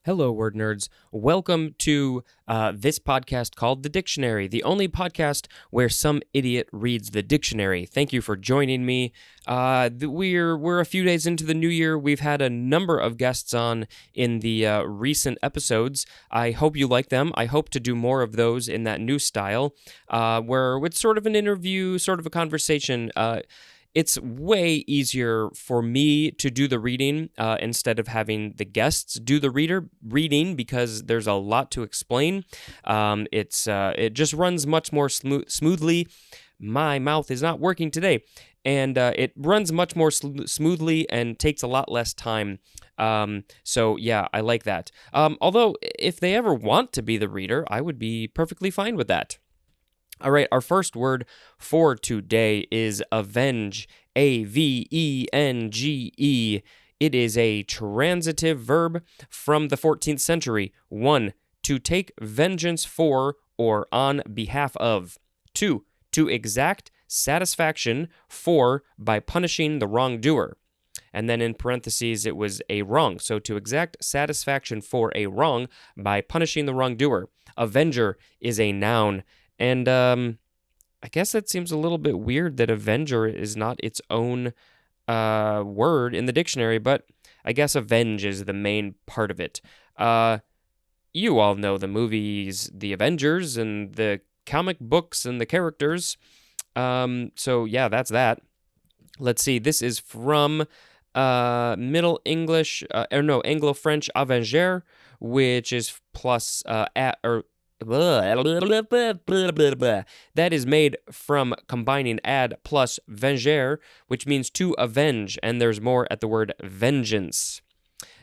Hello, word nerds. Welcome to this podcast called The Dictionary, the only podcast where some idiot reads the dictionary. Thank you for joining me. We're a few days into the new year. We've had a number of guests on in the recent episodes. I hope you like them. I hope to do more of those in that new style, where it's sort of an interview, sort of a conversation. It's way easier for me to do the reading instead of having the guests do the reading because there's a lot to explain. It just runs much more smoothly. My mouth is not working today, and it runs much more smoothly and takes a lot less time. So yeah, I like that. Although if they ever want to be the reader, I would be perfectly fine with that. All right, our first word for today is avenge, A-V-E-N-G-E. It is a transitive verb from the 14th century. 1. To take vengeance for or on behalf of. 2. To exact satisfaction for by punishing the wrongdoer. And then in parentheses, it was a wrong. So to exact satisfaction for a wrong by punishing the wrongdoer. Avenger is a noun. And I guess that seems a little bit weird that avenger is not its own word in the dictionary, but I guess avenge is the main part of it. You all know the movies, The Avengers, and the comic books and the characters. So yeah, that's that. Let's see. This is from Middle English, Anglo-French avenger, which is plus that is made from combining ad plus venger, which means to avenge, and there's more at the word vengeance.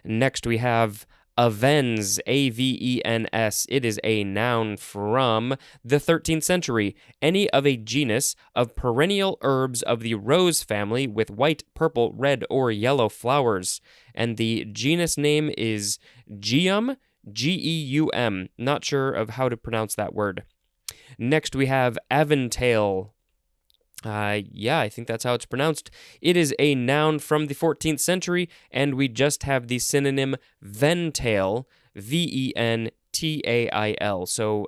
Next we have avens, A-V-E-N-S. It is a noun from the 13th century. Any of a genus of perennial herbs of the rose family with white, purple, red, or yellow flowers. And the genus name is Geum, Geum. Not sure of how to pronounce that word. Next we have aventail. I think that's how it's pronounced. It is a noun from the 14th century, and we just have the synonym ventail, V-E-N-T-A-I-L. So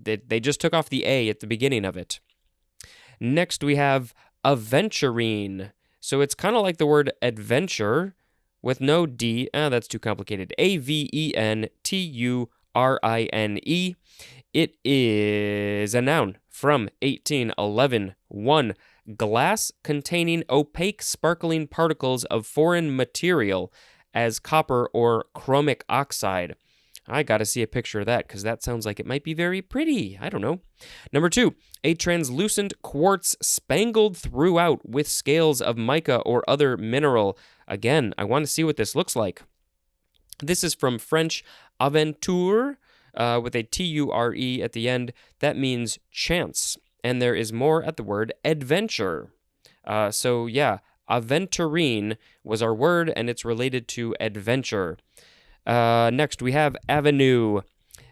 they just took off the A at the beginning of it. Next we have aventurine. So it's kind of like the word adventure, with no D. That's too complicated. A-V-E-N-T-U-R-I-N-E. It is a noun from 1811. 1. Glass containing opaque sparkling particles of foreign material as copper or chromic oxide. I gotta see a picture of that because that sounds like it might be very pretty. I don't know. Number 2, a translucent quartz spangled throughout with scales of mica or other mineral. Again, I want to see what this looks like. This is from French aventure with a T-U-R-E at the end. That means chance. And there is more at the word adventure. So yeah, aventurine was our word, and it's related to adventure. Next, we have avenue.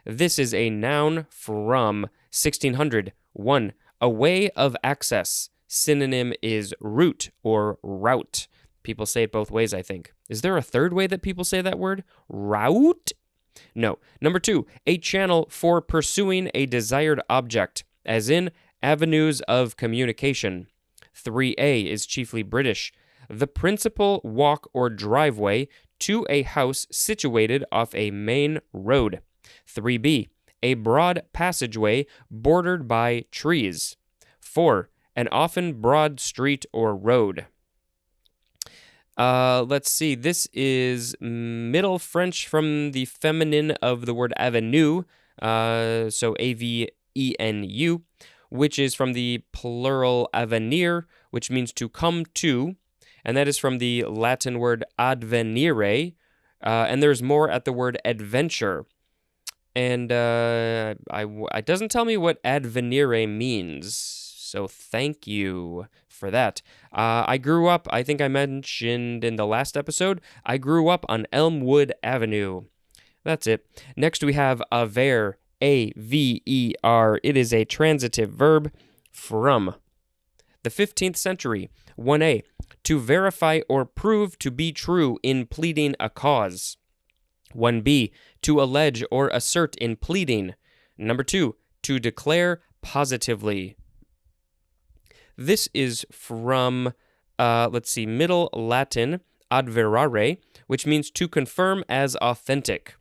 This is a noun from 1600. 1. A way of access. Synonym is route or route. People say it both ways, I think. Is there a third way that people say that word? Route? No. Number 2. A channel for pursuing a desired object, as in avenues of communication. 3A is chiefly British. The principal walk or driveway to a house situated off a main road. 3B, a broad passageway bordered by trees. 4, an often broad street or road. Let's see, this is Middle French from the feminine of the word avenue, so A-V-E-N-U, which is from the plural avenir, which means to come to, and that is from the Latin word advenire, and there's more at the word adventure. And it doesn't tell me what advenire means, so thank you for that. I grew up, I think I mentioned in the last episode, I grew up on Elmwood Avenue. That's it. Next we have aver, A-V-E-R. It is a transitive verb from the 15th century. 1a, to verify or prove to be true in pleading a cause. 1b, to allege or assert in pleading. Number 2, to declare positively. This is from, Middle Latin, adverare, which means to confirm as authentic.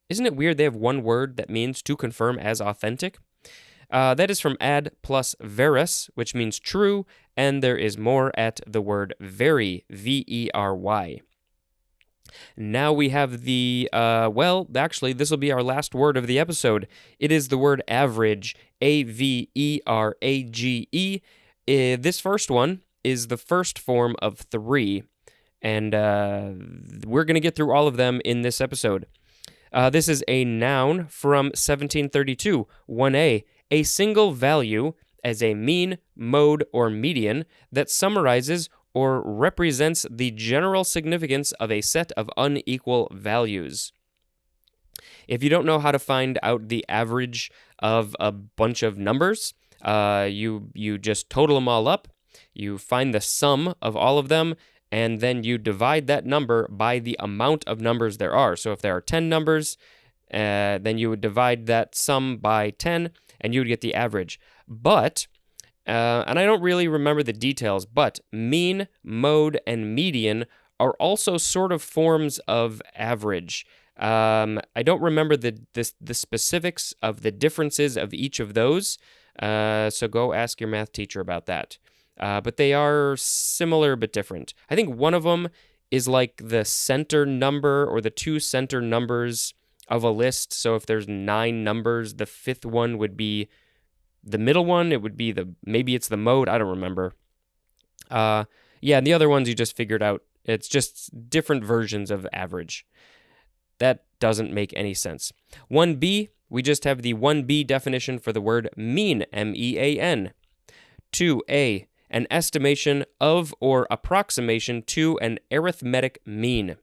Isn't it weird they have one word that means to confirm as authentic? That is from ad plus veris, which means true, and there is more at the word very, V-E-R-Y. Now we have actually, this will be our last word of the episode. It is the word average, A-V-E-R-A-G-E. This first one is the first form of 3, and we're going to get through all of them in this episode. This is a noun from 1732, 1a, a single value as a mean, mode, or median that summarizes or represents the general significance of a set of unequal values. If you don't know how to find out the average of a bunch of numbers, you just total them all up, you find the sum of all of them, and then you divide that number by the amount of numbers there are. So if there are 10 numbers, then you would divide that sum by 10, and you would get the average. But, and I don't really remember the details, but mean, mode, and median are also sort of forms of average. I don't remember the specifics of the differences of each of those, so go ask your math teacher about that. But they are similar but different. I think one of them is like the center number or the 2 center numbers of a list. So if there's 9 numbers, the 5th one would be the middle one. It would be maybe it's the mode. I don't remember. And the other ones you just figured out. It's just different versions of average. That doesn't make any sense. 1b, we just have the 1b definition for the word mean, M-E-A-N. 2a, an estimation of or approximation to an arithmetic mean.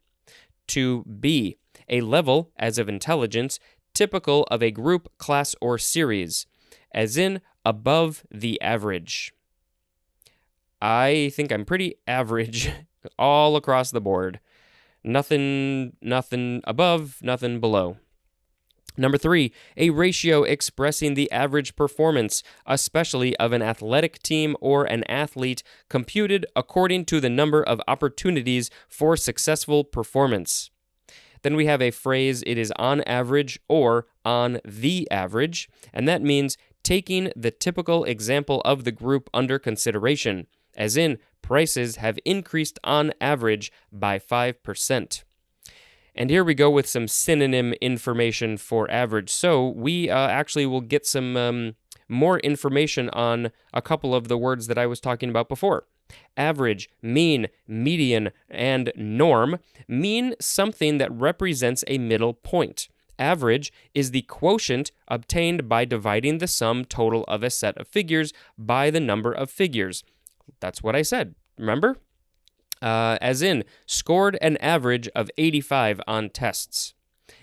2b, a level, as of intelligence, typical of a group, class, or series, as in above the average. I think I'm pretty average all across the board. Nothing above, nothing below. Number 3, a ratio expressing the average performance, especially of an athletic team or an athlete, computed according to the number of opportunities for successful performance. Then we have a phrase, it is on average or on the average, and that means taking the typical example of the group under consideration, as in prices have increased on average by 5%. And here we go with some synonym information for average. So we actually will get some more information on a couple of the words that I was talking about before. Average, mean, median, and norm mean something that represents a middle point. Average is the quotient obtained by dividing the sum total of a set of figures by the number of figures. That's what I said, remember? As in, scored an average of 85 on tests.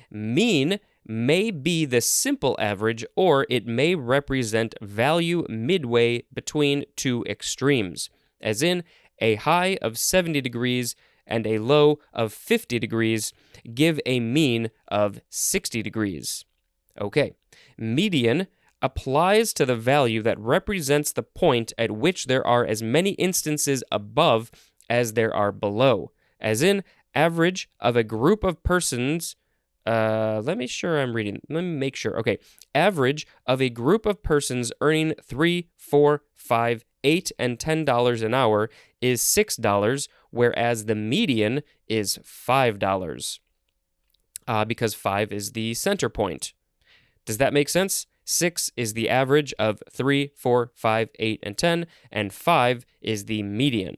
Mean may be the simple average, or it may represent value midway between 2 extremes, as in, a high of 70 degrees and a low of 50 degrees give a mean of 60 degrees. Okay, median applies to the value that represents the point at which there are as many instances above as there are below, as in average of a group of persons. Let me make sure. Okay, average of a group of persons earning $3, $4, $5, $8, and $10 an hour is $6, whereas the median is $5. Because 5 is the center point. Does that make sense? 6 is the average of 3, 4, 5, 8, and 10, and 5 is the median.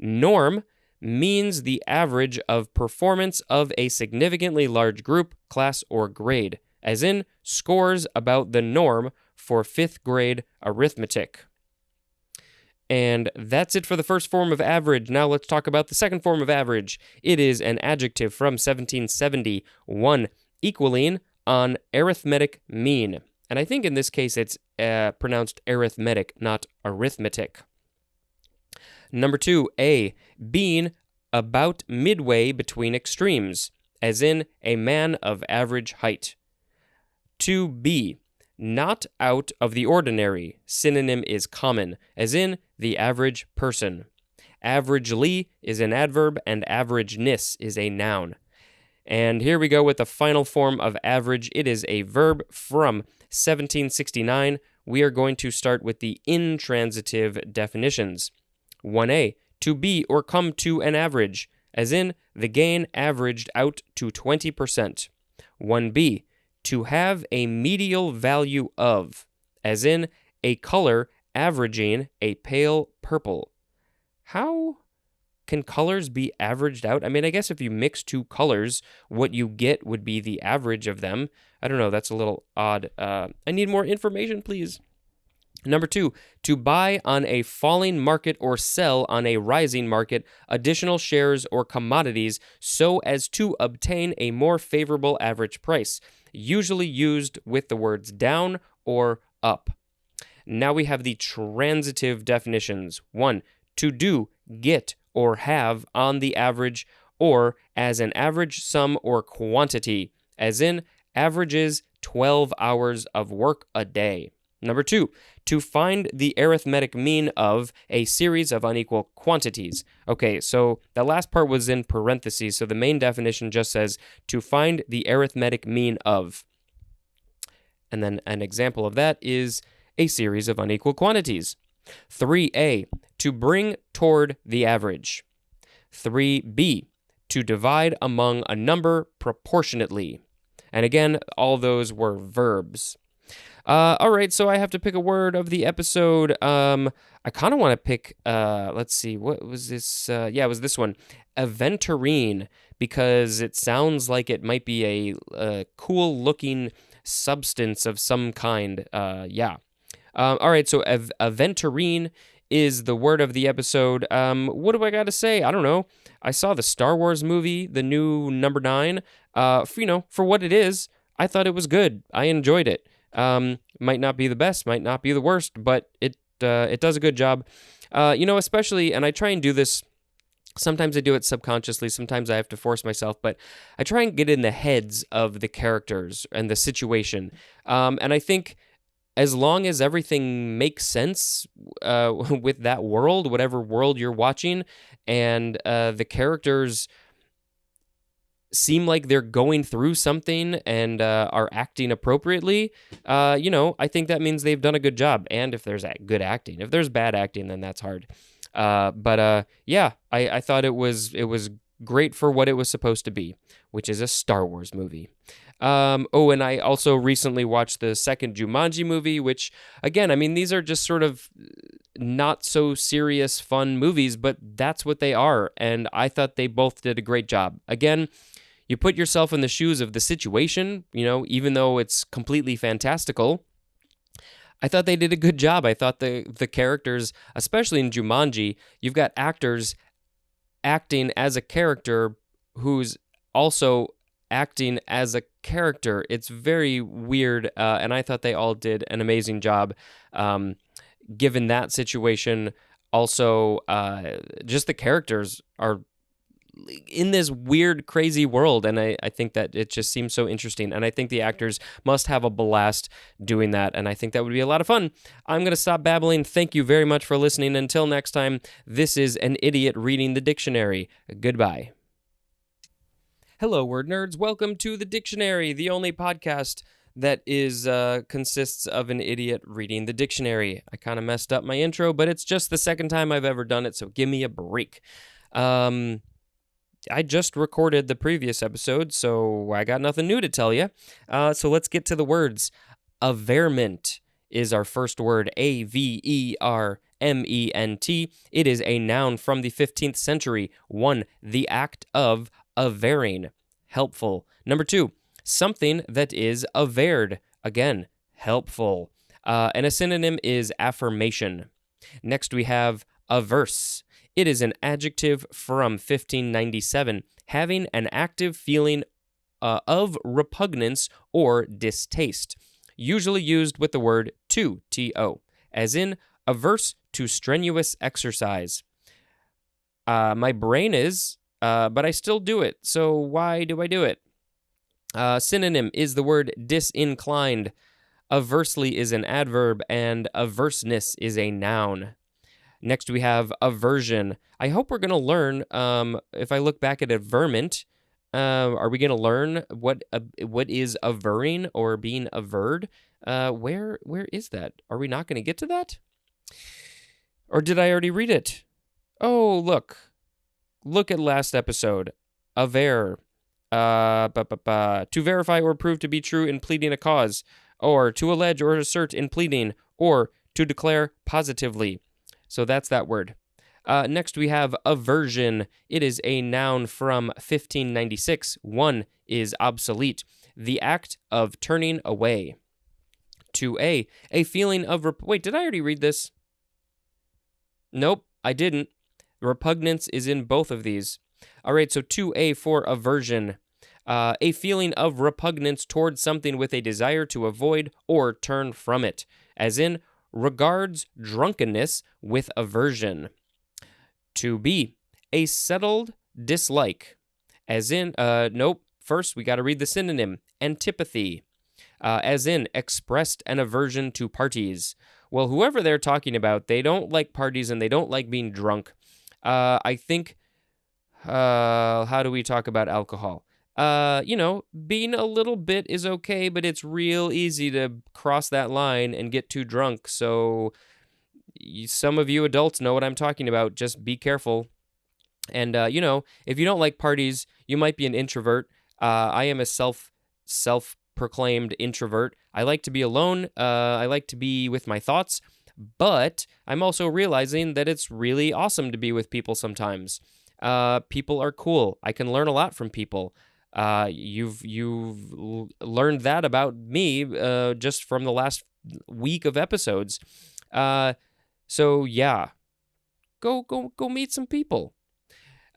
Norm means the average of performance of a significantly large group, class, or grade, as in scores about the norm for 5th grade arithmetic. And that's it for the first form of average. Now let's talk about the second form of average. It is an adjective from 1771, equaling on arithmetic mean. And I think in this case it's pronounced arithmetic, not arithmetic. Number 2, A, being about midway between extremes, as in a man of average height. To be, not out of the ordinary. Synonym is common, as in the average person. Averagely is an adverb, and averageness is a noun. And here we go with the final form of average. It is a verb from 1769. We are going to start with the intransitive definitions. 1a, to be or come to an average, as in the gain averaged out to 20%. 1b, to have a medial value of, as in a color averaging a pale purple. How can colors be averaged out? I mean, I guess if you mix two colors, what you get would be the average of them. I don't know, that's a little odd. I need more information, please. Number 2, to buy on a falling market or sell on a rising market additional shares or commodities so as to obtain a more favorable average price, usually used with the words down or up. Now we have the transitive definitions. 1, to do, get, or have on the average or as an average sum or quantity, as in averages 12 hours of work a day. Number 2, to find the arithmetic mean of a series of unequal quantities. Okay, so the last part was in parentheses, so the main definition just says to find the arithmetic mean of. And then an example of that is a series of unequal quantities. 3a, to bring toward the average. 3b, to divide among a number proportionately. And again, all those were verbs. All right, so I have to pick a word of the episode. I kind of want to pick, let's see, what was this? It was this one, aventurine, because it sounds like it might be a cool-looking substance of some kind. All right, so aventurine is the word of the episode. What do I got to say? I don't know. I saw the Star Wars movie, the new number 9. For what it is, I thought it was good. I enjoyed it. Might not be the best, might not be the worst, but it does a good job. Especially, and I try and do this. Sometimes I do it subconsciously, sometimes I have to force myself, but I try and get in the heads of the characters and the situation. And I think as long as everything makes sense with that world, whatever world you're watching, and the characters seem like they're going through something and are acting appropriately, I think that means they've done a good job. And if there's good acting, if there's bad acting, then that's hard. I thought it was great for what it was supposed to be, which is a Star Wars movie. And I also recently watched the second Jumanji movie, which, again, I mean, these are just sort of not so serious, fun movies, but that's what they are. And I thought they both did a great job. Again, you put yourself in the shoes of the situation, even though it's completely fantastical. I thought they did a good job. I thought the characters, especially in Jumanji, you've got actors acting as a character who's also acting as a character. It's very weird, and I thought they all did an amazing job given that situation. Also, just the characters are in this weird, crazy world, and I think that it just seems so interesting, and I think the actors must have a blast doing that, and I think that would be a lot of fun. I'm going to stop babbling. Thank you very much for listening. Until next time, this is an idiot reading the dictionary. Goodbye. Hello, word nerds. Welcome to the dictionary, the only podcast that consists of an idiot reading the dictionary. I kind of messed up my intro, but it's just the second time I've ever done it, so give me a break. I just recorded the previous episode, so I got nothing new to tell you. So let's get to the words. Averment is our first word, A-V-E-R-M-E-N-T. It is a noun from the 15th century. 1, the act of avering, helpful. Number 2, something that is averred, again, helpful. And a synonym is affirmation. Next we have averse. It is an adjective from 1597, having an active feeling of repugnance or distaste, usually used with the word to, T-O, as in averse to strenuous exercise. My brain is but I still do it. So why do I do it? Synonym is the word disinclined. Aversely is an adverb, and averseness is a noun. Next, we have aversion. I hope we're going to learn, if I look back at averment, are we going to learn what is averring or being averred? Where is that? Are we not going to get to that? Or did I already read it? Oh, look. Look at last episode. Aver. To verify or prove to be true in pleading a cause, or to allege or assert in pleading, or to declare positively. So that's that word. Next, we have aversion. It is a noun from 1596. One is obsolete. The act of turning away. 2A, a feeling of... Wait, did I already read this? Nope, I didn't. Repugnance is in both of these. All right, so 2A for aversion. A feeling of repugnance towards something with a desire to avoid or turn from it, as in regards drunkenness with aversion. 2B, a settled dislike, as in, nope, first we got to read the synonym, antipathy, as in expressed an aversion to parties. Well, whoever they're talking about, they don't like parties and they don't like being drunk. I think, how do we talk about alcohol? Being a little bit is okay, but it's real easy to cross that line and get too drunk. So some of you adults know what I'm talking about. Just be careful. And, if you don't like parties, you might be an introvert. I am a self-proclaimed introvert. I like to be alone. I like to be with my thoughts. But I'm also realizing that it's really awesome to be with people sometimes. People are cool. I can learn a lot from people. You've learned that about me just from the last week of episodes. So yeah, go meet some people.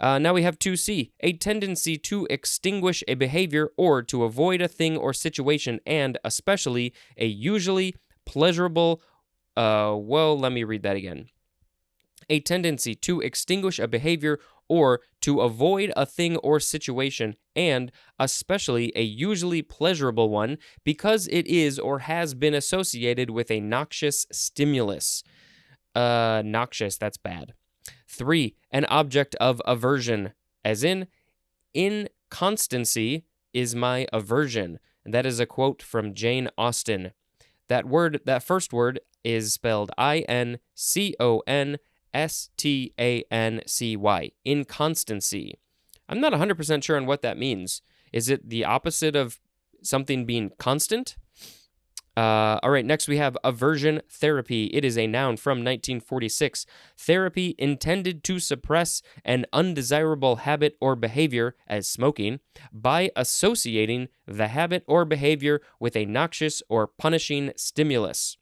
Now we have 2C, a tendency to extinguish a behavior or to avoid a thing or situation, and especially a usually pleasurable. Let me read that again. A tendency to extinguish a behavior or to avoid a thing or situation, and especially a usually pleasurable one, because it is or has been associated with a noxious stimulus. Noxious, that's bad. 3, an object of aversion, as in inconstancy is my aversion. And that is a quote from Jane Austen. That first word is spelled inconstancy. Inconstancy. I'm not 100% sure on what that means. Is it the opposite of something being constant? All right, next we have aversion therapy. It is a noun from 1946. Therapy intended to suppress an undesirable habit or behavior, as smoking, by associating the habit or behavior with a noxious or punishing stimulus,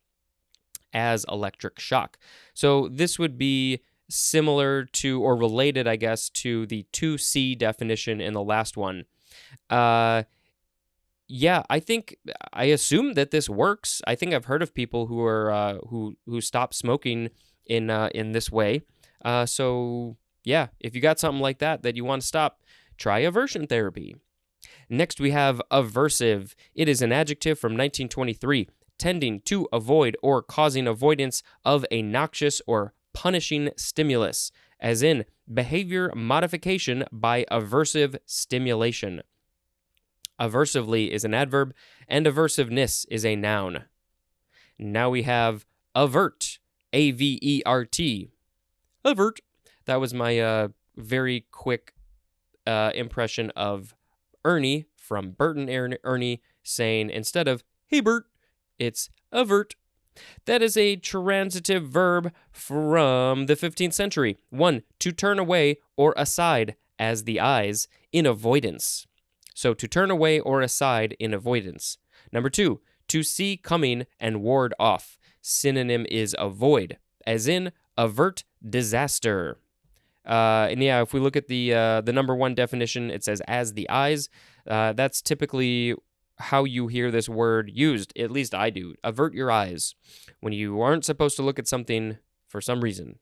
as electric shock. So this would be similar to, or related, I guess, to the 2C definition in the last one. Yeah, I assume that this works. I think I've heard of people who are who stop smoking in this way. So yeah, if you got something like that you want to stop, try aversion therapy. Next, we have aversive. It is an adjective from 1923, tending to avoid or causing avoidance of a noxious or punishing stimulus, as in behavior modification by aversive stimulation. Aversively is an adverb, and aversiveness is a noun. Now we have avert, A-V-E-R-T. Avert. That was my very quick impression of Ernie from Bert and Ernie saying, instead of, hey Bert, it's avert. That is a transitive verb from the 15th century. 1, to turn away or aside, as the eyes, in avoidance. So to turn away or aside in avoidance. Number 2, to see coming and ward off. Synonym is avoid, as in avert disaster. And yeah, if we look at the number 1 definition, it says as the eyes. That's typically how you hear this word used. At least I do. Avert your eyes when you aren't supposed to look at something for some reason.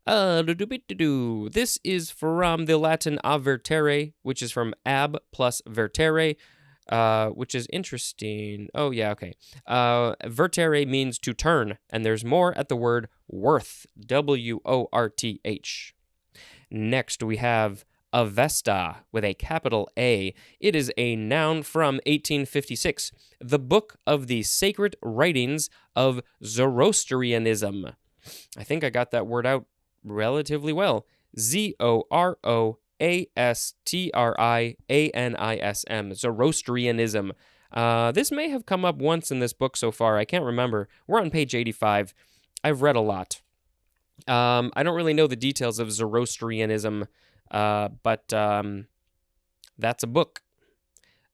This is from the Latin avertere, which is from ab plus vertere, which is interesting. Oh, yeah, okay. Vertere means to turn, and there's more at the word worth, worth. Next, we have Avesta with a capital A. It is a noun from 1856, the book of the sacred writings of Zoroastrianism. I think I got that word out relatively well. Zoroastrianism, Zoroastrianism. This may have come up once in this book so far. I can't remember. We're on page 85. I've read a lot. I don't really know the details of Zoroastrianism, but that's a book.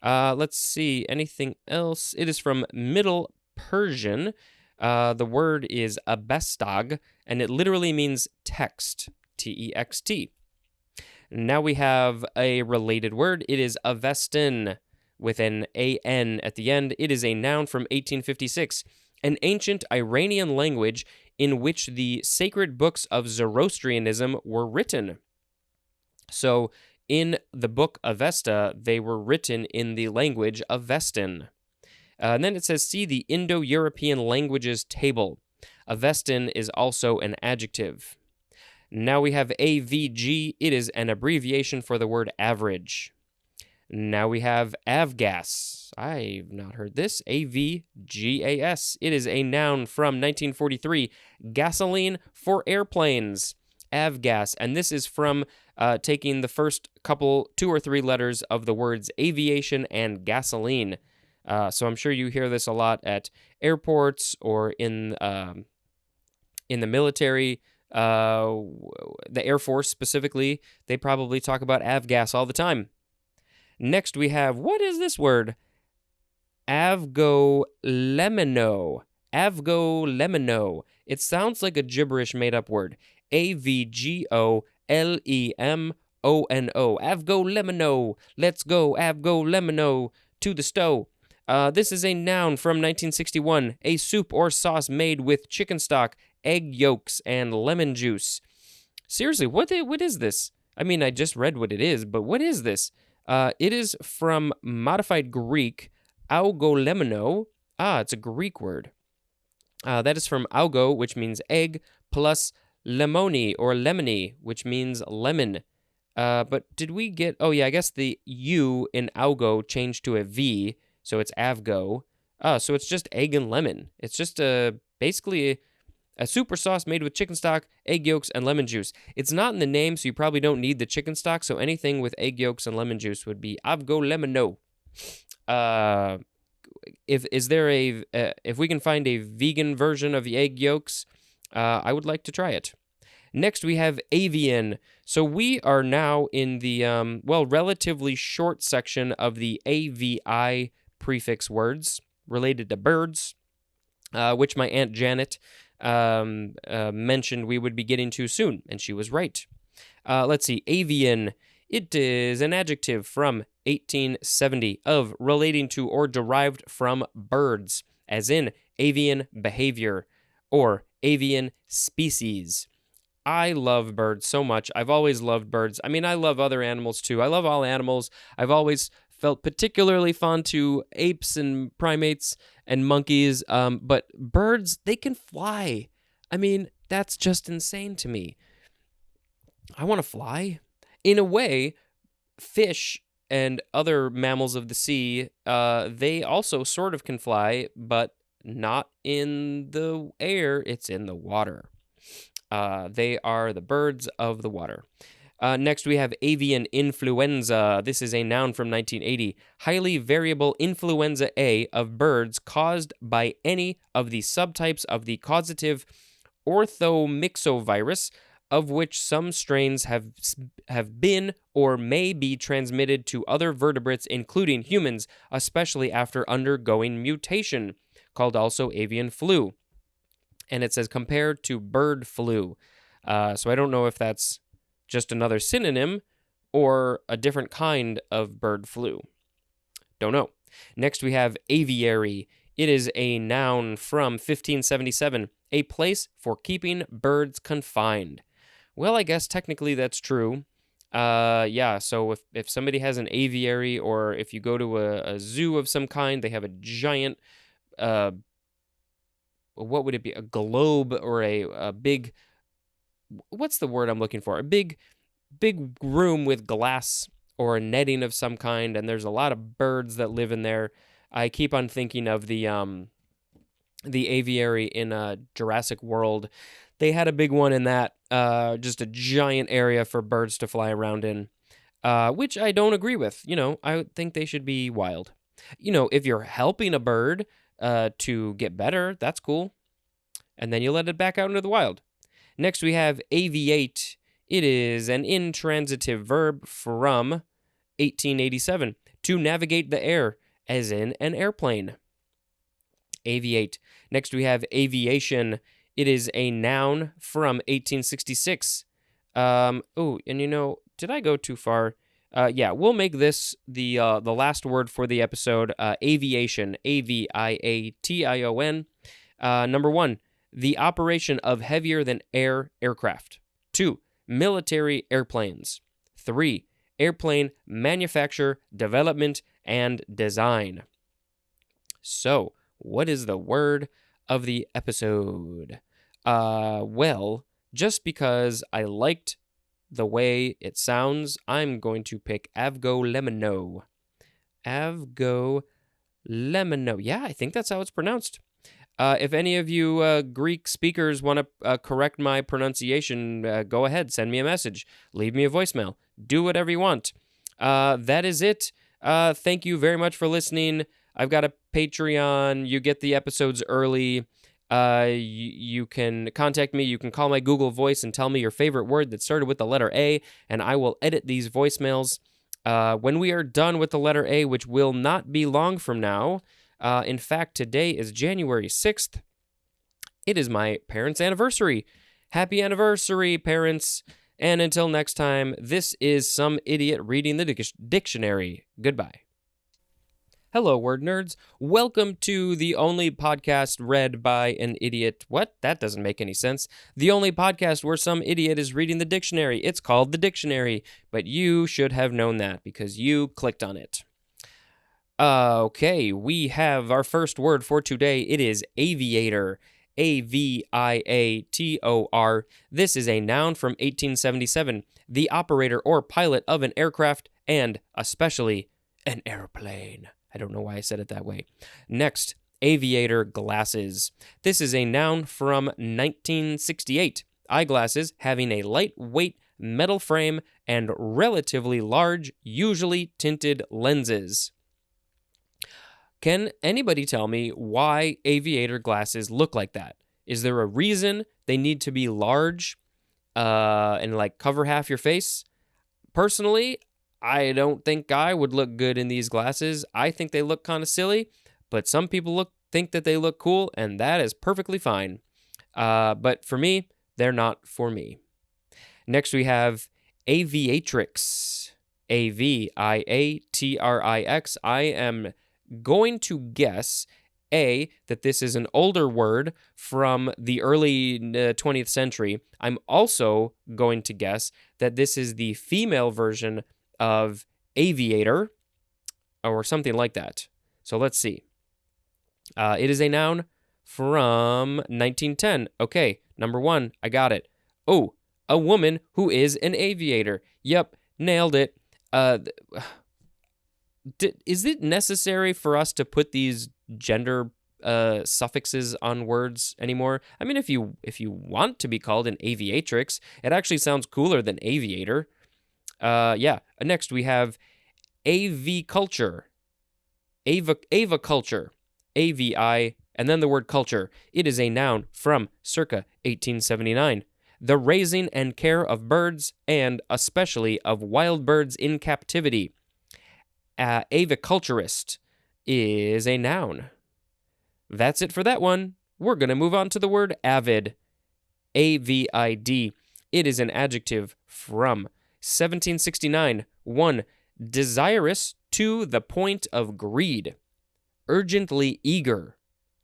Let's see. Anything else? It is from Middle Persian. The word is abestag, and it literally means text, T-E-X-T. Now we have a related word. It is Avestan, with an A-N at the end. It is a noun from 1856, an ancient Iranian language in which the sacred books of Zoroastrianism were written. So, in the book Avesta, they were written in the language Avestan. And then it says, see the Indo-European languages table. Avestan is also an adjective. Now we have AVG. It is an abbreviation for the word average. Now we have avgas. I've not heard this. AVGAS. It is a noun from 1943. Gasoline for airplanes. Avgas. And this is from taking the first two or three letters of the words aviation and gasoline. So I'm sure you hear this a lot at airports or in the military, the Air Force specifically. They probably talk about avgas all the time. Next we have, what is this word? Avgolemino. Avgolemino. It sounds like a gibberish made-up word. Avgolemino. Avgolemino. Let's go, Avgolemino, to the stove. This is a noun from 1961, a soup or sauce made with chicken stock, egg yolks, and lemon juice. Seriously, what is this? I mean, I just read what it is, but what is this? It is from modified Greek, augolemino. It's a Greek word. That is from augo, which means egg, plus lemoni or lemony, which means lemon. But did we get... Oh, yeah, I guess the U in augo changed to a V, so it's avgo. So it's just egg and lemon. It's just basically a soup or sauce made with chicken stock, egg yolks, and lemon juice. It's not in the name, so you probably don't need the chicken stock, so anything with egg yolks and lemon juice would be avgolemino. If we can find a vegan version of the egg yolks, I would like to try it. Next, we have avian. So we are now in the, relatively short section of the AVI prefix words related to birds, which my Aunt Janet mentioned we would be getting to soon, and she was right. Let's see, avian. It is an adjective from 1870 of relating to or derived from birds, as in avian behavior or avian species. I love birds so much. I've always loved birds. I mean, I love other animals too. I love all animals. I've always felt particularly fond to apes and primates and monkeys. But birds, they can fly. I mean, that's just insane to me. I want to fly. In a way, fish and other mammals of the sea, they also sort of can fly, but not in the air. It's in the water. They are the birds of the water. Next, we have avian influenza. This is a noun from 1980. Highly variable influenza A of birds caused by any of the subtypes of the causative orthomyxovirus, of which some strains have been or may be transmitted to other vertebrates, including humans, especially after undergoing mutation, called also avian flu. And it says compared to bird flu. So I don't know if that's just another synonym or a different kind of bird flu. Don't know. Next we have aviary. It is a noun from 1577, a place for keeping birds confined. Well, I guess technically that's true. Yeah, so if somebody has an aviary, or if you go to a zoo of some kind, they have a giant, uh, what would it be? A globe, or a big, what's the word I'm looking for? A big room with glass or a netting of some kind, and there's a lot of birds that live in there. I keep on thinking of the aviary in Jurassic World. They had a big one in that, just a giant area for birds to fly around in, which I don't agree with. I think they should be wild. If you're helping a bird to get better, that's cool. And then you let it back out into the wild. Next, we have aviate. It is an intransitive verb from 1887, to navigate the air, as in an airplane. Aviate. Next, we have aviation. It is a noun from 1866. And did I go too far? Yeah, we'll make this the last word for the episode. Aviation. Aviation. Number 1, the operation of heavier than air aircraft. 2, military airplanes. 3, airplane manufacture, development, and design. So, what is the word of the episode? Well, just because I liked the way it sounds, I'm going to pick avgolemino. Avgolemino. Yeah, I think that's how it's pronounced. If any of you Greek speakers want to correct my pronunciation, go ahead, send me a message, leave me a voicemail, do whatever you want. That is it. Thank you very much for listening. I've got a Patreon. You get the episodes early. You can contact me. You can call my Google Voice and tell me your favorite word that started with the letter A, and I will edit these voicemails. When we are done with the letter A, which will not be long from now. In fact, today is January 6th. It is my parents' anniversary. Happy anniversary, parents. And until next time, this is some idiot reading the dictionary. Goodbye. Hello, word nerds. Welcome to the only podcast read by an idiot. What? That doesn't make any sense. The only podcast where some idiot is reading the dictionary. It's called The Dictionary, but you should have known that because you clicked on it. Okay, we have our first word for today. It is aviator. Aviator. This is a noun from 1877. The operator or pilot of an aircraft, and especially an airplane. I don't know why I said it that way. Next, aviator glasses. This is a noun from 1968. Eyeglasses having a lightweight metal frame and relatively large, usually tinted lenses. Can anybody tell me why aviator glasses look like that? Is there a reason they need to be large and like cover half your face? Personally, I don't think I would look good in these glasses. I think they look kind of silly, but some people think that they look cool, and that is perfectly fine. But for me, they're not for me. Next, we have aviatrix. Aviatrix. I am going to guess, that this is an older word from the early 20th century. I'm also going to guess that this is the female version of aviator or something like that. So let's see. It is a noun from 1910. Okay, number 1, I got it. Oh, a woman who is an aviator. Yep, nailed it. Is it necessary for us to put these gender suffixes on words anymore? I mean, if you want to be called an aviatrix, it actually sounds cooler than aviator. Yeah. Next, we have aviculture. Aviculture. AVI, and then the word culture. It is a noun from circa 1879. The raising and care of birds, and especially of wild birds in captivity. Aviculturist is a noun. That's it for that one. We're going to move on to the word avid. AVID. It is an adjective from 1769. 1. Desirous to the point of greed. Urgently eager.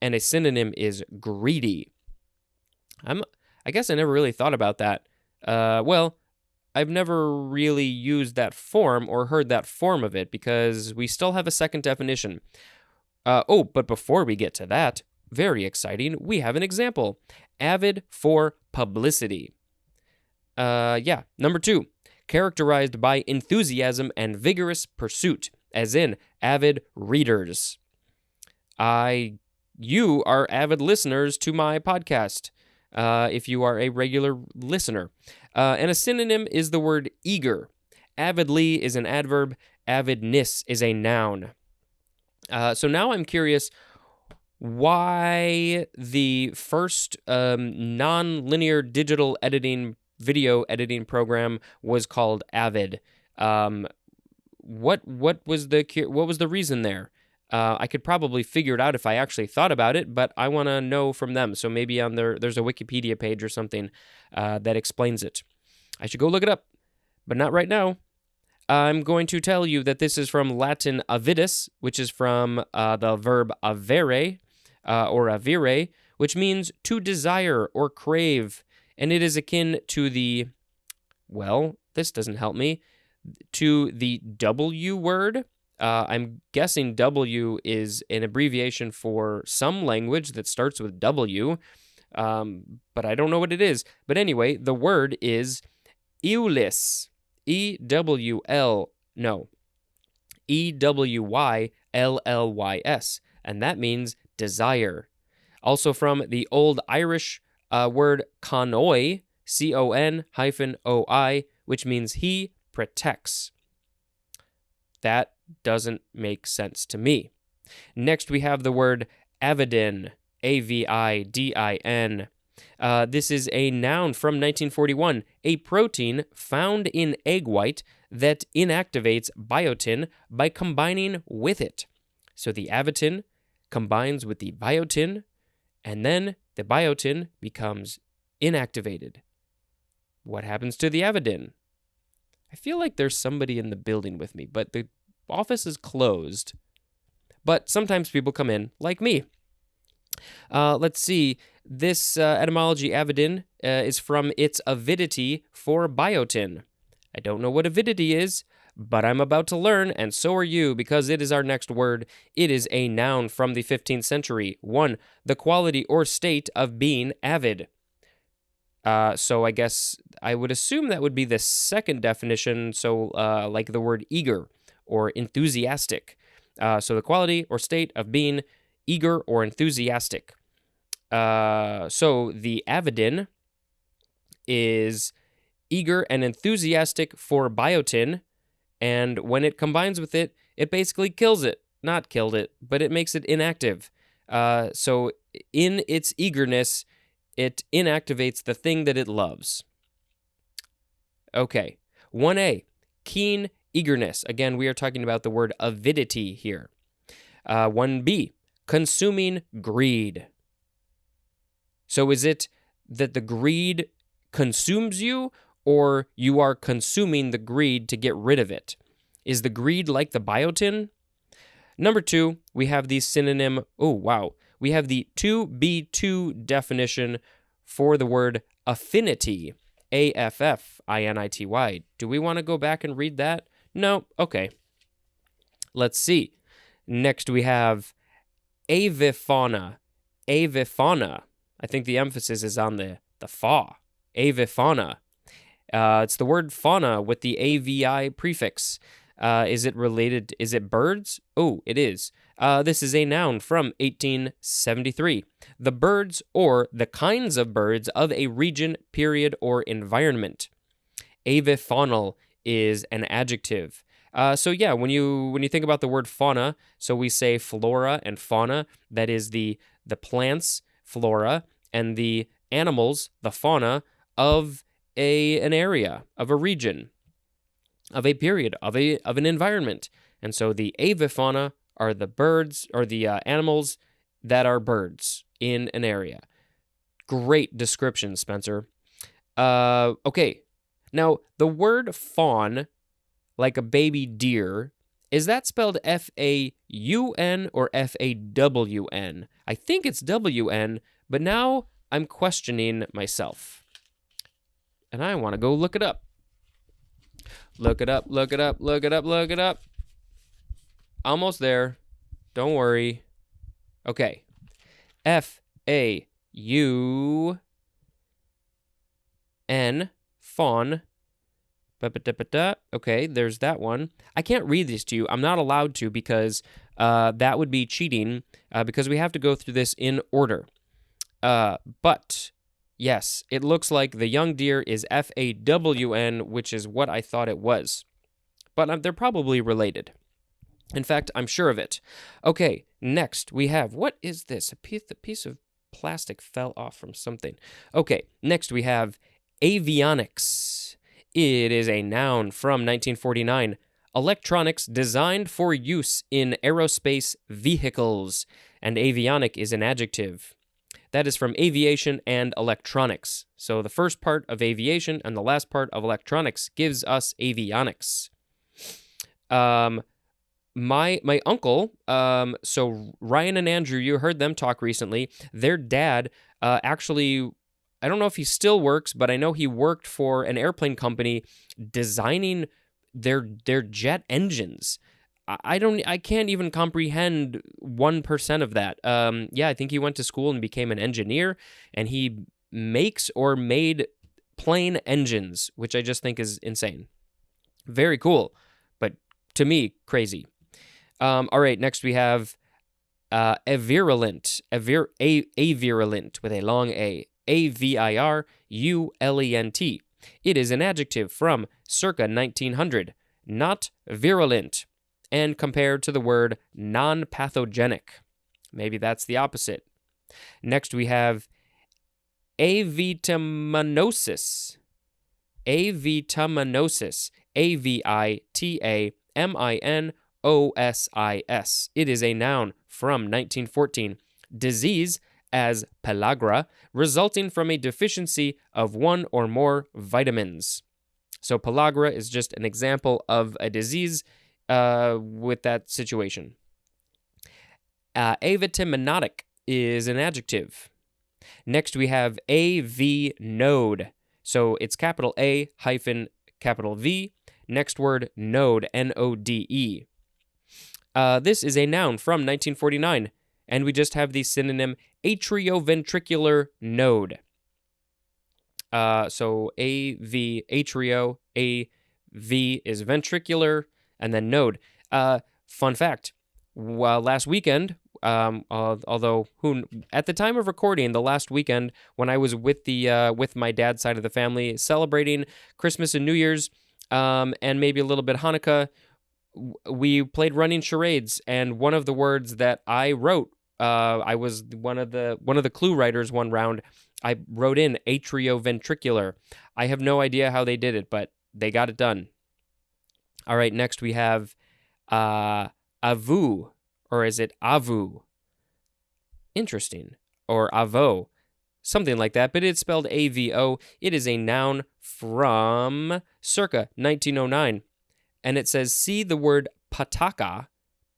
And a synonym is greedy. I guess I never really thought about that. Well, I've never really used that form or heard that form of it because we still have a second definition. But before we get to that, very exciting, we have an example. Avid for publicity. Number 2, characterized by enthusiasm and vigorous pursuit, as in avid readers. You are avid listeners to my podcast, if you are a regular listener. And a synonym is the word eager. Avidly is an adverb. Avidness is a noun. So now I'm curious why the first non-linear digital video editing program was called Avid. What was the reason there? I could probably figure it out if I actually thought about it, but I want to know from them. So maybe on there's a Wikipedia page or something that explains it. I should go look it up, but not right now. I'm going to tell you that this is from Latin avidus, which is from the verb avere or avere, which means to desire or crave, and it is akin to the, well, this doesn't help me, to the W word. I'm guessing W is an abbreviation for some language that starts with W, but I don't know what it is. But anyway, the word is Ewyllys. Ewyllys, and that means desire. Also from the Old Irish word conoi, con-oi, which means he protects. That doesn't make sense to me. Next, we have the word avidin, avidin. This is a noun from 1941, a protein found in egg white that inactivates biotin by combining with it. So the avidin combines with the biotin, and then the biotin becomes inactivated. What happens to the avidin? I feel like there's somebody in the building with me, but the office is closed. But sometimes people come in, like me. Let's see. This etymology, avidin, is from its avidity for biotin. I don't know what avidity is, but I'm about to learn, and so are you, because it is our next word. It is a noun from the 15th century. 1, the quality or state of being avid. So I guess I would assume that would be the second definition, so like the word eager or enthusiastic. So the quality or state of being eager or enthusiastic. So the avidin is eager and enthusiastic for biotin, and when it combines with it, it basically kills it. Not killed it, but it makes it inactive. So in its eagerness, it inactivates the thing that it loves. Okay, 1a, keen eagerness. Again, we are talking about the word avidity here. 1b, consuming greed. So is it that the greed consumes you, or you are consuming the greed to get rid of it? Is the greed like the biotin? Number 2, we have the synonym, we have the 2b2 definition for the word affinity, A-F-F-I-N-I-T-Y. Do we want to go back and read that? No? Okay. Let's see. Next we have avifauna. Avifauna. I think the emphasis is on the fa. Avifauna. It's the word fauna with the AVI prefix. Is it related? Is it birds? Oh, it is. This is a noun from 1873. The birds or the kinds of birds of a region, period, or environment. Avifaunal is an adjective. So yeah, when you think about the word fauna, so we say flora and fauna. That is the plants, flora, and the animals, the fauna of an area, of a region, of a period, of an environment. And so the avifauna are the birds or the animals that are birds in an area. Great description, Spencer. Okay. Now, the word fawn, like a baby deer, is that spelled F-A-U-N or F-A-W-N? I think it's W-N, but now I'm questioning myself. and I want to go look it up. Look it up, look it up, look it up, look it up. Almost there. Don't worry. Okay. F-A-U-N, fawn. Okay, there's that one. I can't read this to you. I'm not allowed to because that would be cheating because we have to go through this in order. But yes, it looks like the young deer is F-A-W-N, which is what I thought it was. But they're probably related. In fact, I'm sure of it. Okay, next we have, what is this? A piece of plastic fell off from something. Okay, next we have avionics. It is a noun from 1949. Electronics designed for use in aerospace vehicles. And avionic is an adjective. That is from aviation and electronics. So the first part of aviation and the last part of electronics gives us avionics. My uncle, so Ryan and Andrew, you heard them talk recently. Their dad actually, I don't know if he still works, but I know he worked for an airplane company designing their jet engines. I can't even comprehend 1% of that. Yeah, I think he went to school and became an engineer, and he makes or made plane engines, which I just think is insane. Very cool, but to me, crazy. All right, next we have avirulent, avirulent with a long A, A-V-I-R-U-L-E-N-T. It is an adjective from circa 1900, not virulent, and compared to the word non-pathogenic. Maybe that's the opposite. Next we have avitaminosis, avitaminosis, A-V-I-T-A-M-I-N-O-S-I-S. It is a noun from 1914. Disease as pellagra, resulting from a deficiency of one or more vitamins. So pellagra is just an example of a disease with that situation. Avitaminotic is an adjective. Next we have AV node. So it's capital A hyphen capital V. Next word, node, N-O-D-E. This is a noun from 1949, and we just have the synonym atrioventricular node. So A-V, atrio, A-V is ventricular, and then node. Fun fact, last weekend, although at the time of recording, the last weekend when I was with my dad's side of the family celebrating Christmas and New Year's, and maybe a little bit Hanukkah, we played running charades, and one of the words that I wrote, I was one of the clue writers one round. I wrote in atrioventricular. I have no idea how they did it, but they got it done. All right, next we have avu, or is it avu? Interesting. Or avo, something like that, but it's spelled A-V-O. It is a noun from circa 1909. And it says, see the word pataca,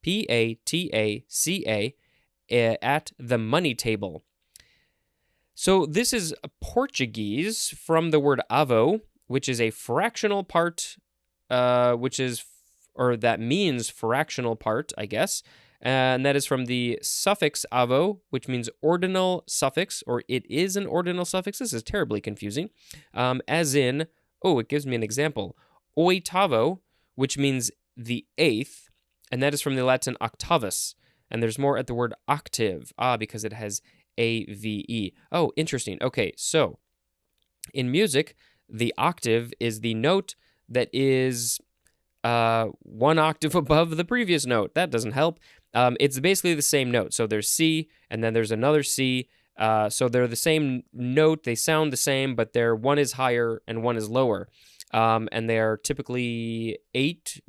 P-A-T-A-C-A, at the money table. So this is Portuguese from the word avo, which is a fractional part, that means fractional part, I guess. And that is from the suffix avo, which means ordinal suffix, or it is an ordinal suffix. This is terribly confusing. As in, it gives me an example. Oitavo, which means the eighth, and that is from the Latin octavus. And there's more at the word octave, because it has A-V-E. Oh, interesting. Okay, so in music, the octave is the note that is one octave above the previous note. That doesn't help. It's basically the same note. So there's C, and then there's another C. So they're the same note. They sound the same, but one is higher and one is lower. And they are typically 8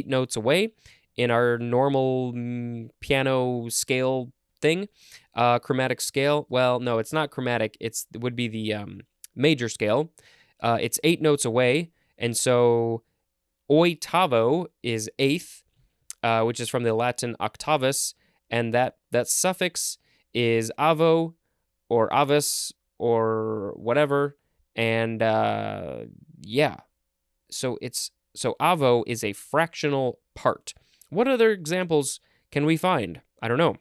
notes away in our normal piano scale thing. Chromatic scale. Well, no, it's not chromatic. It would be the major scale. It's 8 notes away. And so oitavo is eighth, which is from the Latin octavus. And that suffix is avo or avus or whatever. And yeah, so avo is a fractional part. What other examples can we find? I don't know.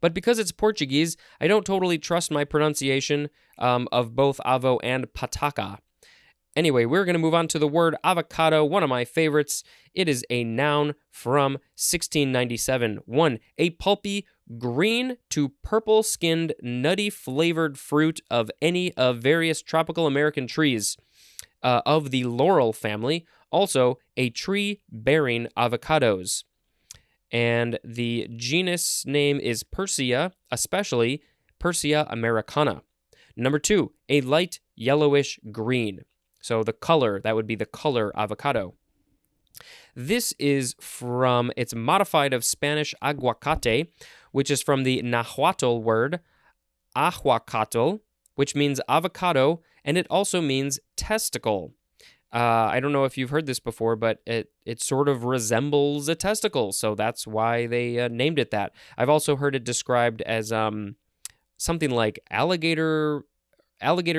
But because it's Portuguese, I don't totally trust my pronunciation of both avo and pataca. Anyway, we're going to move on to the word avocado, one of my favorites. It is a noun from 1697. 1. A pulpy, green to purple-skinned, nutty-flavored fruit of any of various tropical American trees of the laurel family. Also, a tree bearing avocados. And the genus name is Persea, especially Persea americana. Number 2, a light yellowish green. So the color, that would be the color avocado. This is it's modified of Spanish aguacate, which is from the Nahuatl word ahuacatl, which means avocado, and it also means testicle. I don't know if you've heard this before, but it sort of resembles a testicle, so that's why they named it that. I've also heard it described as something like alligator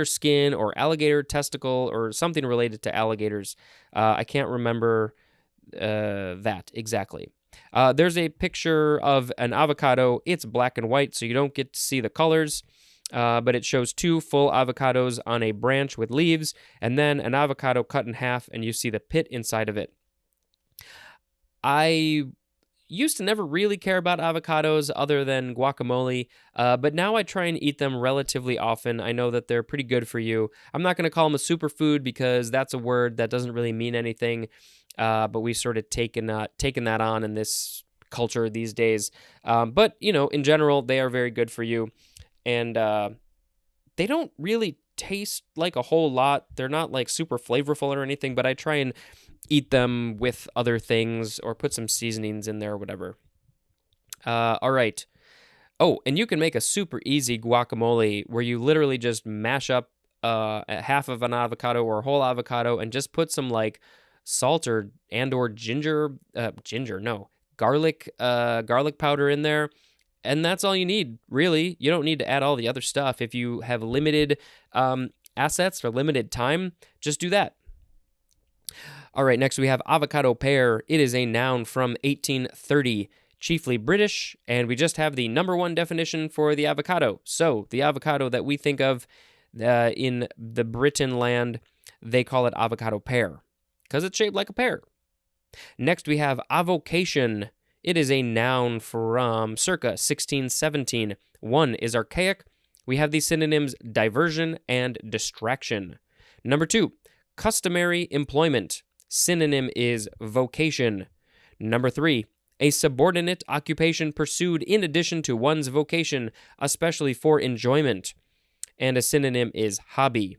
skin or alligator testicle or something related to alligators. I can't remember that exactly. There's a picture of an avocado. It's black and white, so you don't get to see the colors. But it shows 2 full avocados on a branch with leaves, and then an avocado cut in half, and you see the pit inside of it. I used to never really care about avocados other than guacamole, but now I try and eat them relatively often. I know that they're pretty good for you. I'm not going to call them a superfood because that's a word that doesn't really mean anything, but we've sort of taken that on in this culture these days. But, in general, they are very good for you. And they don't really taste like a whole lot. They're not like super flavorful or anything, but I try and eat them with other things or put some seasonings in there or whatever. All right. Oh, and you can make a super easy guacamole where you literally just mash up half of an avocado or a whole avocado and just put some like salt or garlic powder in there. And that's all you need, really. You don't need to add all the other stuff. If you have limited assets or limited time, just do that. All right, next we have avocado pear. It is a noun from 1830, chiefly British, and we just have the number 1 definition for the avocado. So the avocado that we think of in the Britain land, they call it avocado pear because it's shaped like a pear. Next we have avocation. It is a noun from circa 1617. 1 is archaic. We have the synonyms diversion and distraction. Number 2, customary employment. Synonym is vocation. Number 3, a subordinate occupation pursued in addition to one's vocation, especially for enjoyment. And a synonym is hobby.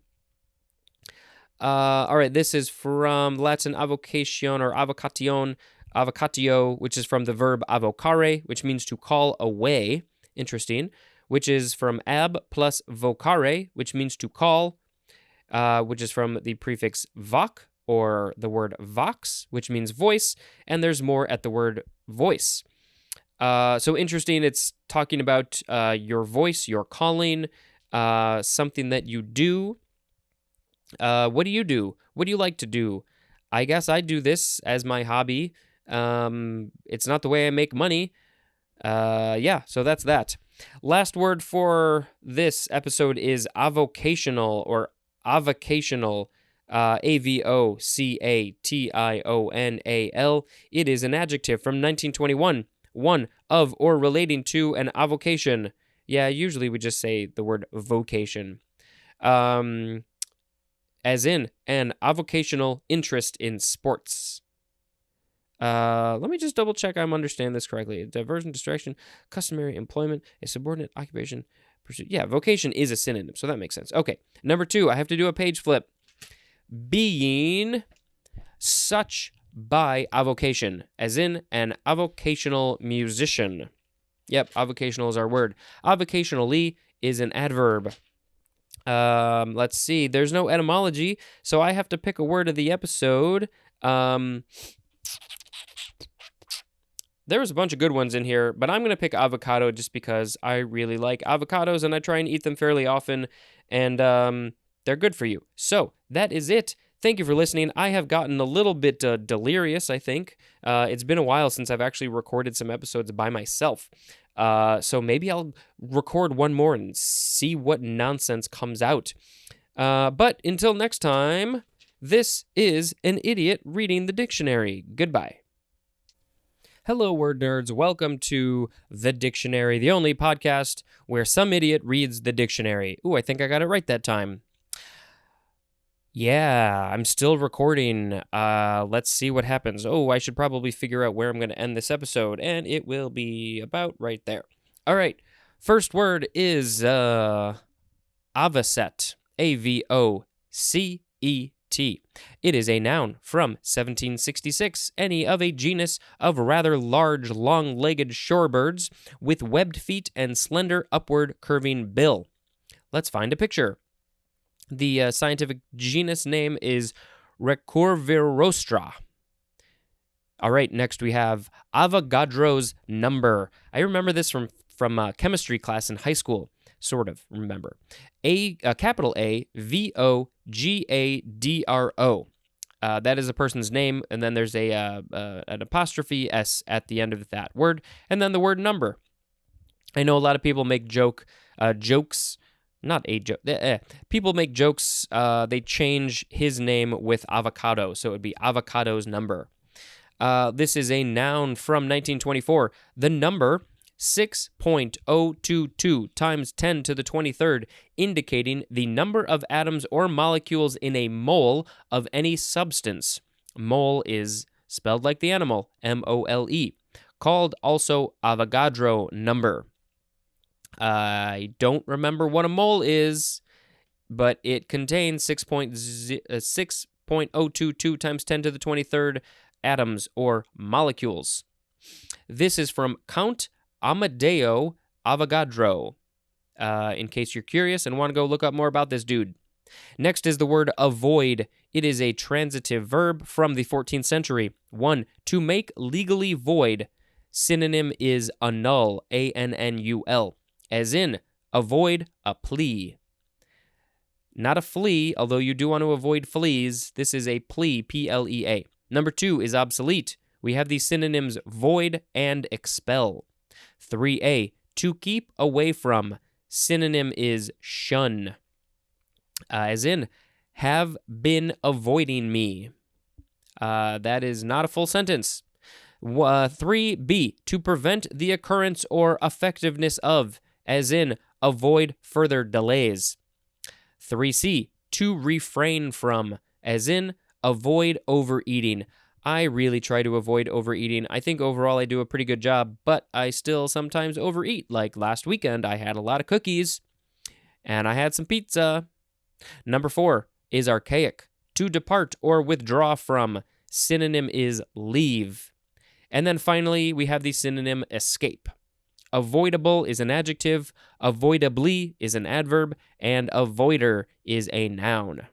All right, this is from Latin avocation or avocatio, which is from the verb avocare, which means to call away. Interesting. Which is from ab plus vocare, which means to call, which is from the prefix voc or the word vox, which means voice. And there's more at the word voice. So interesting. It's talking about your voice, your calling, something that you do. What do you do? What do you like to do? I guess I do this as my hobby. It's not the way I make money. So that's that. Last word for this episode is avocational or avocational. Avocational. It is an adjective from 1921. 1 of or relating to an avocation. Yeah, usually we just say the word vocation. As in an avocational interest in sports. Let me just double check I'm understanding this correctly. Diversion, distraction, customary employment, a subordinate occupation, pursuit. Yeah, vocation is a synonym, so that makes sense. Okay, number 2, I have to do a page flip. Being such by avocation, as in an avocational musician. Yep, avocational is our word. Avocationally is an adverb. Let's see. There's no etymology, so I have to pick a word of the episode. There was a bunch of good ones in here, but I'm going to pick avocado just because I really like avocados and I try and eat them fairly often. And they're good for you. So that is it. Thank you for listening. I have gotten a little bit delirious, I think. It's been a while since I've actually recorded some episodes by myself. So maybe I'll record one more and see what nonsense comes out. But until next time, this is an idiot reading the dictionary. Goodbye. Hello, word nerds. Welcome to The Dictionary, the only podcast where some idiot reads the dictionary. Ooh, I think I got it right that time. Yeah, I'm still recording. Let's see what happens. Oh, I should probably figure out where I'm going to end this episode, and it will be about right there. All right. First word is avocet. Avocet. It is a noun from 1766, any of a genus of rather large, long-legged shorebirds with webbed feet and slender upward curving bill. Let's find a picture. The scientific genus name is Recurvirostra. All right, next we have Avogadro's number. I remember this from chemistry class in high school. Sort of remember. Capital A, Vogadro. That is a person's name, and then there's an apostrophe S at the end of that word, and then the word number. I know a lot of people make jokes. Not a joke. People make jokes. They change his name with avocado, so it would be avocado's number. This is a noun from 1924. The number 6.022 times 10 to the 23rd, indicating the number of atoms or molecules in a mole of any substance. Mole is spelled like the animal, M-O-L-E, called also Avogadro number. I don't remember what a mole is, but it contains 6.022 times 10 to the 23rd atoms or molecules. This is from Count Amadeo Avogadro, in case you're curious and want to go look up more about this dude. Next is the word avoid. It is a transitive verb from the 14th century. 1. To make legally void. Synonym is annul, A-N-N-U-L, as in avoid a plea. Not a flea, although you do want to avoid fleas. This is a plea, P-L-E-A. Number 2 is obsolete. We have the synonyms void and expel. 3A, to keep away from. Synonym is shun, as in have been avoiding me. That is not a full sentence. 3B, to prevent the occurrence or effectiveness of, as in avoid further delays. 3C, to refrain from, as in avoid overeating. I really try to avoid overeating. I think overall I do a pretty good job, but I still sometimes overeat. Like last weekend, I had a lot of cookies, and I had some pizza. Number 4 is archaic. To depart or withdraw from. Synonym is leave. And then finally, we have the synonym escape. Avoidable is an adjective, avoidably is an adverb, and avoider is a noun.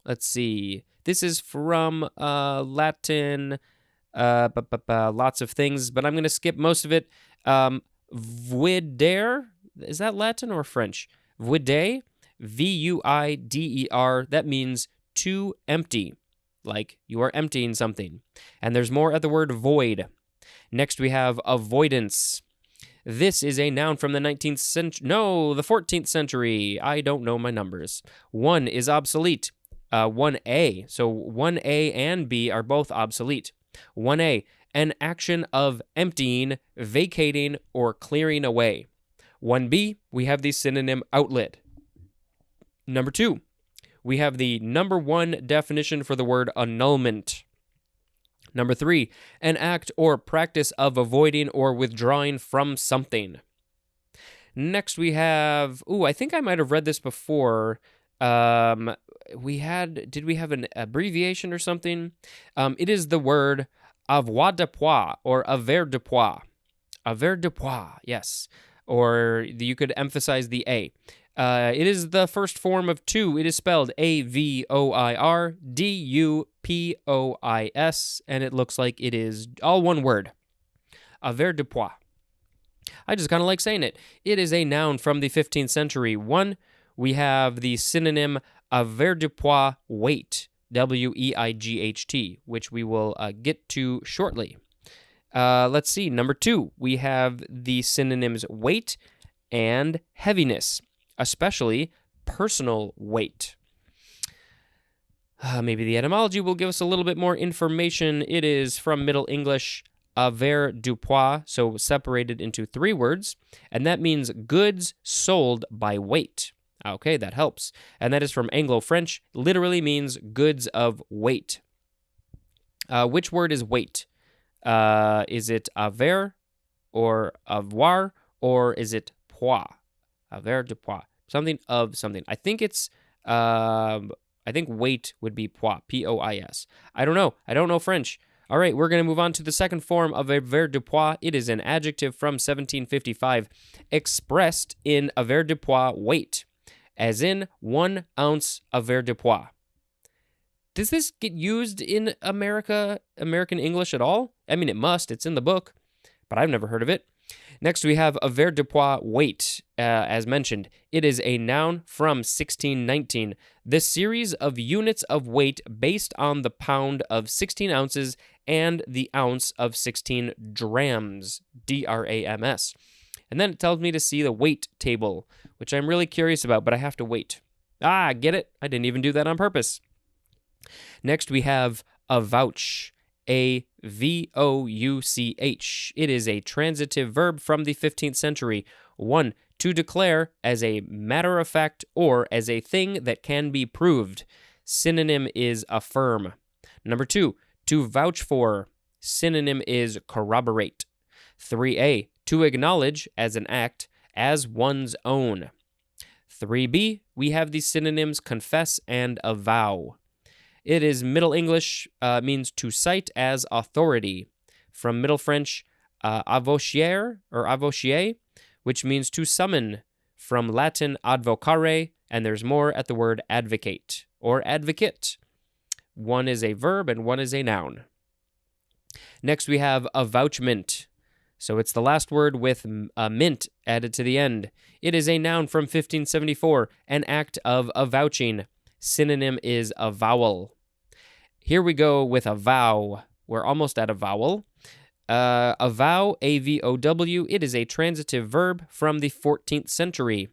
Let's see. This is from Latin, lots of things, but I'm going to skip most of it. Videre, is that Latin or French? Vider, V-U-I-D-E-R, that means to empty, like you are emptying something. And there's more at the word void. Next we have avoidance. This is a noun from the 19th century. No, the 14th century. I don't know my numbers. 1 is obsolete. 1A. So 1A and B are both obsolete. 1A, an action of emptying, vacating, or clearing away. 1B, we have the synonym outlet. Number 2, we have the number 1 definition for the word annulment. Number 3, an act or practice of avoiding or withdrawing from something. Next we have, I think I might have read this before. Did we have an abbreviation or something? It is the word avoirdupois or averdupoi. Averdupoi, yes. Or you could emphasize the A. It is the first form of two. It is spelled Avoirdupois, and it looks like it is all one word. Averdupoi. I just kind of like saying it. It is a noun from the 15th century. 1, we have the synonym avoirdupois weight, weight, which we will get to shortly. Let's see. Number 2, we have the synonyms weight and heaviness, especially personal weight. Maybe the etymology will give us a little bit more information. It is from Middle English, avoirdupois, so separated into 3 words, and that means goods sold by weight. Okay, that helps. And that is from Anglo-French, literally means goods of weight. Which word is weight? Is it avoir or avoir, or is it poids? Avoirdupois. Something of something. I think it's... I think weight would be poids, P-O-I-S. I don't know. I don't know French. All right, we're going to move on to the second form of avoirdupois. It is an adjective from 1755 expressed in avoirdupois weight, as in 1 ounce avoirdupois. Does this get used in American English at all? I mean, it must. It's in the book, but I've never heard of it. Next, we have avoirdupois weight, as mentioned. It is a noun from 1619. The series of units of weight based on the pound of 16 ounces and the ounce of 16 drams, D-R-A-M-S. And then it tells me to see the weight table, which I'm really curious about, but I have to wait. Get it? I didn't even do that on purpose. Next, we have avouch. A-V-O-U-C-H. It is a transitive verb from the 15th century. 1. To declare as a matter of fact or as a thing that can be proved. Synonym is affirm. Number 2. To vouch for. Synonym is corroborate. 3a. To acknowledge as an act as one's own. 3b. We have the synonyms confess and avow. It is Middle English, means to cite as authority. From Middle French, avocier or avocier, which means to summon. From Latin, advocare, and there's more at the word advocate or advocate. One is a verb and one is a noun. Next, we have avouchment. So it's the last word with a mint added to the end. It is a noun from 1574, an act of avouching. Synonym is avowal. Here we go with avow. We're almost at a vowel. Avow, A-V-O-W, it is a transitive verb from the 14th century.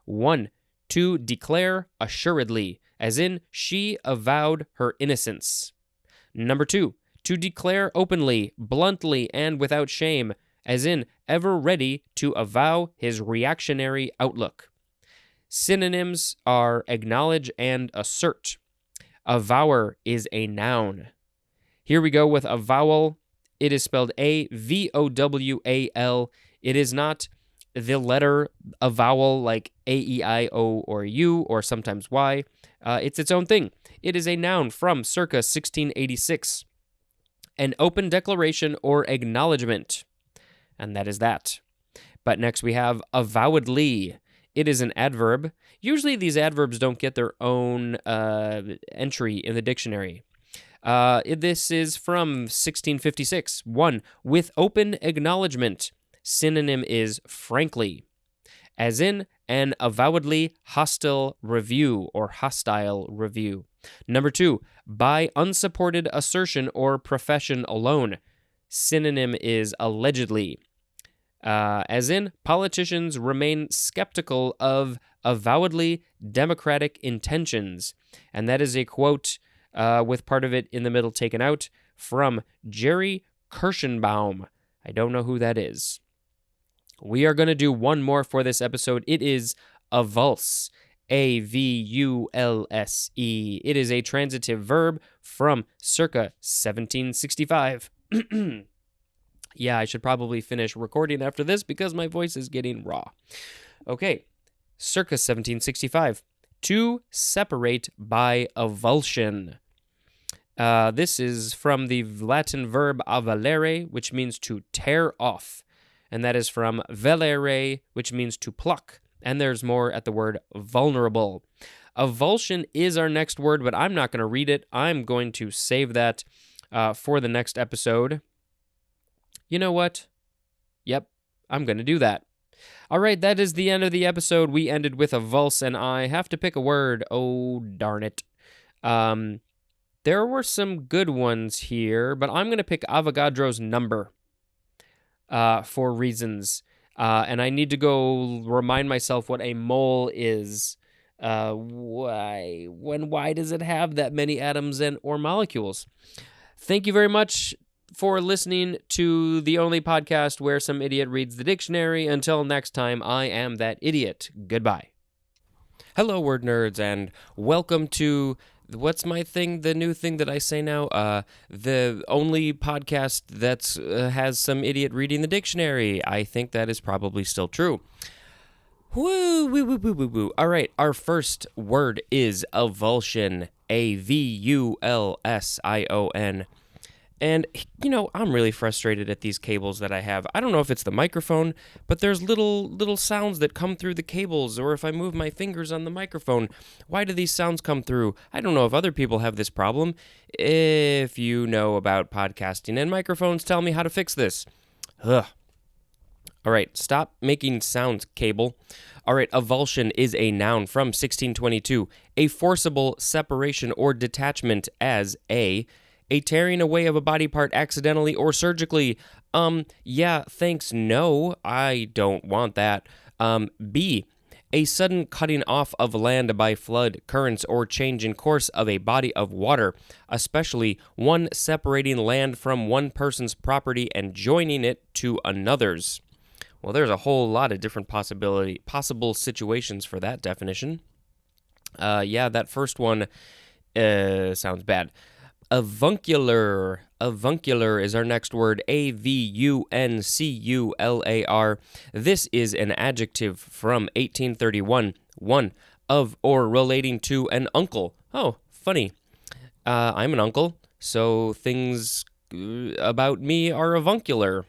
1. To declare assuredly, as in, she avowed her innocence. Number 2. To declare openly, bluntly, and without shame, as in, ever ready to avow his reactionary outlook. Synonyms are acknowledge and assert. Avower is a noun. Here we go with avowal. It is spelled A-V-O-W-A-L. It is not the letter avowal like A-E-I-O or U or sometimes Y. It's its own thing. It is a noun from circa 1686. An open declaration or acknowledgement. And that is that. But next we have avowedly. It is an adverb. Usually these adverbs don't get their own entry in the dictionary. This is from 1656. 1. With open acknowledgement. Synonym is frankly. As in, an avowedly hostile review or hostile review. Number 2. By unsupported assertion or profession alone. Synonym is allegedly. As in, politicians remain skeptical of avowedly democratic intentions. And that is a quote with part of it in the middle taken out from Jerry Kirschenbaum. I don't know who that is. We are going to do one more for this episode. It is avulse. A-V-U-L-S-E. It is a transitive verb from circa 1765. Yeah, I should probably finish recording after this because my voice is getting raw. Okay, circa 1765. To separate by avulsion. This is from the Latin verb avallere, which means to tear off. And that is from velere, which means to pluck. And there's more at the word vulnerable. Avulsion is our next word, but I'm not going to read it. I'm going to save that for the next episode. You know what? Yep, I'm going to do that. All right, that is the end of the episode. We ended with a vulse, and I have to pick a word. Oh, darn it. There were some good ones here, but I'm going to pick Avogadro's number for reasons. And I need to go remind myself what a mole is. Why does it have that many atoms and or molecules? Thank you very much for listening to the only podcast where some idiot reads the dictionary. Until next time, I am that idiot. Goodbye. Hello, word nerds, and welcome to what's my thing? The new thing that I say now? The only podcast that has some idiot reading the dictionary. I think that is probably still true. Woo, woo, woo, woo, woo, woo. All right, our first word is avulsion. Avulsion. And, I'm really frustrated at these cables that I have. I don't know if it's the microphone, but there's little sounds that come through the cables, or if I move my fingers on the microphone, why do these sounds come through? I don't know if other people have this problem. If you know about podcasting and microphones, tell me how to fix this. Ugh. All right, stop making sounds, cable. All right, avulsion is a noun from 1622, a forcible separation or detachment as a tearing away of a body part accidentally or surgically. Yeah, thanks, no, I don't want that. B, a sudden cutting off of land by flood, currents, or change in course of a body of water, especially one separating land from one person's property and joining it to another's. Well, there's a whole lot of different possible situations for that definition. Yeah, that first one sounds bad. Avuncular. Avuncular is our next word. Avuncular. This is an adjective from 1831. One, of or relating to an uncle. Oh, funny. I'm an uncle, so things about me are avuncular.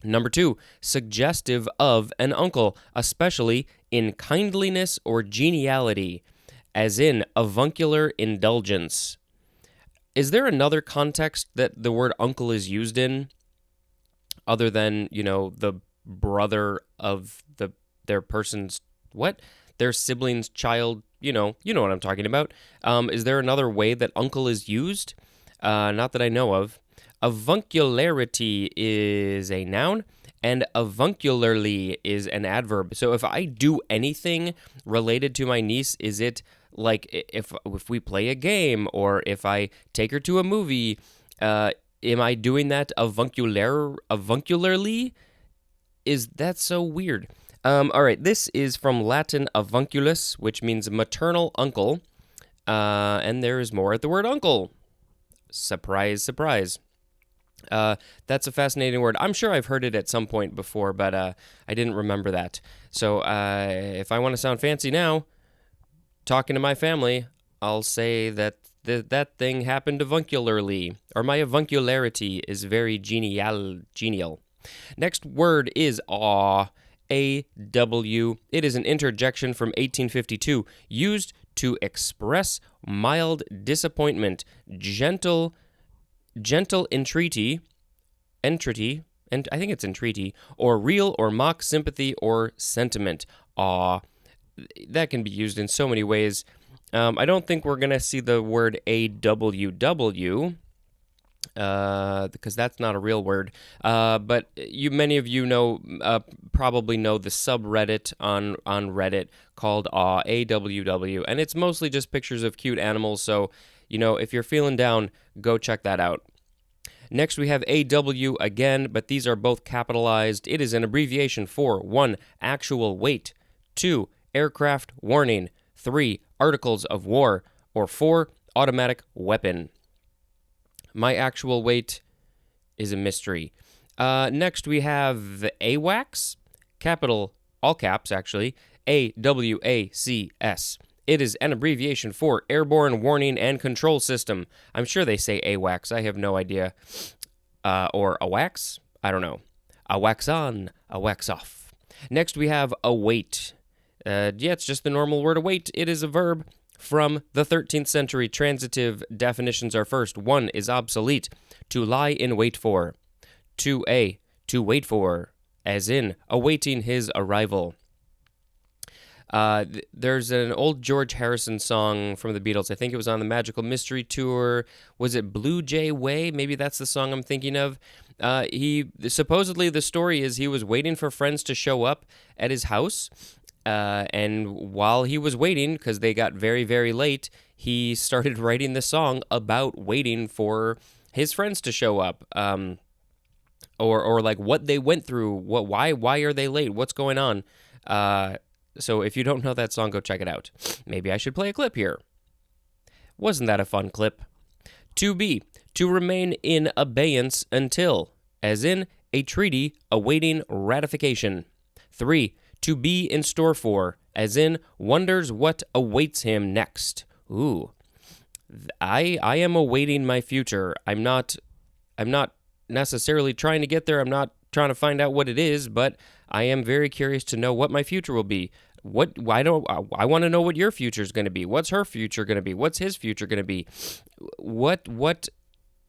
Number 2, suggestive of an uncle, especially in kindliness or geniality, as in avuncular indulgence. Is there another context that the word uncle is used in other than, the brother of their person's, their sibling's child, you know what I'm talking about. Is there another way that uncle is used? Not that I know of. Avuncularity is a noun, and avuncularly is an adverb. So if I do anything related to my niece, is it like if we play a game or if I take her to a movie, am I doing that avuncularly? Is that so weird? All right, this is from Latin avunculus, which means maternal uncle, and there is more at the word uncle. Surprise, surprise. That's a fascinating word. I'm sure I've heard it at some point before, but I didn't remember that. So if I want to sound fancy now, talking to my family, I'll say that that thing happened avuncularly, or my avuncularity is very genial. Next word is aw. A-W. It is an interjection from 1852, used to express mild disappointment, gentle entreaty, and I think it's entreaty, or real or mock sympathy or sentiment. Aw. That can be used in so many ways. I don't think we're going to see the word AWW, because that's not a real word. But many of you probably know the subreddit on Reddit called AWW, and it's mostly just pictures of cute animals. So, if you're feeling down, go check that out. Next, we have AW again, but these are both capitalized. It is an abbreviation for 1, actual weight, 2, aircraft warning, 3, articles of war, or 4, automatic weapon. My actual weight is a mystery. Next, we have the AWACS, capital, all caps actually, AWACS. It is an abbreviation for Airborne Warning and Control System. I'm sure they say AWACS. I have no idea. Or AWACS? I don't know. AWACS on, AWACS off. Next, we have await. It's just the normal word await. It is a verb from the 13th century. Transitive definitions are first. 1 is obsolete. To lie in wait for. 2a, to wait for. as in awaiting his arrival. There's an old George Harrison song from the Beatles. I think it was on the Magical Mystery Tour. Was it Blue Jay Way? Maybe that's the song I'm thinking of. Supposedly the story is he was waiting for friends to show up at his house, and while he was waiting, because they got very, very late, he started writing the song about waiting for his friends to show up. Or like what they went through, why are they late? What's going on? So if you don't know that song, go check it out. Maybe I should play a clip here. Wasn't that a fun clip? To be, to remain in abeyance until, as in a treaty awaiting ratification. 3, to be in store for, as in wonders what awaits him next. Ooh, I am awaiting my future. I'm not necessarily trying to get there. I'm not trying to find out what it is, but I am very curious to know what my future will be. I want to know what your future is going to be. What's her future going to be? What's his future going to be?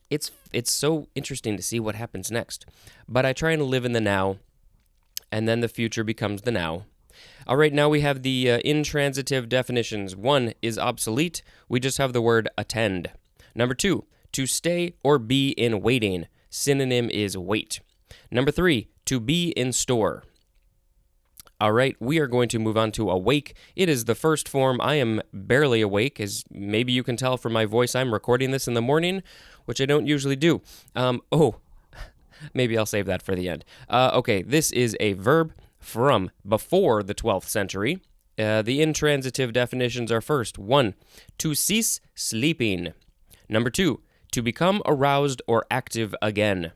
It's so interesting to see what happens next. But I try and live in the now, and then the future becomes the now. All right, now we have the intransitive definitions. 1 is obsolete. We just have the word attend. Number 2, to stay or be in waiting. Synonym is wait. Number 3, to be in store. All right, we are going to move on to awake. It is the first form. I am barely awake, as maybe you can tell from my voice. I'm recording this in the morning, which I don't usually do. Maybe I'll save that for the end. Okay, this is a verb from before the 12th century. The intransitive definitions are first. 1, to cease sleeping. Number 2, to become aroused or active again.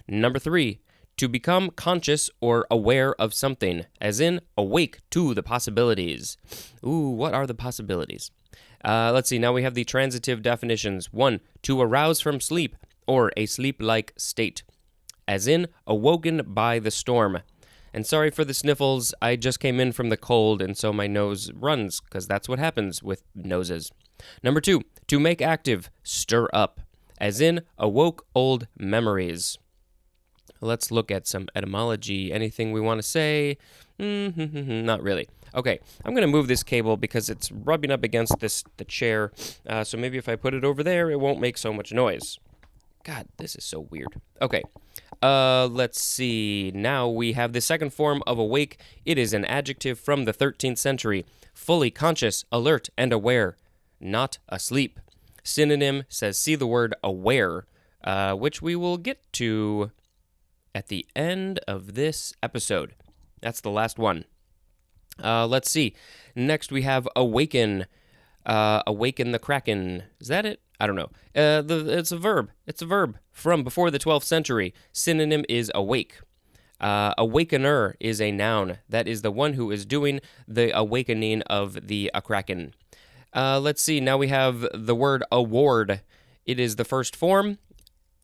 Number 3, to become conscious or aware of something, as in awake to the possibilities. Ooh, what are the possibilities? Let's see, now we have the transitive definitions. 1, to arouse from sleep or a sleep-like state, as in awoken by the storm. And sorry for the sniffles, I just came in from the cold, and so my nose runs, because that's what happens with noses. Number 2, to make active, stir up, as in awoke old memories. Let's look at some etymology. Anything we want to say? Not really. Okay, I'm going to move this cable because it's rubbing up against the chair. So maybe if I put it over there, it won't make so much noise. God, this is so weird. Okay, let's see. Now we have the second form of awake. It is an adjective from the 13th century. Fully conscious, alert, and aware. Not asleep. Synonym says see the word aware, which we will get to at the end of this episode. That's the last one. Let's see. Next we have awaken. Awaken the Kraken. Is that it? I don't know. It's a verb. It's a verb from before the 12th century. Synonym is awake. Awakener is a noun. That is the one who is doing the awakening of the Kraken. Let's see. Now we have the word award. It is the first form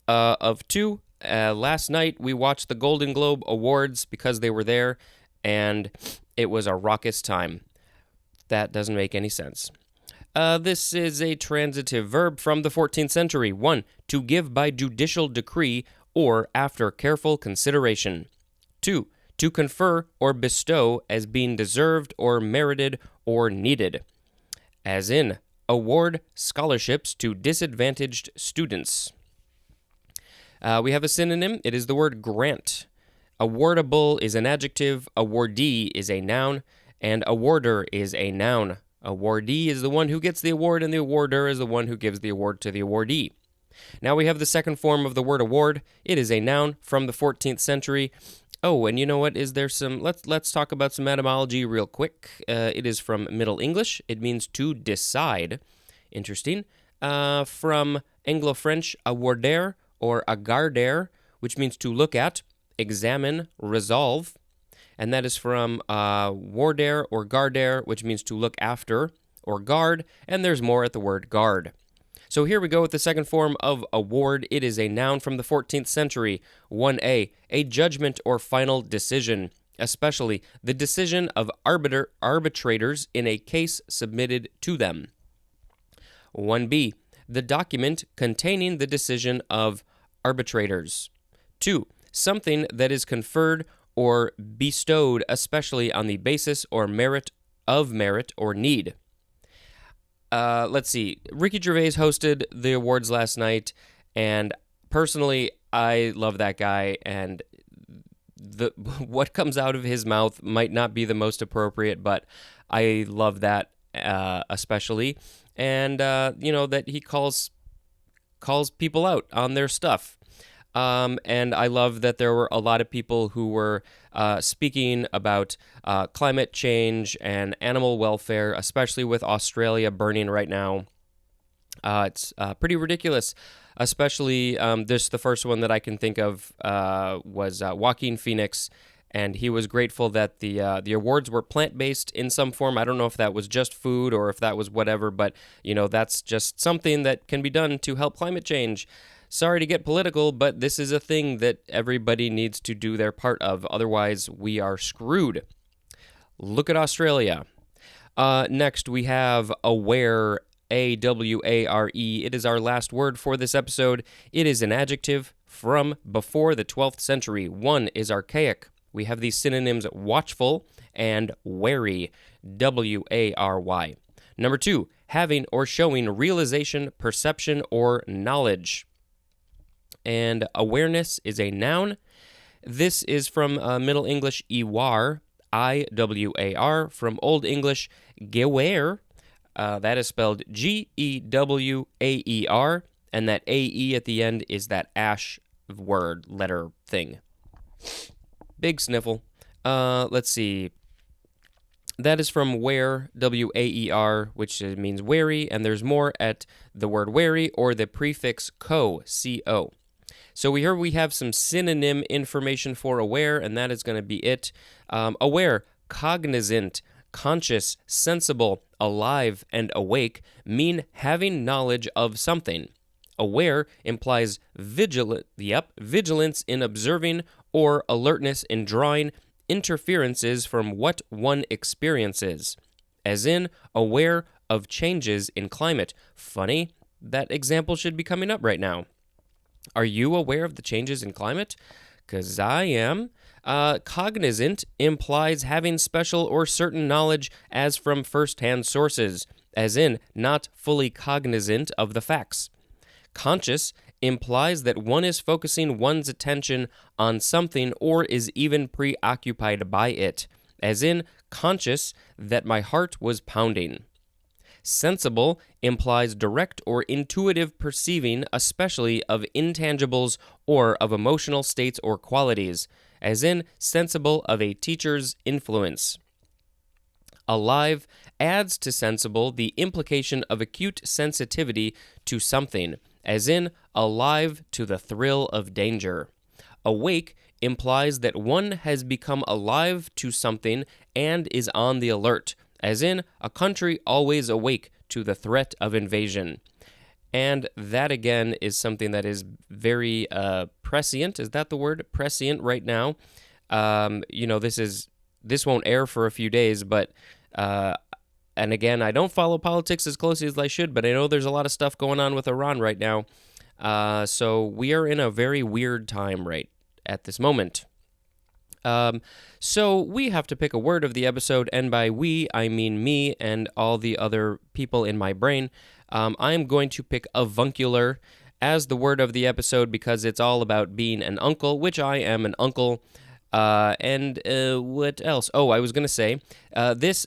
of 2. Last night we watched the Golden Globe Awards because they were there, and it was a raucous time. That doesn't make any sense. This is a transitive verb from the 14th century. 1, to give by judicial decree or after careful consideration. 2, to confer or bestow as being deserved or merited or needed. As in, award scholarships to disadvantaged students. We have a synonym. It is the word grant. Awardable is an adjective, awardee is a noun, and awarder is a noun. Awardee is the one who gets the award, and the awarder is the one who gives the award to the awardee. Now we have the second form of the word award. It is a noun from the 14th century. Oh, and you know what? Is there some... Let's talk about some etymology real quick. It is from Middle English. It means to decide. Interesting. From Anglo-French, awarder or agarder, which means to look at, examine, resolve. And that is from warder or garder, which means to look after or guard. And there's more at the word guard. So here we go with the second form of award. It is a noun from the 14th century. 1a, a judgment or final decision, especially the decision of arbitrators in a case submitted to them. 1b, the document containing the decision of arbitrators. 2, something that is conferred or bestowed especially on the basis or merit or need. Let's see. Ricky Gervais hosted the awards last night, and personally, I love that guy, and what comes out of his mouth might not be the most appropriate, but I love that especially, and that he calls people out on their stuff. And I love that there were a lot of people who were speaking about climate change and animal welfare, especially with Australia burning right now. It's pretty ridiculous, especially the first one that I can think of was Joaquin Phoenix, and he was grateful that the awards were plant-based in some form. I don't know if that was just food or if that was whatever, but that's just something that can be done to help climate change. Sorry to get political, but this is a thing that everybody needs to do their part of. Otherwise, we are screwed. Look at Australia. Next, we have aware, A-W-A-R-E. It is our last word for this episode. It is an adjective from before the 12th century. One is archaic. We have these synonyms watchful and wary, W-A-R-Y. Number 2, having or showing realization, perception, or knowledge. And awareness is a noun. This is from Middle English iwar, I-W-A-R, from Old English gewaer. That is spelled G-E-W-A-E-R, and that A-E at the end is that ash word, letter thing. Big sniffle. Let's see. That is from where, W-A-E-R, which means wary, and there's more at the word wary or the prefix co, C-O. So we have some synonym information for aware, and that is going to be it. Aware, cognizant, conscious, sensible, alive, and awake mean having knowledge of something. Aware implies vigilance in observing or alertness in drawing interferences from what one experiences, as in aware of changes in climate. Funny, that example should be coming up right now. Are you aware of the changes in climate? Because I am. Cognizant implies having special or certain knowledge as from first-hand sources, as in not fully cognizant of the facts. Conscious implies that one is focusing one's attention on something or is even preoccupied by it, as in conscious that my heart was pounding. Sensible implies direct or intuitive perceiving, especially of intangibles or of emotional states or qualities, as in sensible of a teacher's influence. Alive adds to sensible the implication of acute sensitivity to something, as in alive to the thrill of danger. Awake implies that one has become alive to something and is on the alert, as in a country always awake to the threat of invasion. And that, again, is something that is very prescient. Is that the word? Prescient right now. This won't air for a few days, but and again, I don't follow politics as closely as I should, but I know there's a lot of stuff going on with Iran right now. So we are in a very weird time right at this moment. So we have to pick a word of the episode, and by we, I mean me and all the other people in my brain. I'm going to pick avuncular as the word of the episode because it's all about being an uncle, which I am an uncle. And what else? Oh, I was going to say,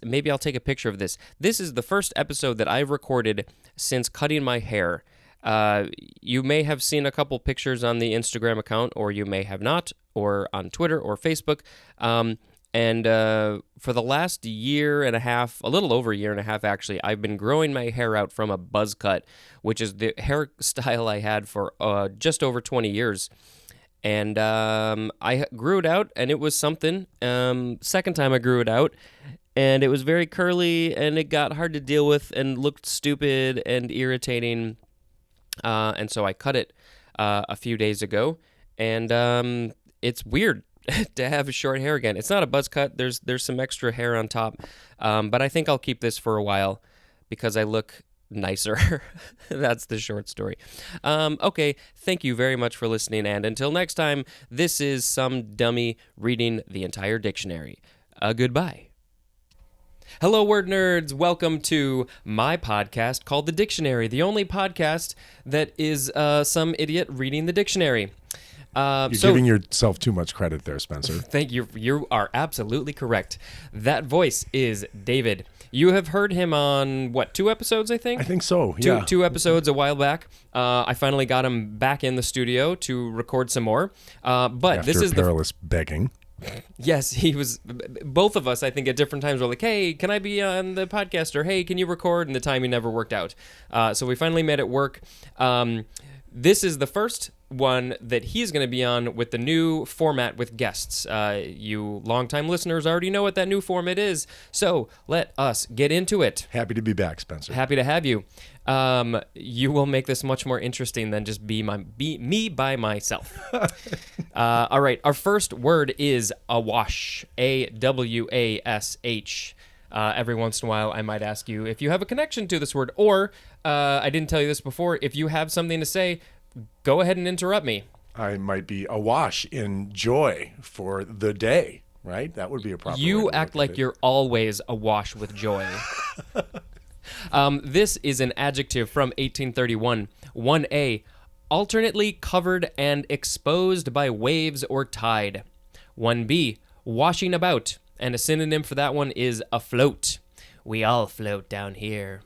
maybe I'll take a picture of this. This is the first episode that I've recorded since cutting my hair. You may have seen a couple pictures on the Instagram account, or you may have not, or on Twitter or Facebook. And for the last year and a half, a little over a year and a half actually, I've been growing my hair out from a buzz cut, which is the hairstyle I had for just over 20 years. And I grew it out, and it was something. Second time I grew it out, and it was very curly, and it got hard to deal with and looked stupid and irritating. And so I cut it a few days ago, and it's weird to have short hair again. It's not a buzz cut. There's some extra hair on top, but I think I'll keep this for a while because I look nicer. That's the short story. Okay, thank you very much for listening, and until next time, this is some dummy reading the entire dictionary. Goodbye. Hello, word nerds. Welcome to my podcast called The Dictionary, the only podcast that is some idiot reading the dictionary. You're giving yourself too much credit there, Spencer. Thank you. You are absolutely correct. That voice is David. You have heard him on, 2 episodes, I think? I think so, yeah. Two episodes a while back. I finally got him back in the studio to record some more. But After this is perilous begging. Yes, he was. Both of us, I think, at different times were like, hey, can I be on the podcast? Or, hey, can you record? And the timing never worked out. So we finally made it work. This is the first one that he's going to be on with the new format with guests. You longtime listeners already know what that new format is. So let us get into it. Happy to be back, Spencer. Happy to have you. You will make this much more interesting than just be me by myself. All right. Our first word is awash. AWASH. Every once in a while, I might ask you if you have a connection to this word, or I didn't tell you this before. If you have something to say, go ahead and interrupt me. I might be awash in joy for the day, right? That would be a proper You way to act look at like it. you're always awash with joy. This is an adjective from 1831. 1A, alternately covered and exposed by waves or tide. 1B, washing about, and a synonym for that one is afloat. We all float down here.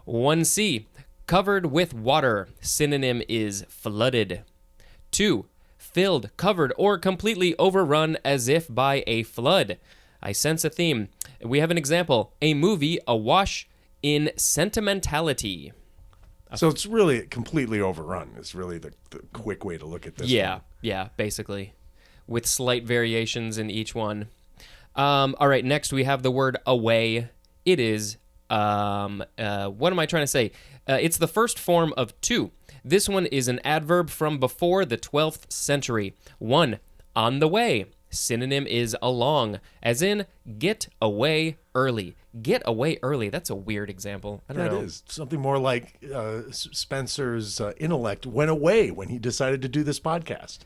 1C, covered with water. Synonym is flooded. 2, filled, covered, or completely overrun as if by a flood. I sense a theme. We have an example. A movie awash in sentimentality. So it's really completely overrun. It's really the quick way to look at this one. Yeah, basically. With slight variations in each one. All right, next we have the word away. It is, what am I trying to say? It's the first form of 2. This one is an adverb from before the 12th century. 1, on the way. Synonym is along, as in get away early. Get away early. That's a weird example. I don't know. That is something more like Spencer's intellect went away when he decided to do this podcast.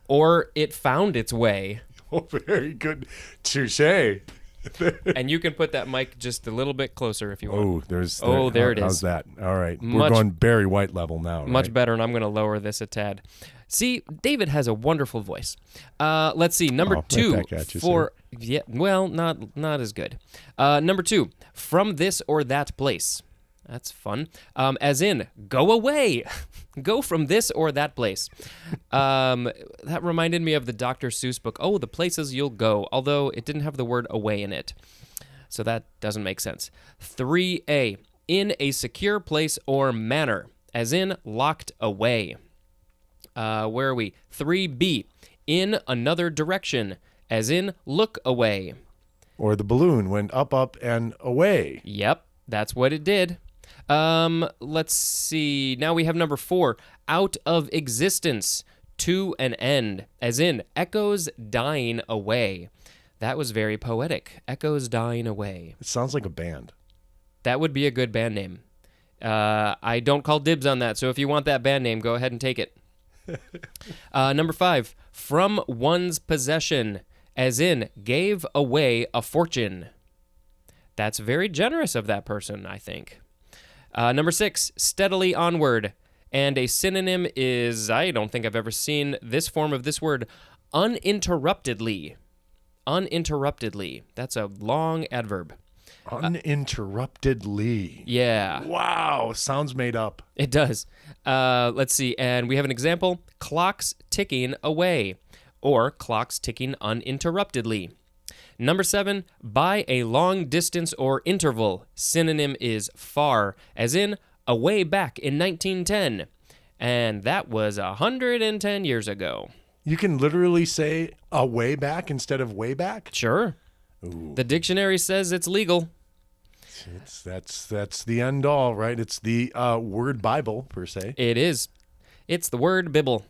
Or it found its way. Oh, very good. Touche. And you can put that mic just a little bit closer if you want. There it is. How's that? All right. We're going Barry White level now, right? Much better, and I'm going to lower this a tad. See, David has a wonderful voice. Let's see. Number 2 right back at you, for not as good. Number 2, from this or that place. That's fun. As in, go away. Go from this or that place. That reminded me of the Dr. Seuss book, Oh, the Places You'll Go, although it didn't have the word away in it. So that doesn't make sense. 3A, in a secure place or manner, as in locked away. Where are we? 3B, in another direction, as in look away. Or the balloon went up, up, and away. Yep, that's what it did. Let's see. Now we have number 4, out of existence, to an end, as in echoes dying away. That was very poetic. Echoes dying away. It sounds like a band. That would be a good band name. I don't call dibs on that, so if you want that band name, go ahead and take it. Number 5, from one's possession, as in gave away a fortune. That's very generous of that person, I think. Number 6, steadily onward. And a synonym is, I don't think I've ever seen this form of this word, uninterruptedly. Uninterruptedly. That's a long adverb. Uninterruptedly. Yeah. Wow. Sounds made up. It does. Let's see. And we have an example. Clocks ticking away. Or clocks ticking uninterruptedly. Number 7, by a long distance or interval. Synonym is far, as in away back in 1910. And that was 110 years ago. You can literally say a way back instead of way back? Sure. Ooh. The dictionary says it's legal. That's the end all, right? It's the word Bible, per se. It is. It's the word Bible.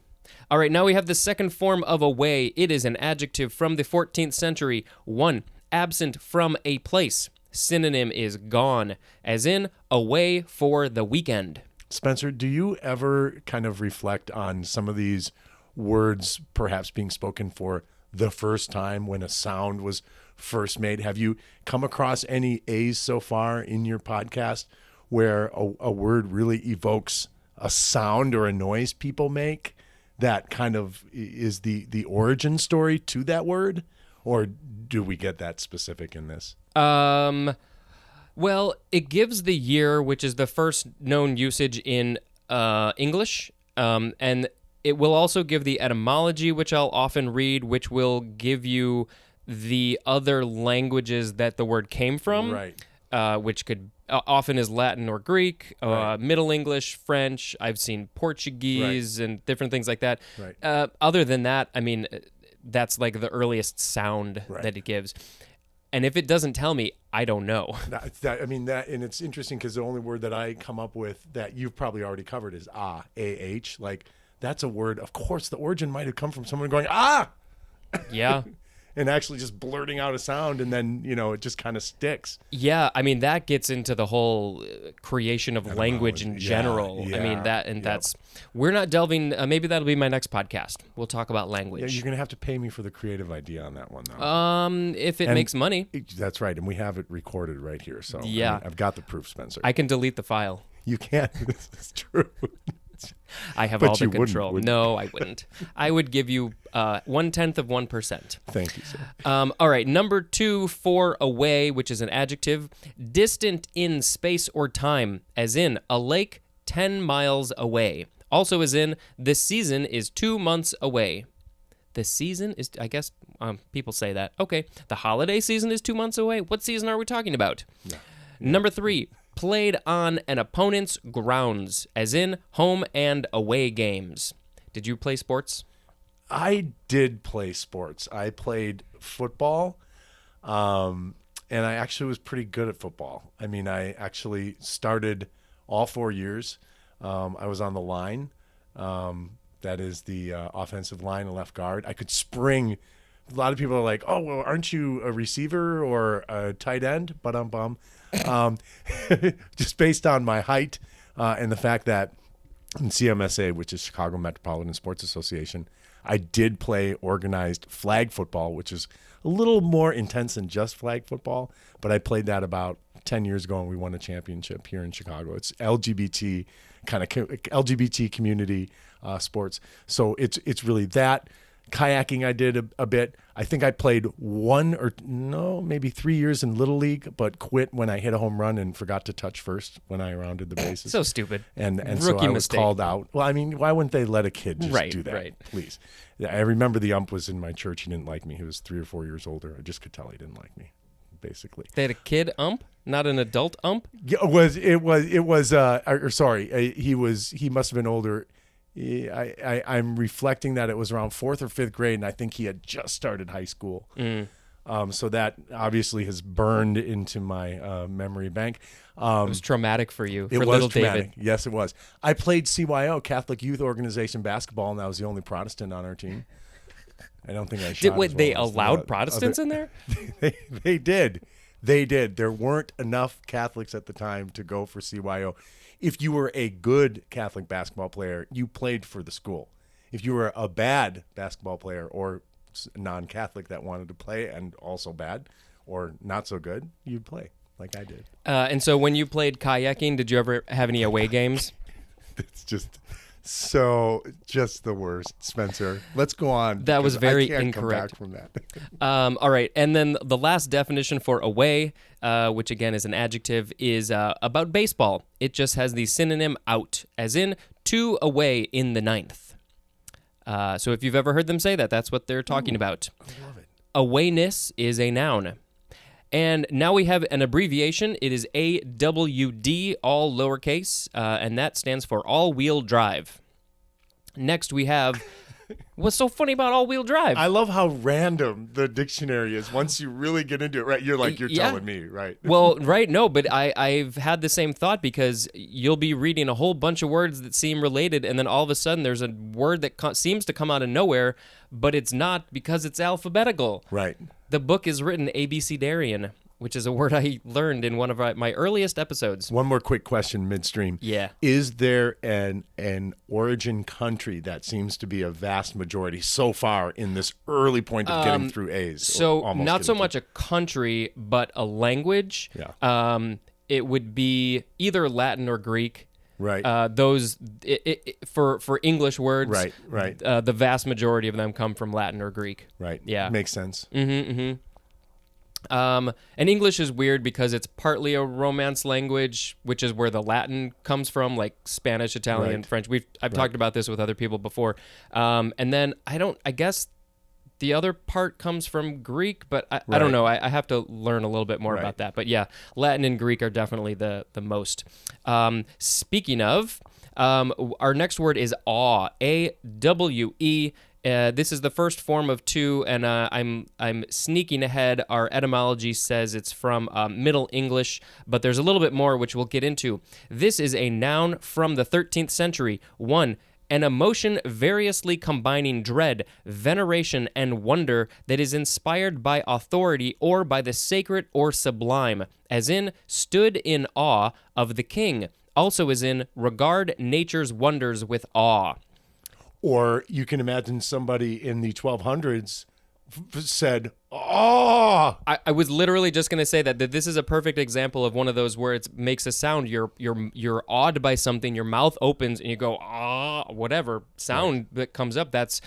All right, now we have the second form of away. It is an adjective from the 14th century. 1, absent from a place. synonym is gone, as in away for the weekend. Spencer, do you ever kind of reflect on some of these words perhaps being spoken for the first time when a sound was first made? Have you come across any A's so far in your podcast where a word really evokes a sound or a noise people make that kind of is the origin story to that word? Or do we get that specific in this? Well, it gives the year, which is the first known usage in English, and it will also give the etymology, which I'll often read, which will give you the other languages that the word came from, Right. which could often is Latin or Greek, Right. Middle English, French. I've seen Portuguese and different things like that. Right. Other than that, I mean, that's like the earliest sound that it gives. And if it doesn't tell me, I don't know. And it's interesting because the only word that I come up with that you've probably already covered is A-H. Like, that's a word. Of course, the origin might have come from someone going, ah! Yeah. And actually just blurting out a sound, and then, it just kind of sticks. Yeah, I mean, that gets into the whole creation of language in general. I mean, that's, we're not delving, maybe that'll be my next podcast. We'll talk about language. Yeah, you're going to have to pay me for the creative idea on that one, though. If it makes money. That's right, and we have it recorded right here, so yeah. I've got the proof, Spencer. I can delete the file. You can't. This is true. I have But all the you wouldn't, control. would you? No, I wouldn't. I would give you 1/10 of 1%. Thank you, sir. All right, number 2 for away, which is an adjective, distant in space or time, as in a lake 10 miles away. Also as in the season is 2 months away. The season is, I guess, people say that. Okay, the holiday season is 2 months away. What season are we talking about? Yeah. Number 3, played on an opponent's grounds, as in home and away games. Did you play sports? I did play sports. I played football, and I actually was pretty good at football. I mean, I actually started all 4 years. I was on the line. That is the offensive line and left guard. I could spring. A lot of people are like, oh, well, aren't you a receiver or a tight end? But just based on my height and the fact that in CMSA, which is Chicago Metropolitan Sports Association, I did play organized flag football, which is a little more intense than just flag football. But I played that about 10 years ago, and we won a championship here in Chicago. It's LGBT LGBT community sports. So it's really that. Kayaking I did a bit. I think I played maybe 3 years in Little League, but quit when I hit a home run and forgot to touch first when I rounded the bases. So stupid. And Rookie so I was mistake. called out. Well, I mean, why wouldn't they let a kid just do that? Right. Please. Yeah, I remember the ump was in my church. He didn't like me. He was 3 or 4 years older. I just could tell he didn't like me, basically. They had a kid ump, not an adult ump? Yeah, he must have been older. I'm reflecting that it was around 4th or 5th grade, and I think he had just started high school. So that obviously has burned into my memory bank. It was traumatic for you, It for was little traumatic. David. Yes, it was. I played CYO, Catholic Youth Organization basketball, and I was the only Protestant on our team. I don't think I shot. They allowed Protestants in there? They did. They did. There weren't enough Catholics at the time to go for CYO. If you were a good Catholic basketball player, you played for the school. If you were a bad basketball player or non-Catholic that wanted to play and also bad or not so good, you'd play like I did. And so when you played kayaking, did you ever have any away games? It's just the worst, Spencer. Let's go on. That was because very I can't incorrect. Come back from that. All right. And then the last definition for away, which again is an adjective, is about baseball. It just has the synonym out, as in 2 away in the 9th. So if you've ever heard them say that, that's what they're talking about. I love it. Awayness is a noun. And now we have an abbreviation. It is AWD, all lowercase, and that stands for all-wheel drive. Next, we have... What's so funny about all-wheel drive? I love how random the dictionary is. Once you really get into it, right? You're Yeah. telling me, right? Well, right, no, but I've had the same thought because you'll be reading a whole bunch of words that seem related, and then all of a sudden there's a word that seems to come out of nowhere, but it's not because it's alphabetical. Right. The book is written abecedarian. which is a word I learned in one of my earliest episodes. One more quick question midstream. Yeah. Is there an origin country that seems to be a vast majority so far in this early point of getting through A's? So not so much a country, but a language. Yeah. It would be either Latin or Greek. Right. For English words. Right. The vast majority of them come from Latin or Greek. Right. Yeah. Makes sense. And English is weird because it's partly a Romance language, which is where the Latin comes from, like Spanish, Italian, Right. French. I've talked about this with other people before. And then I guess the other part comes from Greek, but I don't know. I have to learn a little bit more about that. But yeah, Latin and Greek are definitely the most. Speaking of, our next word is awe. A-W-E. This is the first form of two, and I'm sneaking ahead. Our etymology says it's from Middle English, but there's a little bit more, which we'll get into. This is a noun from the 13th century. 1. An emotion variously combining dread, veneration, and wonder that is inspired by authority or by the sacred or sublime, as in stood in awe of the king, also as in regard nature's wonders with awe. Or you can imagine somebody in the 1200s said, "Oh!" I was literally just going to say that this is a perfect example of one of those where it makes a sound. You're awed by something. Your mouth opens and you go, "Ah!" Whatever sound that comes up. That's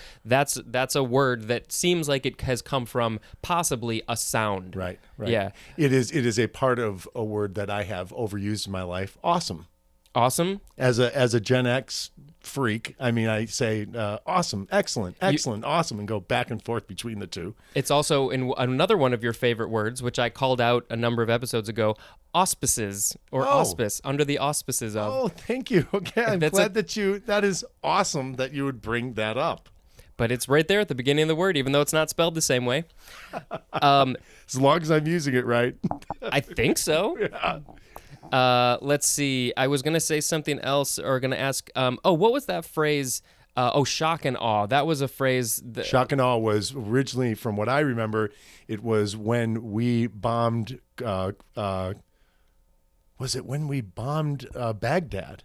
a word that seems like it has come from possibly a sound. Right. Yeah. It is a part of a word that I have overused in my life. Awesome. Awesome. As a Gen X freak, I mean, I say awesome, excellent, awesome, and go back and forth between the two. It's also in another one of your favorite words, which I called out a number of episodes ago, auspices or auspice, under the auspices of. Oh, thank you. Okay, I'm glad that is awesome that you would bring that up. But it's right there at the beginning of the word, even though it's not spelled the same way. As long as I'm using it right. I think so. Yeah. Let's see. I was going to say something else or going to ask, what was that phrase? Shock and awe. That was a phrase. Shock and awe was originally, from what I remember, it was when we bombed, was it when we bombed Baghdad?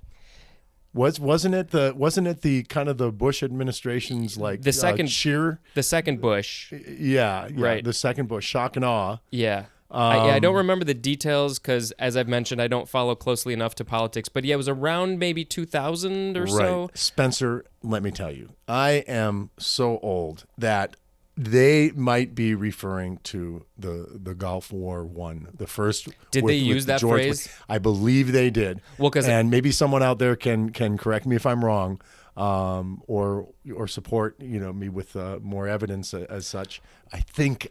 Wasn't it the kind of the Bush administration's like the second cheer? The second Bush. Yeah, right. The second Bush, shock and awe. Yeah. I don't remember the details because, as I've mentioned, I don't follow closely enough to politics. But yeah, it was around maybe 2000 or so. Spencer, let me tell you, I am so old that they might be referring to the Gulf War I, the first. Did they use that phrase? I believe they did. Well, and maybe someone out there can correct me if I'm wrong, or support me with more evidence as such. I think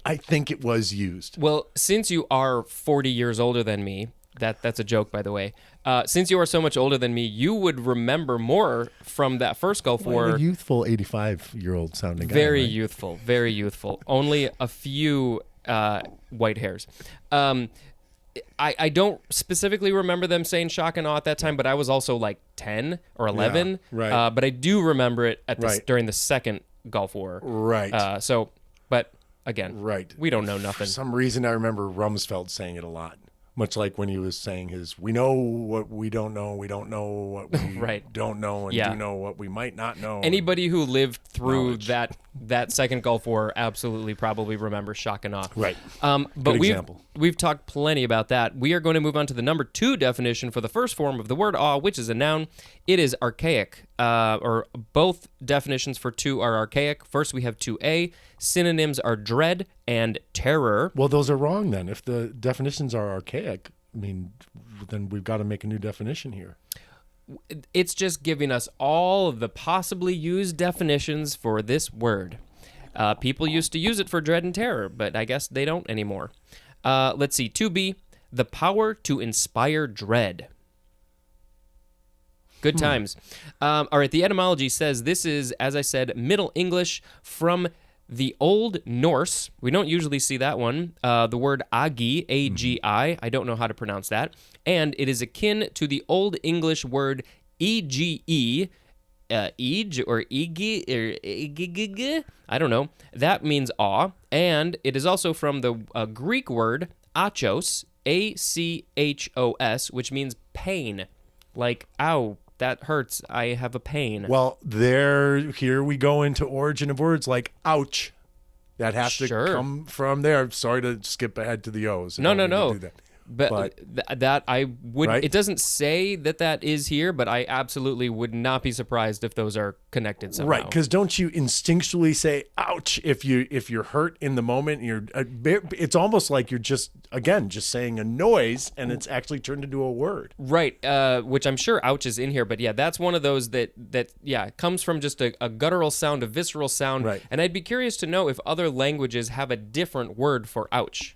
it was used. Well, since you are 40 years older than me, that's a joke, by the way. Since you are so much older than me, you would remember more from that first Gulf War. I'm a youthful 85-year-old sounding guy. Very right? youthful, very youthful. Only a few white hairs. I don't specifically remember them saying shock and awe at that time, but I was also like 10 or 11. Yeah, right. But I do remember it during the second Gulf War. Right. But again, right. We don't know nothing. For some reason, I remember Rumsfeld saying it a lot. Much like when he was saying we know what we don't know, we don't know what we don't know, and do know what we might not know. Anybody who lived through that second Gulf War absolutely probably remembers shock and awe. Right. But we've talked plenty about that. We are going to move on to the number 2 definition for the first form of the word awe, which is a noun. It is archaic, or both definitions for 2 are archaic. First, we have 2A. Synonyms are dread and terror. Well, those are wrong then. If the definitions are archaic, I mean, then we've got to make a new definition here. It's just giving us all of the possibly used definitions for this word. People used to use it for dread and terror, but I guess they don't anymore. Let's see. 2B, the power to inspire dread. Good times. All right, the etymology says this is, as I said, Middle English from the Old Norse. We don't usually see that one. The word agi, A-G-I, I don't know how to pronounce that. And it is akin to the Old English word ege, ege or igi, or igig, I don't know. That means awe. And it is also from the Greek word achos, achos, which means pain. Like, ow, that hurts. I have a pain. Well, here we go into origin of words like ouch. That has to come from there. Sorry to skip ahead to the O's. No. Do that. But that I would. Right? It doesn't say that is here, but I absolutely would not be surprised if those are connected somehow. Right? Because don't you instinctually say "ouch" if you're hurt in the moment? It's almost like you're just saying a noise, and it's actually turned into a word. Right. Which I'm sure "ouch" is in here, but yeah, that's one of those that comes from just a guttural sound, a visceral sound. Right. And I'd be curious to know if other languages have a different word for "ouch."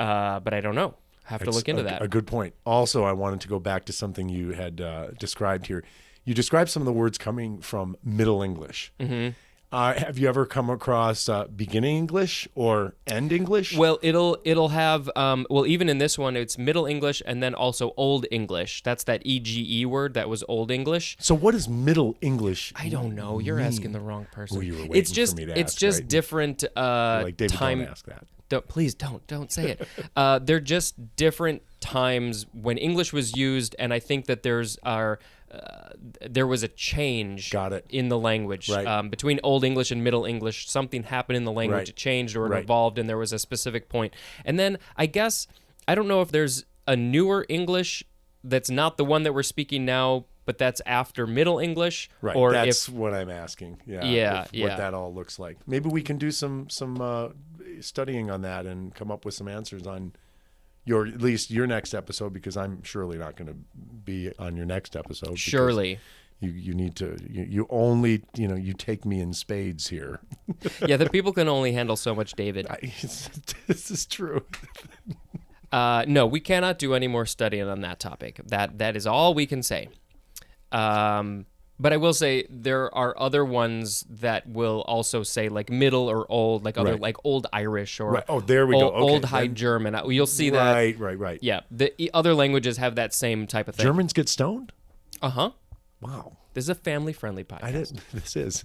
But I don't know. Have to look into that. A good point. Also, I wanted to go back to something you had described here. You described some of the words coming from Middle English. Mm-hmm. Have you ever come across beginning English or end English? Well, it'll have even in this one, it's Middle English and then also Old English. That's that EGE word that was Old English. So what does Middle English? I don't know. You're asking the wrong person. Well, you were waiting for me to it's ask, just right? different Like David, time. don't ask that. Please don't say it. They're just different times when English was used, and I think that there was a change in the language. Right. Between Old English and Middle English. Something happened in the language. Right. It changed or it Right. evolved, and there was a specific point. And then I guess, I don't know if there's a newer English that's not the one that we're speaking now, but that's after Middle English. Right. Or that's what I'm asking. Yeah. What that all looks like. Maybe we can do some studying on that and come up with some answers on at least your next episode, because I'm surely not going to be on your next episode. Surely. You need to, you only, you take me in spades here. Yeah, the people can only handle so much, David. This is true. No, we cannot do any more studying on that topic. That is all we can say. But I will say there are other ones that will also say like middle or old, like other like Old Irish or Oh, there we go. Okay, Old High German. You'll see that. Right. Yeah, the other languages have that same type of thing. Germans get stoned? Uh-huh. Wow. This is a family-friendly podcast. This is.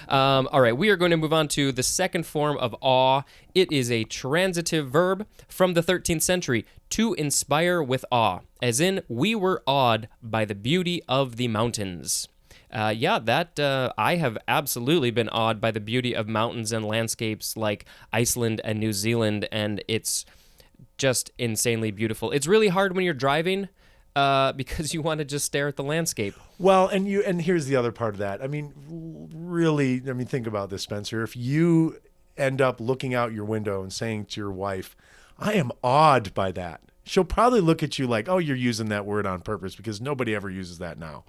All right, we are going to move on to the second form of awe. It is a transitive verb from the 13th century, to inspire with awe, as in, we were awed by the beauty of the mountains. I have absolutely been awed by the beauty of mountains and landscapes like Iceland and New Zealand, and it's just insanely beautiful. It's really hard when you're driving because you want to just stare at the landscape. Well, and here's the other part of that. I mean, really, think about this, Spencer. If you end up looking out your window and saying to your wife, I am awed by that, she'll probably look at you like, oh, you're using that word on purpose, because nobody ever uses that now.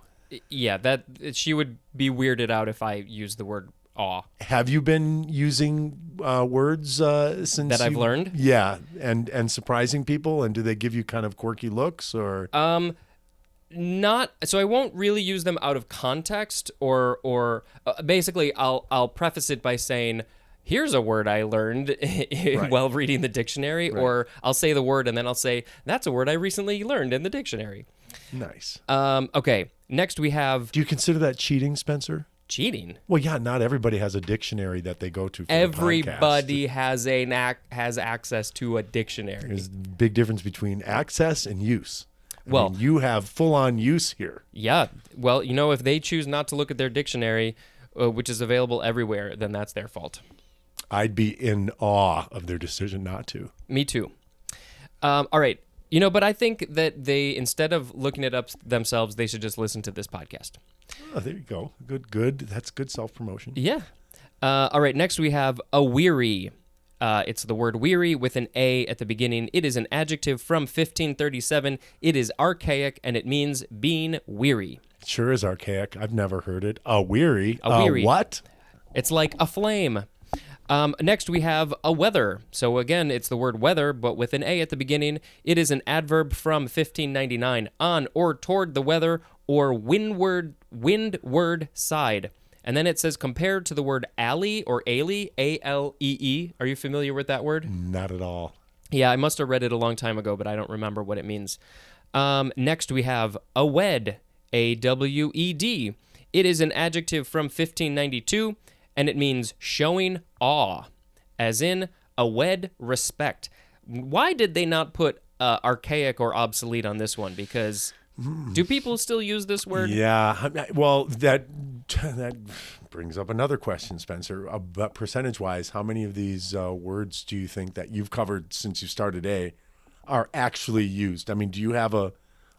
Yeah, that she would be weirded out if I used the word awe. Have you been using words since that I've learned? Yeah, and surprising people, and do they give you kind of quirky looks or? Not so. I won't really use them out of context, or basically, I'll preface it by saying, here's a word I learned while reading the dictionary, or I'll say the word and then I'll say, that's a word I recently learned in the dictionary. Nice. Okay. Next we have. Do you consider that cheating, Spencer? Cheating? Well, yeah. Not everybody has a dictionary that they go to. For Everybody has access to a dictionary. There's a big difference between access and use. Well, you have full-on use here. Yeah. Well, if they choose not to look at their dictionary, which is available everywhere, then that's their fault. I'd be in awe of their decision not to. Me too. All right. But I think that they, instead of looking it up themselves, they should just listen to this podcast. Oh, there you go. Good. That's good self-promotion. Yeah. All right. Next we have a weary. It's the word weary with an A at the beginning. It is an adjective from 1537. It is archaic, and it means being weary. It sure is archaic. I've never heard it. A weary? A weary. What? It's like a flame. Next, we have a weather. So again, it's the word weather, but with an A at the beginning. It is an adverb from 1599, on or toward the weather or windward side. And then it says compared to the word alley or ailey, A-L-E-E. Are you familiar with that word? Not at all. Yeah, I must have read it a long time ago, but I don't remember what it means. Next, we have a wed, A-W-E-D. It is an adjective from 1592, and it means showing awe, as in a wed respect. Why did they not put archaic or obsolete on this one? Because do people still use this word? Yeah. Well, that brings up another question, Spencer. But percentage-wise, how many of these words do you think that you've covered since you started are actually used? I mean, do you have a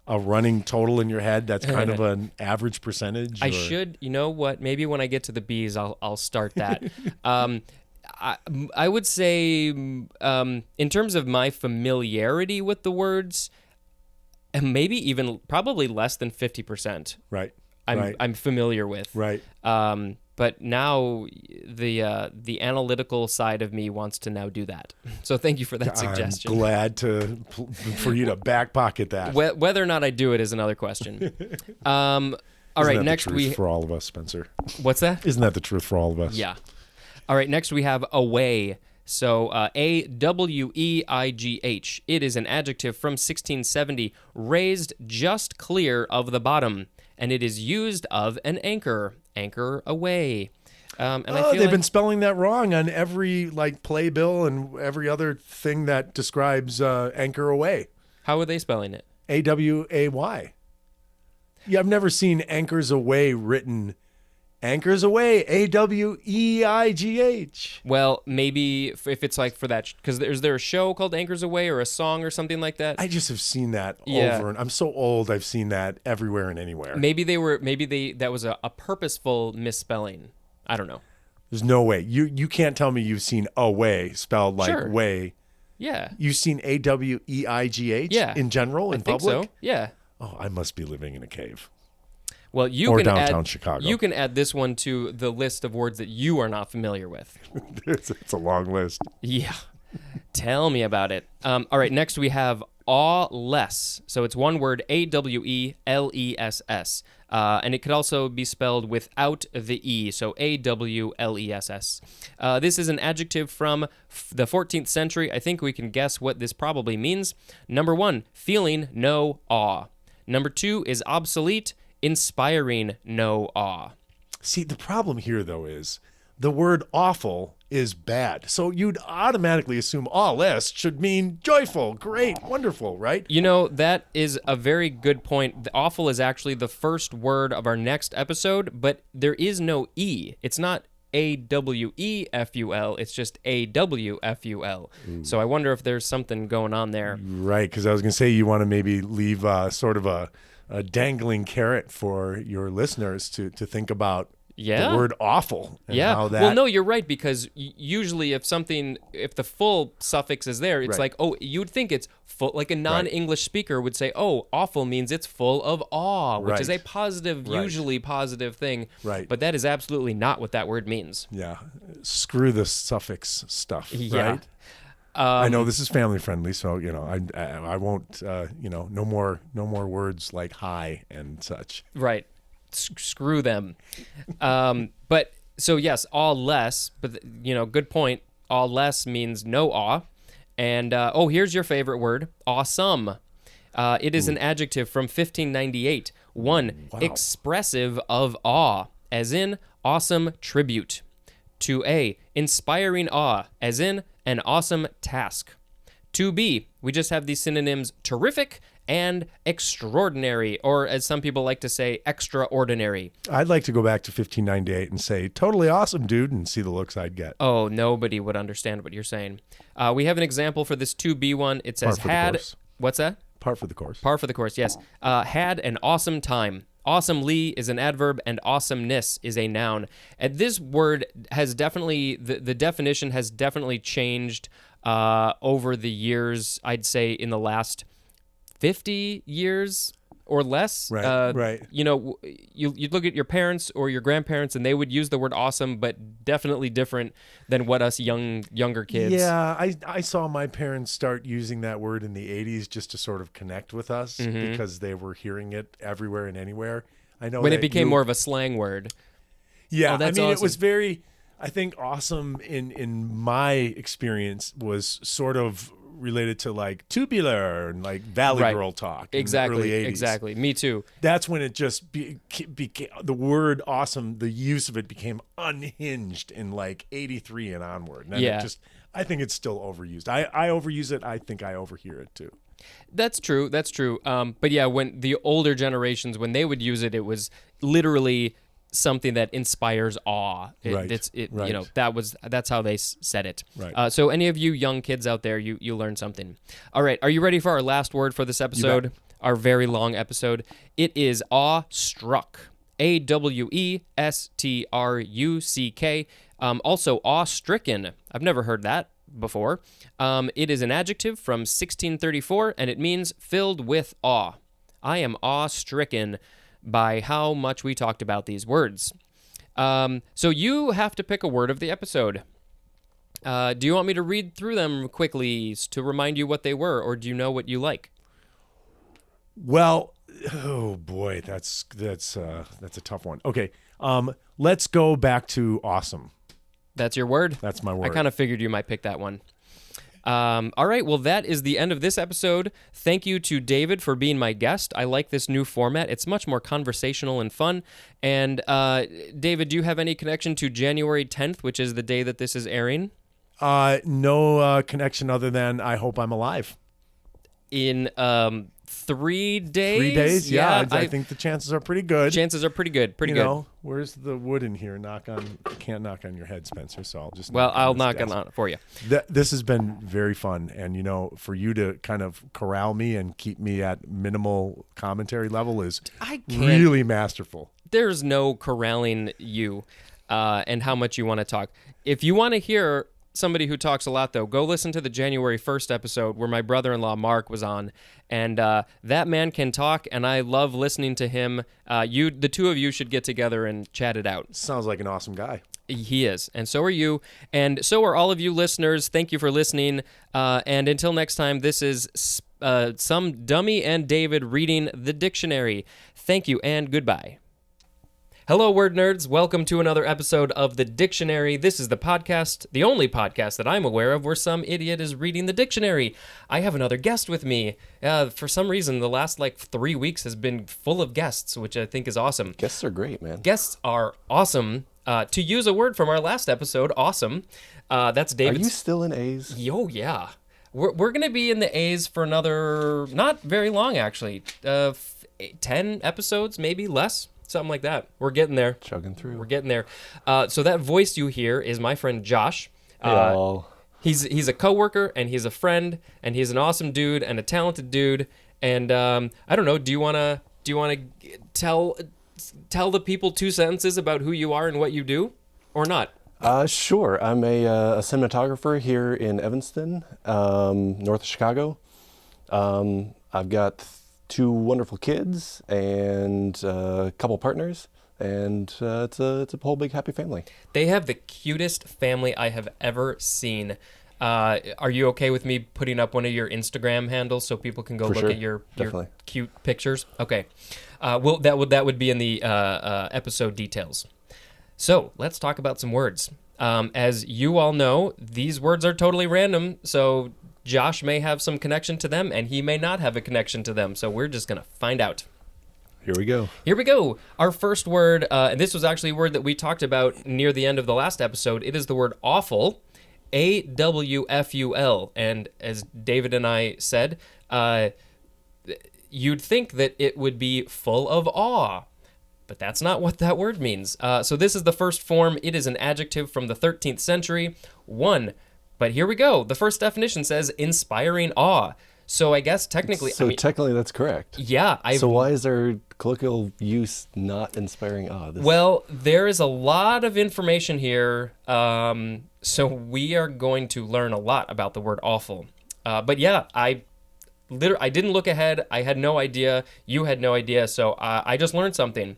running total in your head that's kind of an average percentage? I should. You know what? Maybe when I get to the B's, I'll start that. I would say, in terms of my familiarity with the words, and maybe even probably less than 50%. Right. I'm familiar with. Right. But now the analytical side of me wants to now do that. So thank you for that suggestion. I'm glad for you to back pocket that. Whether or not I do it is another question. All right, Isn't that next the truth for all of us, Spencer? What's that? Isn't that the truth for all of us? Yeah. All right, next we have away. So aweigh. It is an adjective from 1670, raised just clear of the bottom, and it is used of an anchor. Anchor away. And I feel they've been spelling that wrong on every playbill and every other thing that describes anchor away. How are they spelling it? AWAY. Yeah, I've never seen anchors away written anchors away, AWEIGH. Well, maybe if it's like for that, because is there a show called Anchors Away or a song or something like that? I just have seen that over, and I'm so old. I've seen that everywhere and anywhere. Maybe that was a purposeful misspelling. I don't know. There's no way you can't tell me you've seen away spelled like Sure. way. Yeah. You've seen AWEIGH in general in I think public? so. Yeah. Oh, I must be living in a cave. Well, you Or can downtown add, Chicago. You can add this one to the list of words that you are not familiar with. It's a long list. Yeah. Tell me about it. All right, next we have awless. So it's one word, AWELESS. And it could also be spelled without the E, so AWLESS. This is an adjective from the 14th century. I think we can guess what this probably means. Number 1, feeling no awe. Number 2 is obsolete, inspiring no awe. See, the problem here, though, is the word awful is bad. So you'd automatically assume all less should mean joyful, great, wonderful, right? You know, that is a very good point. The awful is actually the first word of our next episode, but there is no E. It's not AWEFUL, it's just AWFUL. So I wonder if there's something going on there. Right, because I was going to say you want to maybe leave sort of a dangling carrot for your listeners to think about the word awful. And how that... Well, no, you're right, because usually if the full suffix is there, it's like, oh, you'd think it's full, like a non-English speaker would say, oh, awful means it's full of awe, which is a positive, usually positive thing. Right. But that is absolutely not what that word means. Yeah. Screw the suffix stuff, Yeah. right? I know this is family friendly, so I won't no more words like hi and such. Right. Screw them. But so yes, all less, but good point. All less means no awe. And here's your favorite word, awesome. It is an adjective from 1598. One, expressive of awe, as in awesome tribute. 2A, inspiring awe, as in an awesome task. 2B, we just have these synonyms terrific and extraordinary, or as some people like to say, extraordinary. I'd like to go back to 1598 and say, totally awesome, dude, and see the looks I'd get. Oh, nobody would understand what you're saying. We have an example for this 2B one. It says had... What's that? Par for the course. Par for the course, yes. Had an awesome time. Awesomely is an adverb, and awesomeness is a noun. And this word has definitely, the definition has definitely changed over the years, I'd say in the last 50 years or less. Right. You'd look at your parents or your grandparents, and they would use the word awesome, but definitely different than what us younger kids. Yeah, I saw my parents start using that word in the 80s just to sort of connect with us because they were hearing it everywhere and anywhere. I know when it became more of a slang word. Yeah, that's awesome. awesome. It was very, I think awesome in my experience was sort of related to like tubular and like Valley Girl talk in the early 80s. Exactly. Me too. That's when it just became the word awesome, the use of it became unhinged in like 83 and onward. And then it just I think it's still overused. I overuse it. I think I overhear it too. That's true. That's true. But yeah, when the older generations, when they would use it, it was literally something that inspires awe. Right. You know, that's how they said it. Right. So any of you young kids out there, you learned something. All right. Are you ready for our last word for this episode? Our very long episode. It is awestruck. AWESTRUCK. Also awe-stricken. I've never heard that before. It is an adjective from 1634, and it means filled with awe. I am awe-stricken by how much we talked about these words. So you have to pick a word of the episode. Do you want me to read through them quickly to remind you what they were, or do you know what you like? Well, oh boy, that's a tough one. Okay, let's go back to awesome. That's your word? That's my word. I kind of figured you might pick that one. All right, well, that is the end of this episode. Thank you to David for being my guest. I like this new format. It's much more conversational and fun. And David, do you have any connection to January 10th, which is the day that this is airing? No connection other than I hope I'm alive. In 3 days? 3 days? Yeah, I think the chances are pretty good. Chances are pretty good. Pretty you good. Know, where's the wood in here? Can't knock on your head, Spencer. So I'll just. I'll knock on it for you. This has been very fun, and for you to kind of corral me and keep me at minimal commentary level is really masterful. There's no corralling you, and how much you want to talk. If you want to hear somebody who talks a lot, though, go listen to the January 1st episode where my brother-in-law Mark was on, and that man can talk, and I love listening to him. The two of you should get together and chat it out. Sounds like an awesome guy. He is, and so are you, and so are all of you listeners. Thank you for listening, and until next time, this is some dummy and David reading the dictionary. Thank you, and goodbye. Hello, word nerds. Welcome to another episode of The Dictionary. This is the podcast, the only podcast that I'm aware of where some idiot is reading the dictionary. I have another guest with me. For some reason, the last 3 weeks has been full of guests, which I think is awesome. Guests are great, man. Guests are awesome. To use a word from our last episode, awesome. That's David's. Are you still in A's? Yo, yeah. We're going to be in the A's for another, not very long, actually. 10 episodes, maybe less. Something like that. We're getting there. Chugging through. We're getting there. So that voice you hear is my friend Josh. He's a coworker and he's a friend and he's an awesome dude and a talented dude. And I don't know. Do you wanna tell the people 2 sentences about who you are and what you do, or not? Sure. I'm a cinematographer here in Evanston, north of Chicago. I've got 2 wonderful kids and a couple partners, and it's a whole big happy family. They have the cutest family I have ever seen. Are you okay with me putting up one of your Instagram handles so people can go look at your cute pictures? Okay. Well, that would be in the episode details. So let's talk about some words. As you all know, these words are totally random, so Josh may have some connection to them, and he may not have a connection to them. So we're just going to find out. Here we go. Here we go. Our first word, and this was actually a word that we talked about near the end of the last episode. It is the word awful, AWFUL. And as David and I said, you'd think that it would be full of awe. But that's not what that word means. So this is the first form. It is an adjective from the 13th century. But here we go. The first definition says inspiring awe. So I guess technically... technically that's correct. Yeah. So why is there colloquial use not inspiring awe? Well, there is a lot of information here. So we are going to learn a lot about the word awful. But yeah, I didn't look ahead. I had no idea. You had no idea. So I just learned something.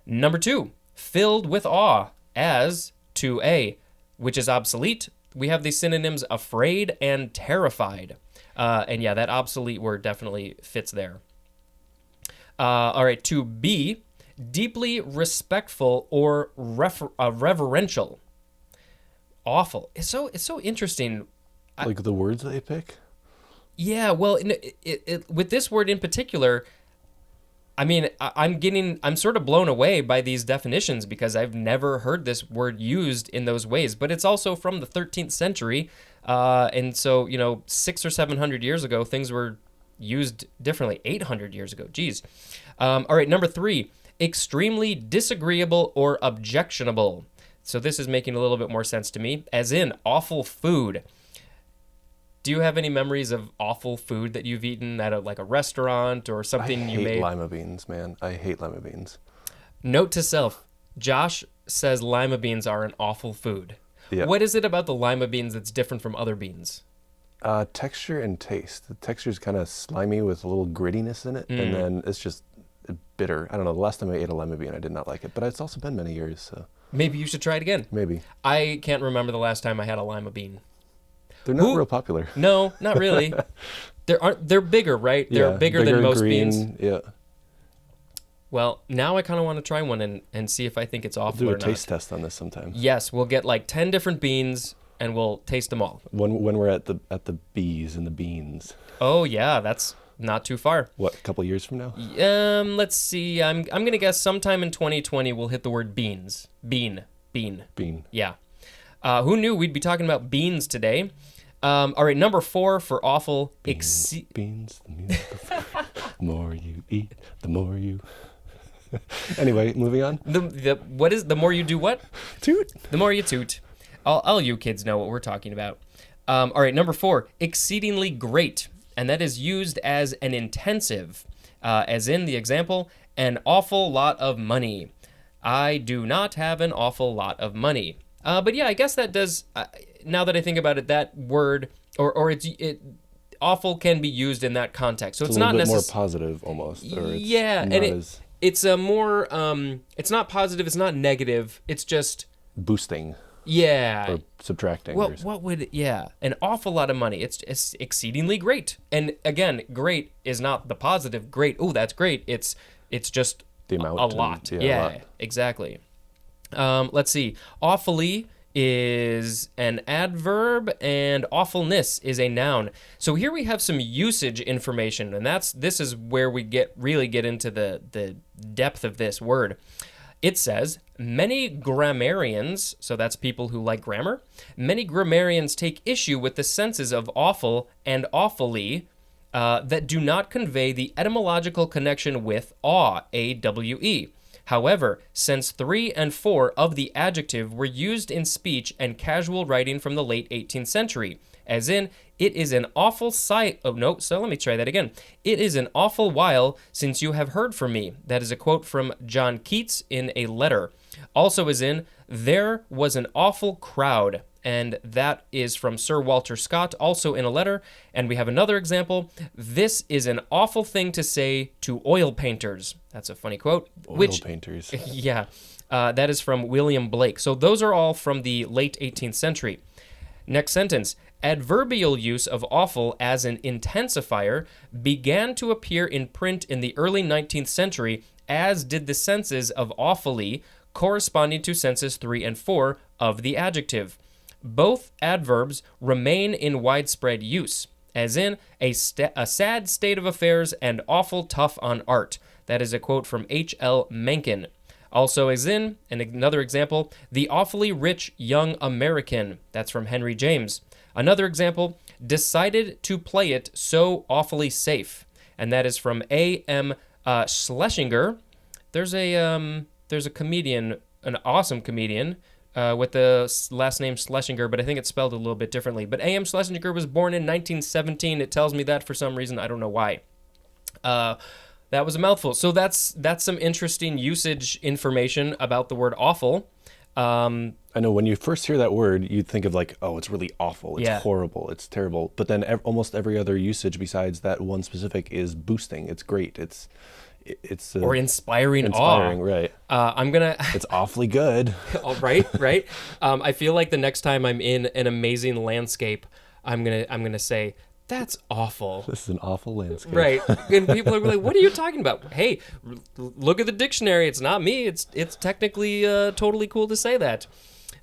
Number 2, filled with awe as 2A, which is obsolete. We have the synonyms afraid and terrified. And yeah, that obsolete word definitely fits there. All right, 2B, deeply respectful or reverential. Awful. It's so interesting. Like the words they pick? Yeah, well, with this word in particular, I mean, I'm sort of blown away by these definitions because I've never heard this word used in those ways. But it's also from the 13th century, and so 600 or 700 years ago, things were used differently. 800 years ago, geez. All right, number 3, extremely disagreeable or objectionable. So this is making a little bit more sense to me, as in awful food. Do you have any memories of awful food that you've eaten at a restaurant or something you made? I hate lima beans, man. I hate lima beans. Note to self, Josh says lima beans are an awful food. Yeah. What is it about the lima beans that's different from other beans? Texture and taste. The texture is kind of slimy with a little grittiness in it, and then it's just bitter. I don't know. The last time I ate a lima bean, I did not like it, but it's also been many years, so Maybe you should try it again. maybe. I can't remember the last time I had a lima bean. They're not real popular. No, not really. They're bigger, right? They're Yeah, bigger than most green, beans. Yeah. Well, now I kind of want to try one and see if I think it's awful Do or a taste test on this sometime. Yes, we'll get like 10 different beans and we'll taste them all. When we're at the bees and the beans. Oh yeah, that's not too far. What, a couple years from now? Let's see. I'm gonna guess sometime in 2020 we'll hit the word beans. Bean. Bean. Yeah. Who knew we'd be talking about beans today? All right, number 4 for awful. Beans, the more you eat, the more you... Anyway, moving on. The more you do what? Toot. The more you toot. All you kids know what we're talking about. All right, number 4, exceedingly great. And that is used as an intensive, as in the example, an awful lot of money. I do not have an awful lot of money. But yeah, I guess that does, now that I think about it, that word, or awful can be used in that context. So it's not necessarily more positive almost. Or it's a more, it's not positive, it's not negative, it's just boosting. Yeah. Or subtracting. What would, an awful lot of money. It's exceedingly great. And again, great is not the positive great. Oh, that's great. It's just the amount. A lot. A lot. Exactly. Let's see. Awfully is an adverb and awfulness is a noun. So here we have some usage information, and this is where we really get into the depth of this word. It says, many grammarians, so that's people who like grammar, many grammarians take issue with the senses of awful and awfully that do not convey the etymological connection with awe, A-W-E. However, since 3 and 4 of the adjective were used in speech and casual writing from the late 18th century, as in, it is an awful sight. Oh, no, so let me try that again. It is an awful while since you have heard from me. That is a quote from John Keats in a letter. Also, as in, there was an awful crowd. And that is from Sir Walter Scott, also in a letter. And we have another example. This is an awful thing to say to oil painters. That's a funny quote. Oil painters. Yeah, that is from William Blake. So those are all from the late 18th century. Next sentence. Adverbial use of awful as an intensifier began to appear in print in the early 19th century, as did the senses of awfully, corresponding to senses 3 and 4 of the adjective. Both adverbs remain in widespread use, as in a sad state of affairs and awful tough on art. That is a quote from H.L. Mencken. Also, as in, and another example, the awfully rich young American. That's from Henry James. Another example, decided to play it so awfully safe. And that is from A.M. Schlesinger. There's a comedian, an awesome comedian, with the last name Schlesinger, but I think it's spelled a little bit differently. But A.M. Schlesinger was born in 1917. It tells me that for some reason. I don't know why. That was a mouthful. So that's some interesting usage information about the word awful. I know when you first hear that word, you'd think of like, oh, it's really awful. It's horrible. It's terrible. But then almost every other usage besides that one specific is boosting. It's great. It's or inspiring awe. Right. It's awfully good. Oh, right. I feel like the next time I'm in an amazing landscape, I'm gonna say, that's awful. This is an awful landscape. Right. And people are like, what are you talking about? Hey, look at the dictionary. It's not me. It's technically totally cool to say that.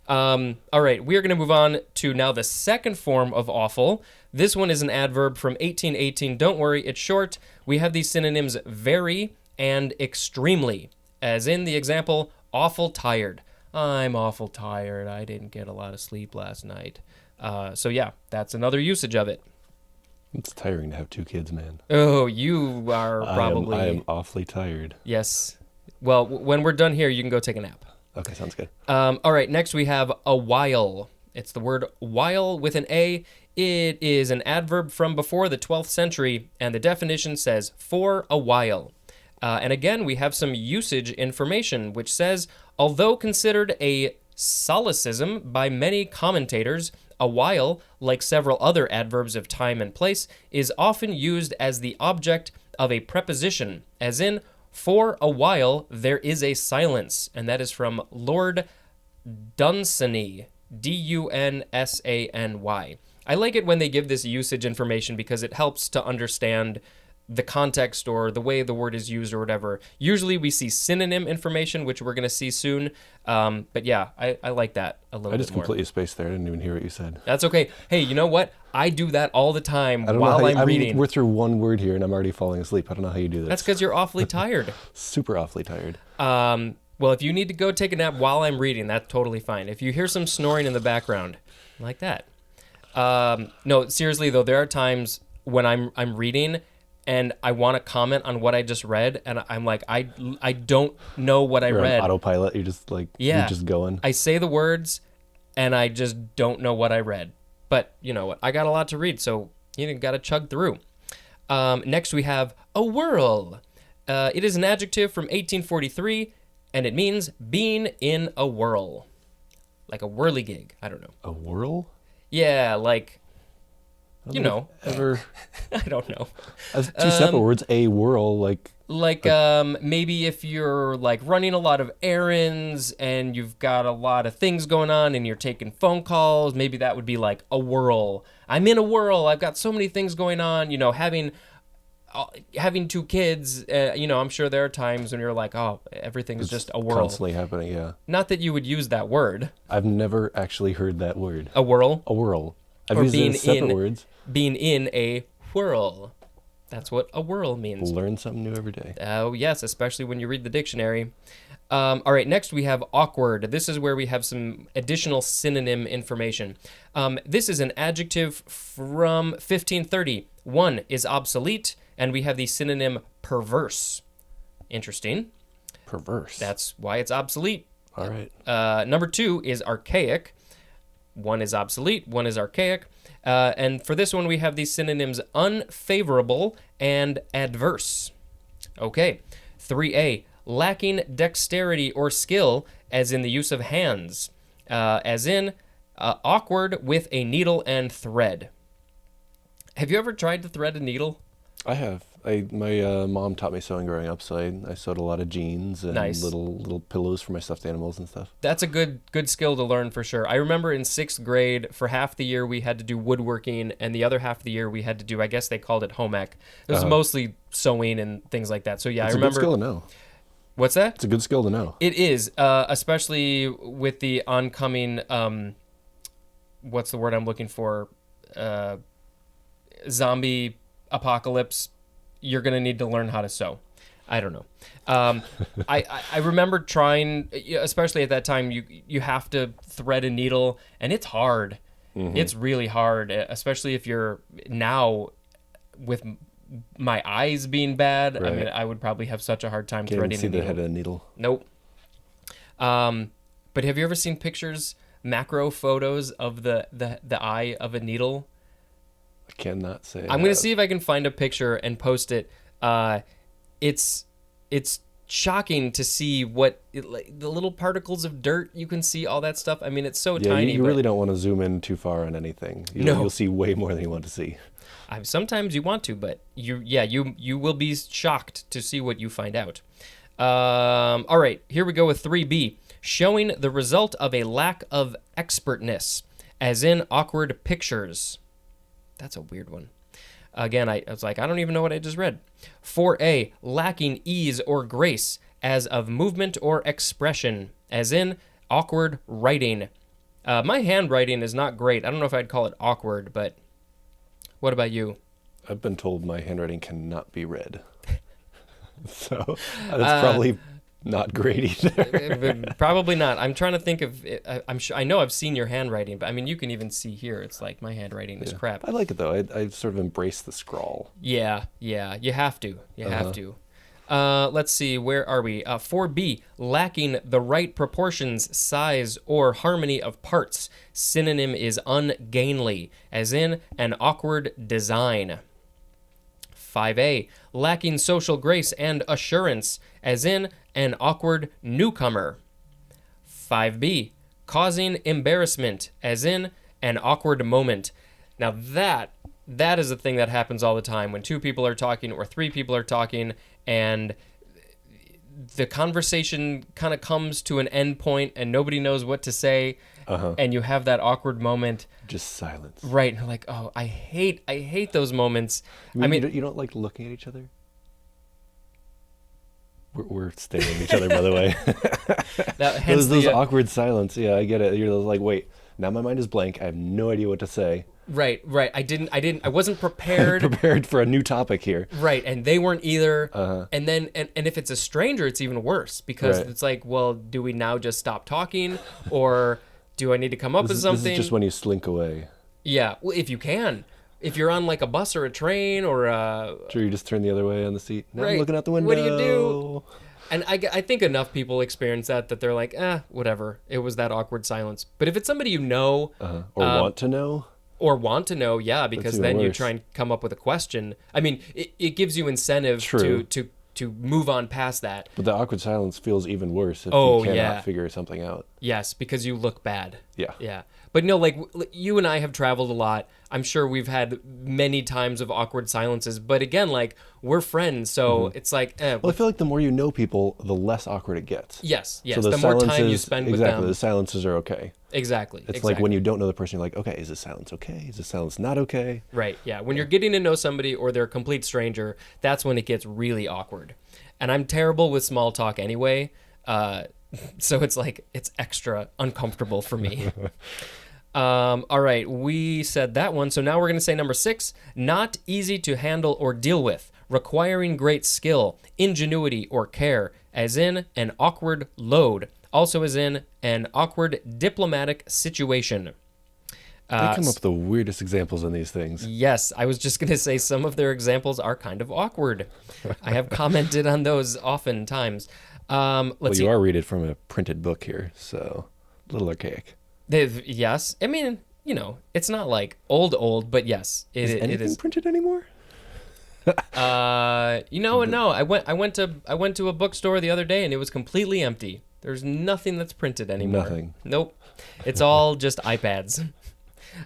All right. We are going to move on to now the second form of awful. This one is an adverb from 1818. Don't worry. It's short. We have these synonyms very and extremely, as in the example, awful tired. I'm awful tired. I didn't get a lot of sleep last night. So yeah, that's another usage of it. It's tiring to have 2 kids, man. Oh, you are probably... I am awfully tired. Yes. Well, when we're done here, you can go take a nap. Okay, sounds good. All right, next we have a while. It's the word while with an A. It is an adverb from before the 12th century, and the definition says for a while. And again, we have some usage information, which says, although considered a solecism by many commentators, a while, like several other adverbs of time and place, is often used as the object of a preposition, as in, for a while there is a silence, and that is from Lord Dunsany, Dunsany. I like it when they give this usage information because it helps to understand the context or the way the word is used or whatever. Usually we see synonym information, which we're going to see soon. But yeah, I like that a little bit more. I just completely spaced there. I didn't even hear what you said. That's okay. Hey, you know what? I do that all the time while I'm reading. We're through one word here and I'm already falling asleep. I don't know how you do this. That's because you're awfully tired. Super awfully tired. Well, if you need to go take a nap while I'm reading, that's totally fine. If you hear some snoring in the background, like that. No, seriously though, there are times when I'm reading and I want to comment on what I just read, and I'm like, I don't know what I read. On autopilot, you're just like, yeah, you're just going. I say the words, and I just don't know what I read. But you know what? I got a lot to read, so you got to chug through. Next, we have a whirl. It is an adjective from 1843, and it means being in a whirl, like a whirligig. I don't know. A whirl? Yeah, like. You know, ever I don't know. As 2 separate words, a whirl, like maybe if you're like running a lot of errands and you've got a lot of things going on and you're taking phone calls, maybe that would be like a whirl. I'm in a whirl. I've got so many things going on. You know, having 2 kids. You know, I'm sure there are times when you're like, oh, everything's just a whirl. Constantly happening. Yeah. Not that you would use that word. I've never actually heard that word. A whirl. A whirl. I've or used being it in separate words. Being in a whirl. That's what a whirl means. Learn something new every day. Oh, yes, especially when you read the dictionary. All right, next we have awkward. This is where we have some additional synonym information. This is an adjective from 1530. One is obsolete, and we have the synonym perverse. Interesting. Perverse. That's why it's obsolete. All right. Number 2 is archaic. One is obsolete, one is archaic. And for this one, we have these synonyms unfavorable and adverse. Okay. 3A, lacking dexterity or skill, as in the use of hands, as in awkward with a needle and thread. Have you ever tried to thread a needle? I have. My mom taught me sewing growing up, so I sewed a lot of jeans and nice. little pillows for my stuffed animals and stuff. That's a good skill to learn for sure. I remember in 6th grade, for half the year we had to do woodworking, and the other half of the year we had to do, I guess they called it home ec. It was mostly sewing and things like that. So yeah, it's I remember. It's a good skill to know. What's that? It's a good skill to know. It is, especially with the oncoming, what's the word I'm looking for? Zombie apocalypse. You're going to need to learn how to sew. I don't know. I remember trying, especially at that time, you have to thread a needle, and it's hard. Mm-hmm. It's really hard, especially if you're now with my eyes being bad. Right. I mean, I would probably have such a hard time threading a needle. Can't see the head of a needle. Nope. But have you ever seen pictures, macro photos of the eye of a needle? I cannot say. I'm going to see if I can find a picture and post it. It's shocking to see like, the little particles of dirt. You can see all that stuff. I mean, it's so tiny. You really don't want to zoom in too far on anything. You'll see way more than you want to see. Sometimes you want to, but you will be shocked to see what you find out. All right, here we go with 3B. Showing the result of a lack of expertness, as in awkward pictures. That's a weird one. Again, I was like, I don't even know what I just read. 4A, lacking ease or grace as of movement or expression, as in awkward writing. My handwriting is not great. I don't know if I'd call it awkward, but what about you? I've been told my handwriting cannot be read. So that's probably not great either. Probably not. I'm trying to think of. I'm sure. I know I've seen your handwriting, but I mean, you can even see here. It's like my handwriting is crap. I like it though. I sort of embrace the scrawl. Yeah. You have to. You have to. Let's see. Where are we? 4B. Lacking the right proportions, size, or harmony of parts. Synonym is ungainly, as in an awkward design. 5A. Lacking social grace and assurance, as in an awkward newcomer. 5B. Causing embarrassment, as in an awkward moment. Now that is a thing that happens all the time when two people are talking or three people are talking and the conversation kind of comes to an end point and nobody knows what to say, and you have that awkward moment. Just silence. Right. And you're like, oh, I hate those moments. I mean, you don't like looking at each other? We're staring at each other, by the way. Those awkward silence. Yeah, I get it. You're like, wait, now my mind is blank. I have no idea what to say. Right. I wasn't prepared. Prepared for a new topic here. Right, and they weren't either. And then, and if it's a stranger, it's even worse because it's like, well, do we now just stop talking, or do I need to come up with something? This is just when you slink away. Yeah, well, if you can. If you're on like a bus or a train or Sure, you just turn the other way on the seat. Now right. I'm looking out the window. What do you do? And I think enough people experience that they're like, whatever. It was that awkward silence. But if it's somebody you know. Or want to know. Or want to know, yeah, because then you worse. try and come up with a question. I mean, it gives you incentive to move on past that. But the awkward silence feels even worse if you cannot figure something out. Yes, because you look bad. Yeah. Yeah. But no, like you and I have traveled a lot. I'm sure we've had many times of awkward silences. But again, like we're friends, so it's like. Well, I feel like the more you know people, the less awkward it gets. Yes. So the more time you spend with them. Exactly. The silences are okay. Exactly. It's like when you don't know the person, you're like, okay, is this silence okay? Is this silence not okay? Right. Yeah. When you're getting to know somebody or they're a complete stranger, that's when it gets really awkward. And I'm terrible with small talk anyway. So it's like it's extra uncomfortable for me. All right, we said that one. So now we're going to say number 6, not easy to handle or deal with, requiring great skill, ingenuity, or care, as in an awkward load, also as in an awkward diplomatic situation. They come up with the weirdest examples on these things. Yes, I was just going to say some of their examples are kind of awkward. I have commented on those oftentimes. Let's see. You are reading from a printed book here, so a little archaic. Yes. I mean, it's not like old, but yes, Is anything printed anymore? No. I went to a bookstore the other day and it was completely empty. There's nothing that's printed anymore. Nothing. Nope. It's all just iPads.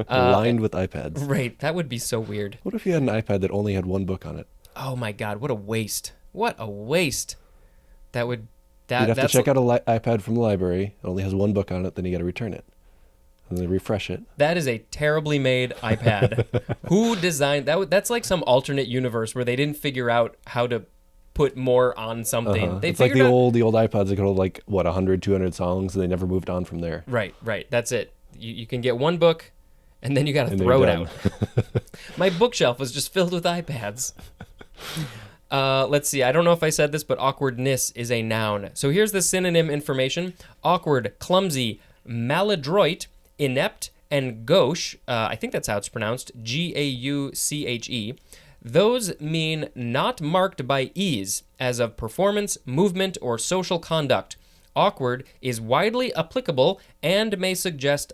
Lined with iPads. Right. That would be so weird. What if you had an iPad that only had one book on it? Oh my God. What a waste. What a waste. You'd have to check out an iPad from the library. It only has one book on it, then you got to return it. And then refresh it. That is a terribly made iPad. Who designed that? That's like some alternate universe where they didn't figure out how to put more on something. It's like the old iPods that could hold 100, 200 songs, and they never moved on from there. Right. That's it. You can get one book, and then you got to throw it out. My bookshelf was just filled with iPads. Let's see. I don't know if I said this, but awkwardness is a noun. So here's the synonym information. Awkward, clumsy, maladroit, inept, and gauche. I think that's how it's pronounced. Gauche. Those mean not marked by ease, as of performance, movement, or social conduct. Awkward is widely applicable and may suggest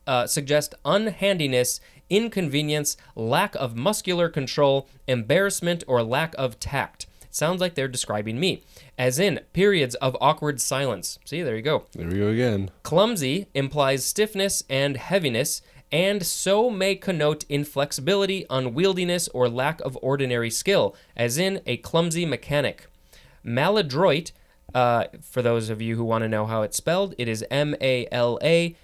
unhandiness, inconvenience, lack of muscular control, embarrassment, or lack of tact. Sounds like they're describing me. As in, periods of awkward silence. See, there you go. There we go again. Clumsy implies stiffness and heaviness, and so may connote inflexibility, unwieldiness, or lack of ordinary skill, as in a clumsy mechanic. Maladroit, for those of you who want to know how it's spelled, it is Maladroit.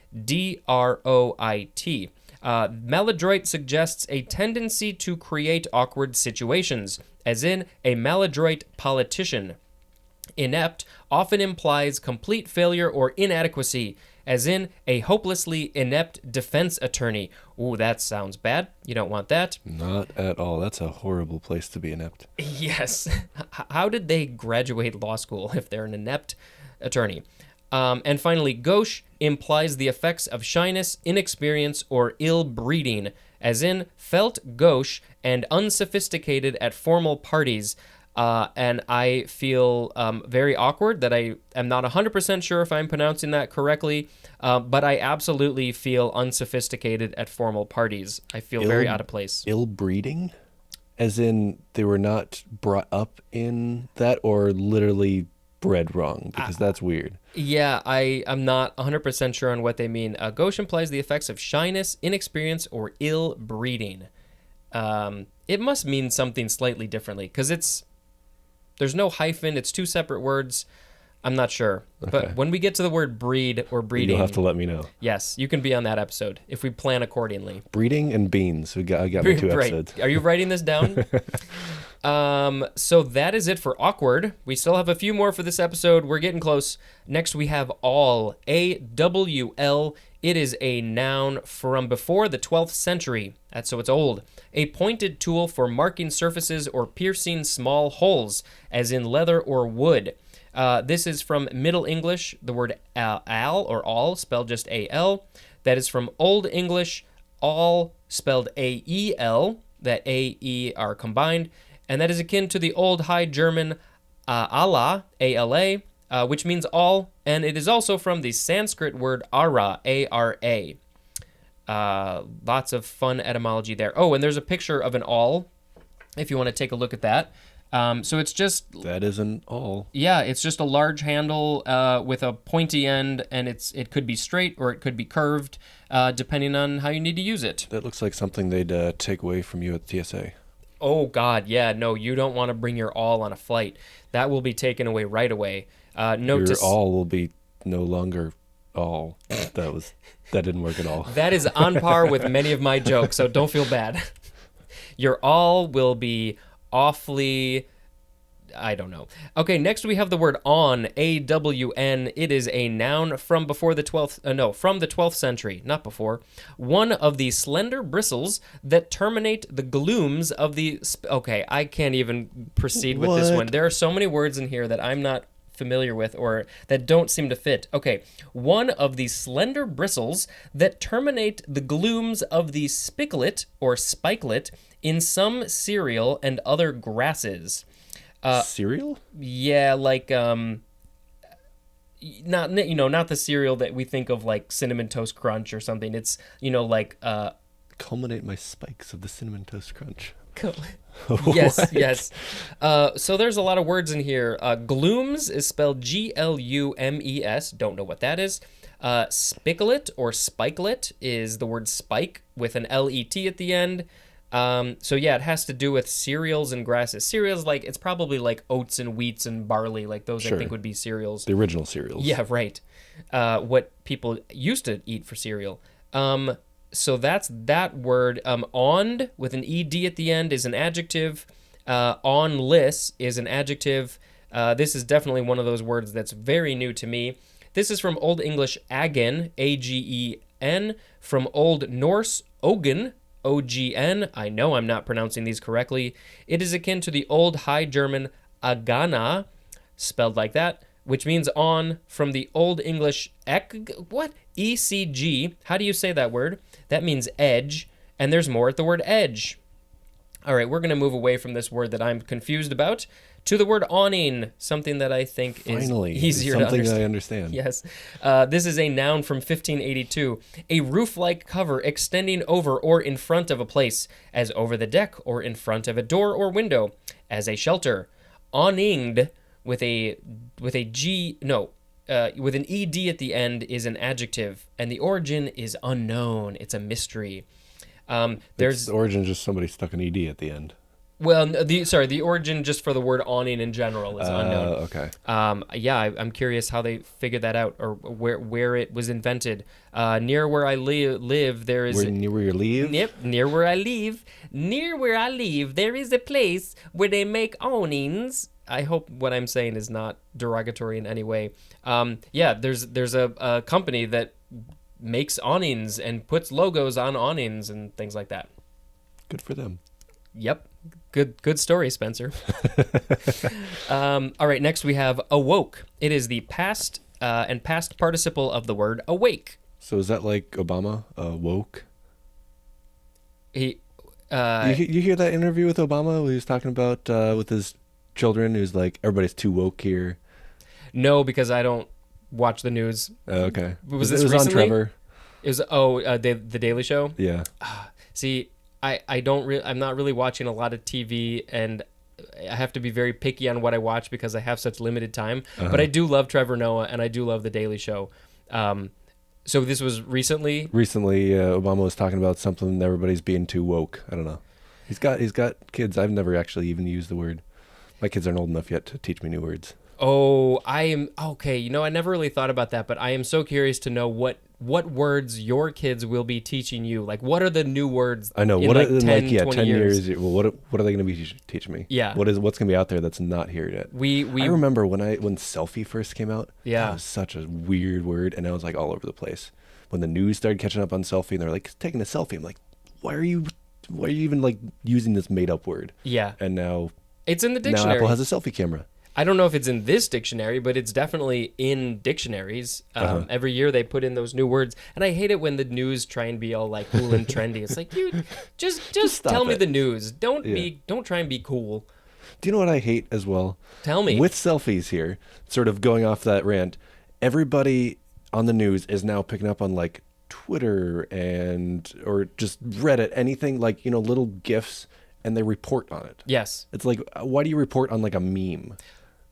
Maladroit suggests a tendency to create awkward situations, as in a maladroit politician. Inept often implies complete failure or inadequacy, as in a hopelessly inept defense attorney. Ooh, that sounds bad. You don't want that. Not at all. That's a horrible place to be inept. Yes. How did they graduate law school if they're an inept attorney? And finally, gauche implies the effects of shyness, inexperience, or ill breeding, as in felt gauche and unsophisticated at formal parties. And I feel very awkward that I am not 100% sure if I'm pronouncing that correctly, but I absolutely feel unsophisticated at formal parties. I feel very out of place. Ill breeding? As in they were not brought up in that, or literally bred wrong? Because that's weird. Yeah, I'm not 100% sure on what they mean. Gauche implies the effects of shyness, inexperience, or ill breeding. It must mean something slightly differently, because there's no hyphen. It's two separate words. I'm not sure. Okay. But when we get to the word breed or breeding... You'll have to let me know. Yes, you can be on that episode if we plan accordingly. Breeding and beans. I got my 2 episodes. Right. Are you writing this down? So that is it for awkward. We still have a few more for this episode. We're getting close. Next we have all. A-W-L. It is a noun from before the 12th century. So it's old. A pointed tool for marking surfaces or piercing small holes, as in leather or wood. This is from Middle English, the word al or all, spelled just A-L. That is from Old English, all, spelled A-E-L. That A-E are combined. And that is akin to the Old High German Allah, A-L-A, which means all. And it is also from the Sanskrit word ara, A-R-A. Lots of fun etymology there. Oh, and there's a picture of an awl, if you want to take a look at that. So it's just... That is an awl. Yeah, it's just a large handle with a pointy end, and it could be straight or it could be curved, depending on how you need to use it. That looks like something they'd take away from you at TSA. Oh, God, yeah, no, you don't want to bring your awl on a flight. That will be taken away right away. Your awl will be no longer all. That didn't work at all. That is on par with many of my jokes, so don't feel bad. Your awl will be awfully... I don't know. Okay, next we have the word awn, A-W-N. It is a noun from before the 12th... from the 12th century, not before. One of the slender bristles that terminate the glooms of the... Okay, I can't even proceed with this one. There are so many words in here that I'm not familiar with or that don't seem to fit. Okay, one of the slender bristles that terminate the glooms of the spicklet or spikelet in some cereal and other grasses. Cereal? Yeah, like not the cereal that we think of like Cinnamon Toast Crunch or something. It's like culminate my spikes of the Cinnamon Toast Crunch. Yes. So there's a lot of words in here. Glooms is spelled G-L-U-M-E-S. Don't know what that is. Spicklet or spikelet is the word spike with an L-E-T at the end. So yeah, it has to do with cereals and grasses. Cereals, like, it's probably like oats and wheats and barley, like those Sure. I think would be cereals. The original cereals. Yeah, right. What people used to eat for cereal. So that's that word. Awned with an ed at the end is an adjective. Awnless is an adjective. This is definitely one of those words that's very new to me. This is from Old English agen, A-G-E-N, from Old Norse ogen, O-G-N. I know I'm not pronouncing these correctly. It is akin to the Old High German agana, spelled like that, which means on, from the Old English E-C-G. How do you say that word? That means edge, and there's more at the word edge. All right, we're going to move away from this word that I'm confused about to the word awning, something that I think Finally, is easier something to understand. I understand. Yes. This is a noun from 1582. A roof-like cover extending over or in front of a place, as over the deck or in front of a door or window, as a shelter. Awninged with an ed at the end is an adjective, and the origin is unknown. It's a mystery. The origin is just somebody stuck an ed at the end. Well, the origin just for the word awning in general is unknown. Okay. Yeah, I'm curious how they figured that out or where it was invented. Near where I live, there is. Near where you leave? Yep, near where I live, there is a place where they make awnings. I hope what I'm saying is not derogatory in any way. Yeah, there's a company that makes awnings and puts logos on awnings and things like that. Good for them. Yep. Good story, Spencer. All right, next we have awoke. It is the past and past participle of the word awake. So is that like Obama, woke? He, You hear that interview with Obama where he was talking about with his children? He was like, everybody's too woke here. No, because I don't watch the news. Okay. Was it this was recently? on Trevor. It was the Daily Show. Yeah. See, I'm not really watching a lot of TV, and I have to be very picky on what I watch because I have such limited time. But I do love Trevor Noah, and I do love the Daily Show. So this was recently. Recently, Obama was talking about something. Everybody's being too woke. I don't know. He's got kids. I've never actually even used the word. My kids aren't old enough yet to teach me new words. Oh, I am okay. You know, I never really thought about that, but I am so curious to know what words your kids will be teaching you. Like, what are the new words? I know. In What like in 10, like 20 10 years? years. Well, what are they going to be teaching me? Yeah. What's going to be out there that's not here yet? We I remember when selfie first came out. Yeah. That was such a weird word, and I was like all over the place. When the news started catching up on selfie, and they're like taking a selfie, I'm like, why are you even like using this made up word? Yeah. And now It's in the now dictionary. Apple has a selfie camera. I don't know if it's in this dictionary, but it's definitely in dictionaries. Every year they put in those new words, and I hate it when the news try and be all like cool and trendy. It's like, you just stop tell me it. the news. Don't Yeah. don't try and be cool. Do you know what I hate as well? Tell me. With selfies here, sort of going off that rant, everybody on the news is now picking up on like Twitter or just Reddit, anything like, little GIFs, and they report on it. Yes. It's like, why do you report on like a meme?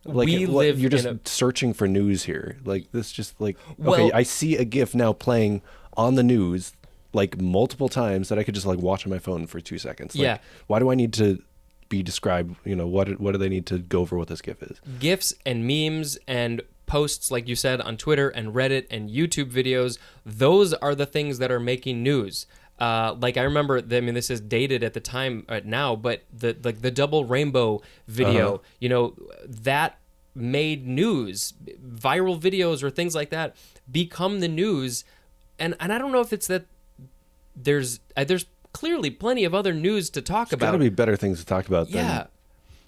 Like you're just searching for news here. Like this, just like okay, I see a GIF now playing on the news like multiple times that I could just like watch on my phone for 2 seconds. Like, Yeah. Why do I need to be described? What do they need to go over what this GIF is? GIFs and memes and posts, like you said, on Twitter and Reddit and YouTube videos, those are the things that are making news. Like I remember, this is dated at the time now, but the double rainbow video, that made news. Viral videos or things like that become the news, and I don't know if it's that there's clearly plenty of other news to talk about. Got to be better things to talk about. Yeah.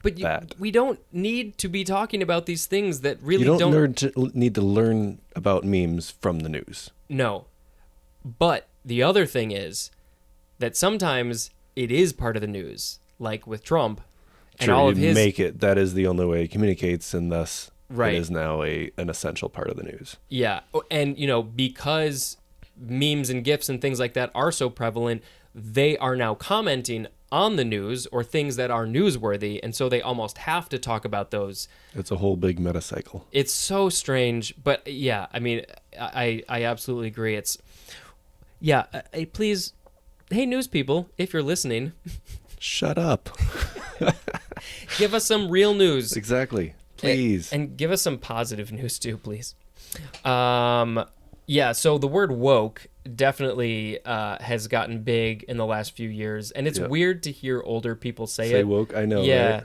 But we don't need to be talking about these things that really you don't need to learn about memes from the news. No. But the other thing is that sometimes it is part of the news, like with Trump and Sure, all of his. make it. That is the only way he communicates, and thus Right. it is now an essential part of the news. Yeah. And, because memes and GIFs and things like that are so prevalent, they are now commenting on the news or things that are newsworthy. And so they almost have to talk about those. It's a whole big meta cycle. It's so strange. But yeah, I absolutely agree. It's, yeah, please, hey, news people, if you're listening, Shut up. give us some real news. Exactly. Please. And give us some positive news too, please. Yeah, so the word woke definitely has gotten big in the last few years, and it's weird to hear older people say it. Woke, I know. Yeah.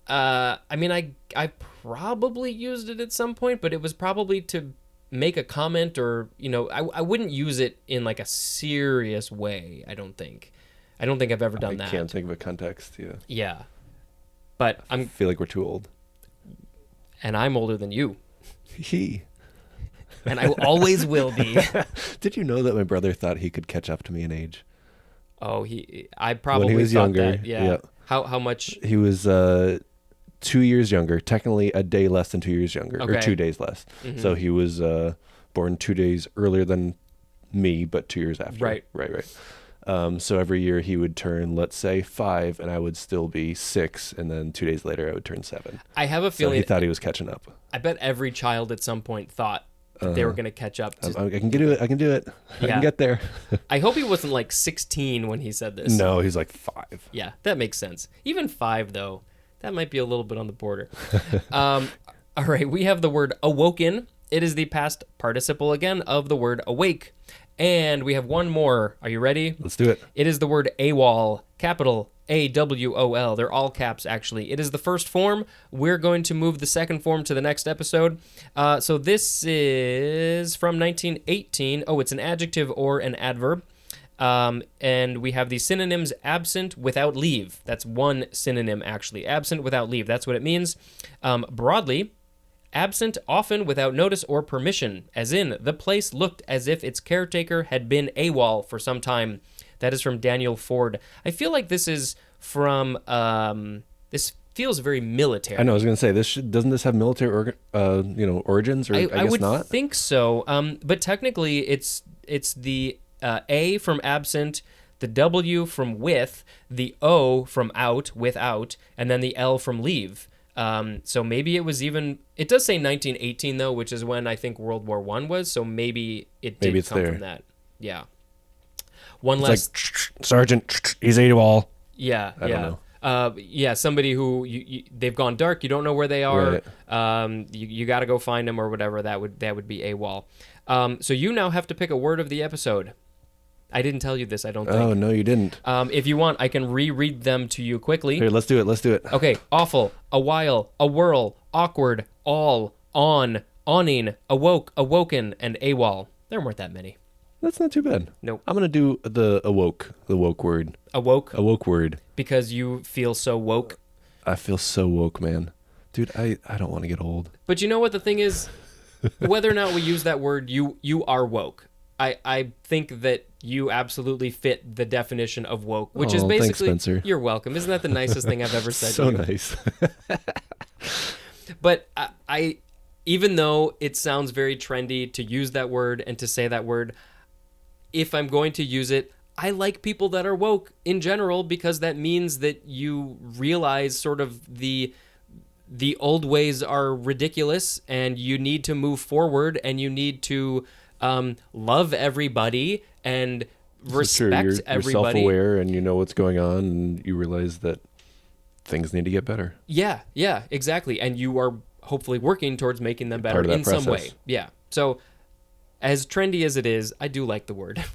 Right? I probably used it at some point, but it was probably to make a comment or, I wouldn't use it in like a serious way, I don't think. I don't think I've ever done that. I can't think of a context. Yeah. Yeah. But I feel like we're too old. And I'm older than you. And I always will be. Did you know that my brother thought he could catch up to me in age? Oh, I probably when he was thought younger. that. Yeah. How much? He was 2 years younger, technically a day less than 2 years younger, or Okay. 2 days less. Mhm. So he was born 2 days earlier than me, but 2 years after. Right. So every year he would turn, let's say, 5, and I would still be 6, and then 2 days later I would turn 7. I have a So feeling. he thought he was catching up. I bet every child at some point thought that they were going to catch up to. I can do it. I can do it. I Yeah. can get there. I hope he wasn't like 16 when he said this. No, he's like 5. Yeah, that makes sense. Even 5, though, that might be a little bit on the border. All right, we have the word awoken. It is the past participle again of the word awake. And we have one more. Are you ready? Let's do it. It is the word AWOL, capital AWOL. They're all caps, actually. It is the first form. We're going to move the second form to the next episode. So this is from 1918. Oh, it's an adjective or an adverb. And we have the synonyms absent without leave. That's one synonym, actually. Absent without leave. That's what it means. Broadly, absent often without notice or permission, as in, the place looked as if its caretaker had been AWOL for some time. That is from Daniel Ford. I feel like this is from, this feels very military. I know. I was going to say doesn't this have military origins? Or I guess would not. Think so. But technically, it's the A from absent, the W from with, the O from out, without, and then the L from leave. So maybe it was even. It does say 1918 though, which is when I think World War I was. So maybe it did come from that. Yeah. One it's last like Sergeant. He's AWOL. Yeah, I don't know. Yeah, somebody who they've gone dark. You don't know where they are. Right. You got to go find them or whatever. That would be AWOL. So you now have to pick a word of the episode. I didn't tell you this. I don't think. Oh no, you didn't. If you want, I can reread them to you quickly. Here, let's do it. Let's do it. Okay. Awful. A while. A whirl. Awkward. All. On. Awning. Awoke. Awoken. And AWOL. There weren't that many. That's not too bad. Nope. I'm gonna do the woke word. Awoke word. because you feel so woke. I feel so woke, man. Dude, I don't want to get old. But you know what the thing is? Whether or not we use that word, you are woke. I think that you absolutely fit the definition of woke, which is basically. Thanks, Spencer. You're welcome. Isn't that the nicest thing I've ever said So to you? nice. But I, even though it sounds very trendy to use that word and to say that word, if I'm going to use it, I like people that are woke in general because that means that you realize sort of the old ways are ridiculous and you need to move forward and you need to love everybody and respect You're everybody. self-aware and you know what's going on and you realize that things need to get better. Yeah, exactly. And you are hopefully working towards making them better in some way. Yeah. So as trendy as it is, I do like the word.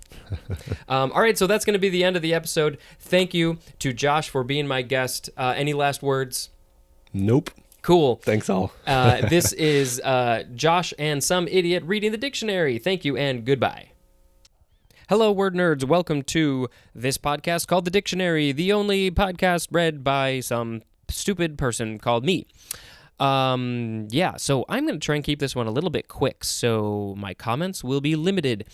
All right, so that's going to be the end of the episode. Thank you to Josh for being my guest. Any last words? Nope. Cool. Thanks all. This is Josh and some idiot reading the dictionary. Thank you and goodbye. Hello, word nerds. Welcome to this podcast called The Dictionary, the only podcast read by some stupid person called me. So I'm going to try and keep this one a little bit quick, so my comments will be limited.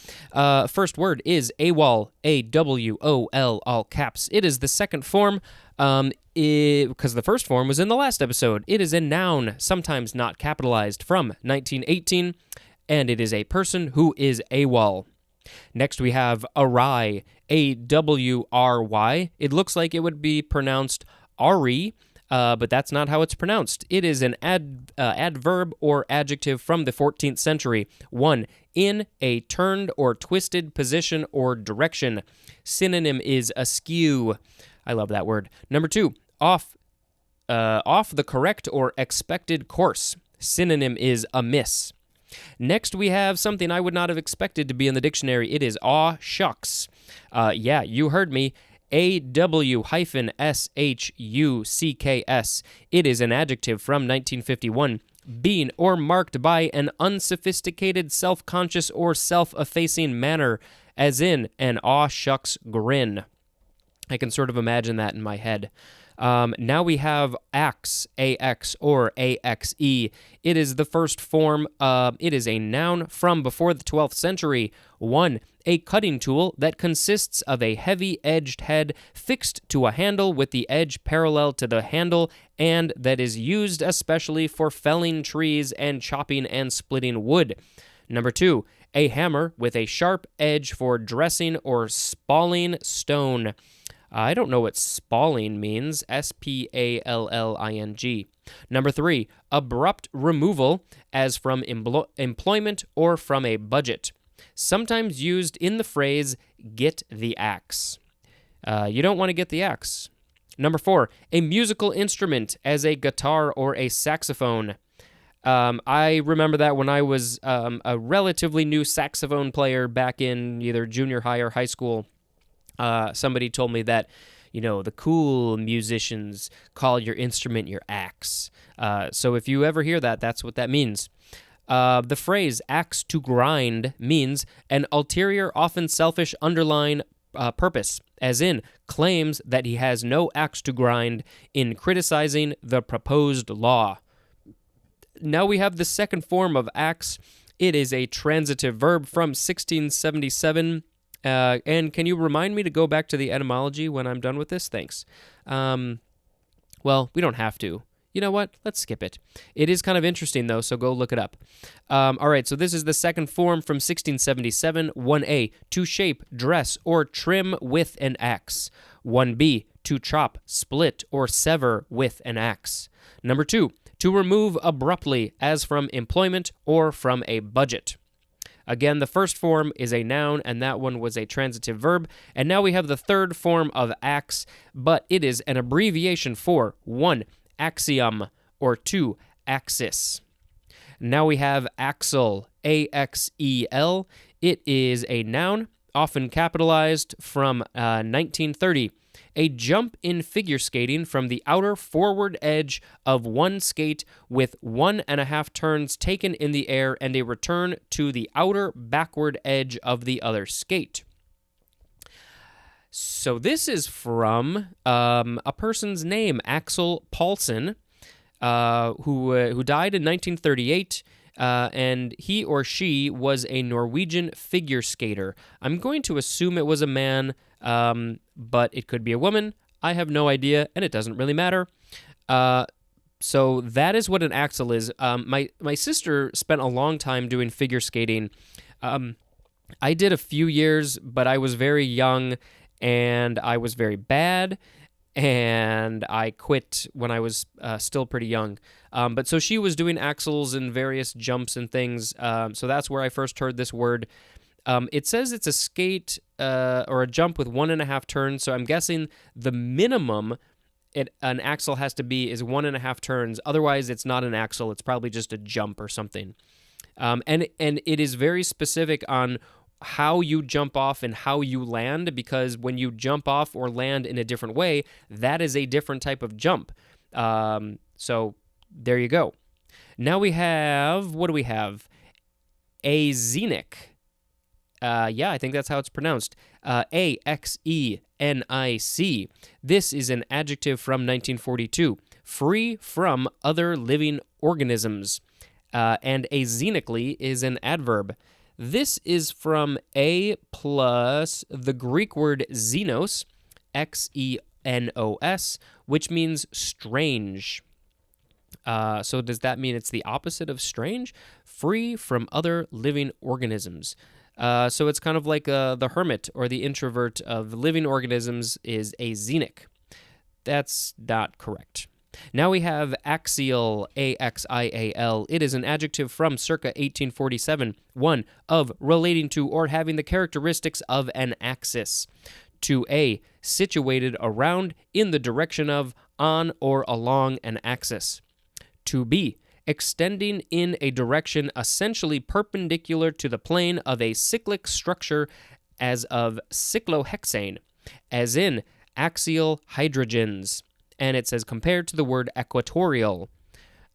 First word is AWOL, AWOL, all caps. It is the second form, because the first form was in the last episode. It is a noun, sometimes not capitalized, from 1918, and it is a person who is AWOL. Next we have awry, AWRY. It looks like it would be pronounced Ari, but that's not how it's pronounced. It is an adverb or adjective from the 14th century. 1. In a turned or twisted position or direction. Synonym is askew. I love that word. Number 2. Off the correct or expected course. Synonym is amiss. Next, we have something I would not have expected to be in the dictionary. It is aw shucks. Yeah, you heard me. AW-SHUCKS. It is an adjective from 1951, being or marked by an unsophisticated, self-conscious, or self-effacing manner, as in an aw shucks grin. I can sort of imagine that in my head. Now we have axe, AX, or AXE. It is the first form. It is a noun from before the 12th century. 1. A cutting tool that consists of a heavy-edged head fixed to a handle with the edge parallel to the handle and that is used especially for felling trees and chopping and splitting wood. Number 2. A hammer with a sharp edge for dressing or spalling stone. I don't know what spalling means. Spalling. Number 3, abrupt removal, as from employment or from a budget. Sometimes used in the phrase, get the axe. You don't want to get the axe. Number 4, a musical instrument, as a guitar or a saxophone. I remember that when I was a relatively new saxophone player back in either junior high or high school. Somebody told me that, the cool musicians call your instrument your axe. So if you ever hear that, that's what that means. The phrase axe to grind means an ulterior, often selfish underlying purpose, as in claims that he has no axe to grind in criticizing the proposed law. Now we have the second form of axe. It is a transitive verb from 1677. And can you remind me to go back to the etymology when I'm done with this? Thanks. Well, we don't have to. You know what? Let's skip it. It is kind of interesting, though, so go look it up. All right, so this is the second form from 1677. 1a, to shape, dress, or trim with an axe. 1b, to chop, split, or sever with an axe. Number 2, to remove abruptly, as from employment or from a budget. Again, the first form is a noun, and that one was a transitive verb. And now we have the third form of axe, but it is an abbreviation for 1, axiom, or 2, axis. Now we have axle, A-X-E-L. It is a noun, often capitalized, from 1930. A jump in figure skating from the outer forward edge of one skate with 1.5 turns taken in the air and a return to the outer backward edge of the other skate. So this is from a person's name, Axel Paulsen, who died in 1938. And he or she was a Norwegian figure skater. I'm going to assume it was a man, but it could be a woman. I have no idea, and it doesn't really matter. So that is what an axle is. My sister spent a long time doing figure skating. I did a few years, but I was very young, and I was very bad, and I quit when I was still pretty young. But so she was doing axles and various jumps and things, so that's where I first heard this word. It says it's a skate or a jump with 1.5 turns, so I'm guessing the minimum an axle has to be is 1.5 turns. Otherwise, it's not an axle. It's probably just a jump or something. And it is very specific on how you jump off and how you land, because when you jump off or land in a different way, that is a different type of jump. So there you go. Now we have, what do we have? A xenic. Yeah, I think that's how it's pronounced. A-X-E-N-I-C. This is an adjective from 1942. Free from other living organisms. And axenically is an adverb. This is from A plus the Greek word xenos, X-E-N-O-S, which means strange. So does that mean it's the opposite of strange? Free from other living organisms. So it's kind of like the hermit or the introvert of living organisms is axenic. That's not correct. Now we have axial, A-X-I-A-L. It is an adjective from circa 1847. 1, of, relating to, or having the characteristics of an axis. 2a, situated around, in the direction of, on, or along an axis. 2b, extending in a direction essentially perpendicular to the plane of a cyclic structure as of cyclohexane, as in axial hydrogens. And it says compared to the word equatorial.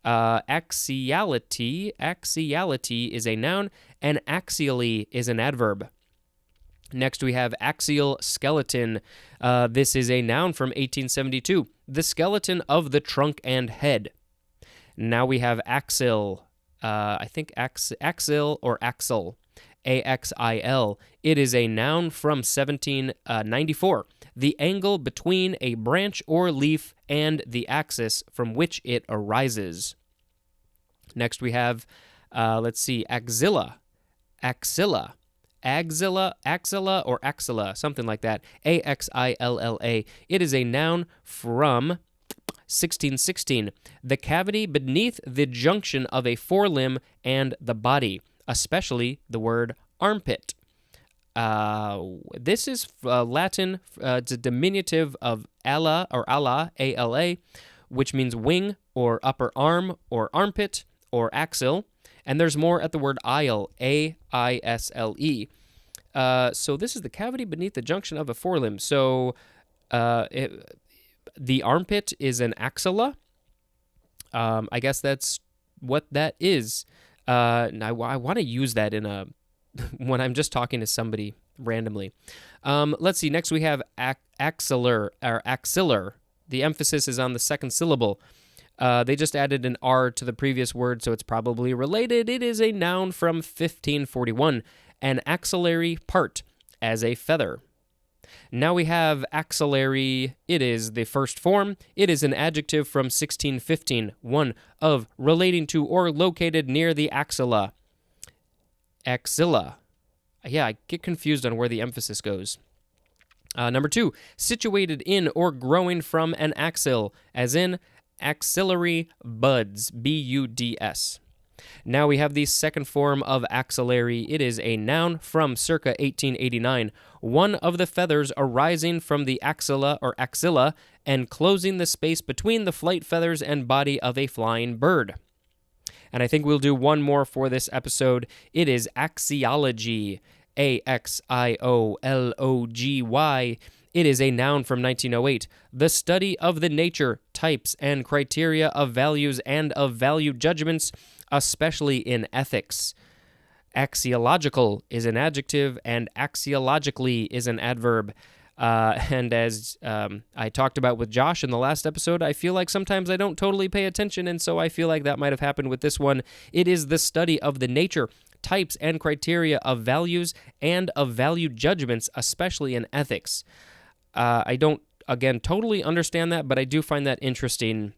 Axiality is a noun, and axially is an adverb. Next we have axial skeleton. This is a noun from 1872. The skeleton of the trunk and head. Now we have axil. I think axil or axle. A-X-I-L. It is a noun from 1794. The angle between a branch or leaf and the axis from which it arises. Next we have, axilla. Axilla. axilla, or axilla, something like that. Axilla. It is a noun from 1616. The cavity beneath the junction of a forelimb and the body, especially the word armpit. This is Latin. It's a diminutive of ala or ala, A-L-A, which means wing or upper arm or armpit or axil. And there's more at the word isle, A-I-S-L-E. So this is the cavity beneath the junction of a forelimb. So the armpit is an axilla. I guess that's what that is. And I want to use that in a when I'm just talking to somebody randomly. Let's see. Next we have axillar or axillar. The emphasis is on the second syllable. They just added an R to the previous word, so it's probably related. It is a noun from 1541, an axillary part, as a feather. Now we have axillary. It is the first form. It is an adjective from 1615, one of relating to or located near the axilla. Axilla. Yeah, I get confused on where the emphasis goes. Number 2, situated in or growing from an axil, as in axillary buds, B-U-D-S. Now we have the second form of axillary. It is a noun from circa 1889, one of the feathers arising from the axilla or axilla and closing the space between the flight feathers and body of a flying bird. And I think we'll do one more for this episode. It is axiology, A-X-I-O-L-O-G-Y. It is a noun from 1908, the study of the nature, types, and criteria of values and of value judgments, especially in ethics. Axiological is an adjective, and axiologically is an adverb. And as I talked about with Josh in the last episode, I feel like sometimes I don't totally pay attention, and so I feel like that might have happened with this one. It is the study of the nature, types, and criteria of values and of value judgments, especially in ethics. I don't, again, totally understand that, but I do find that interesting.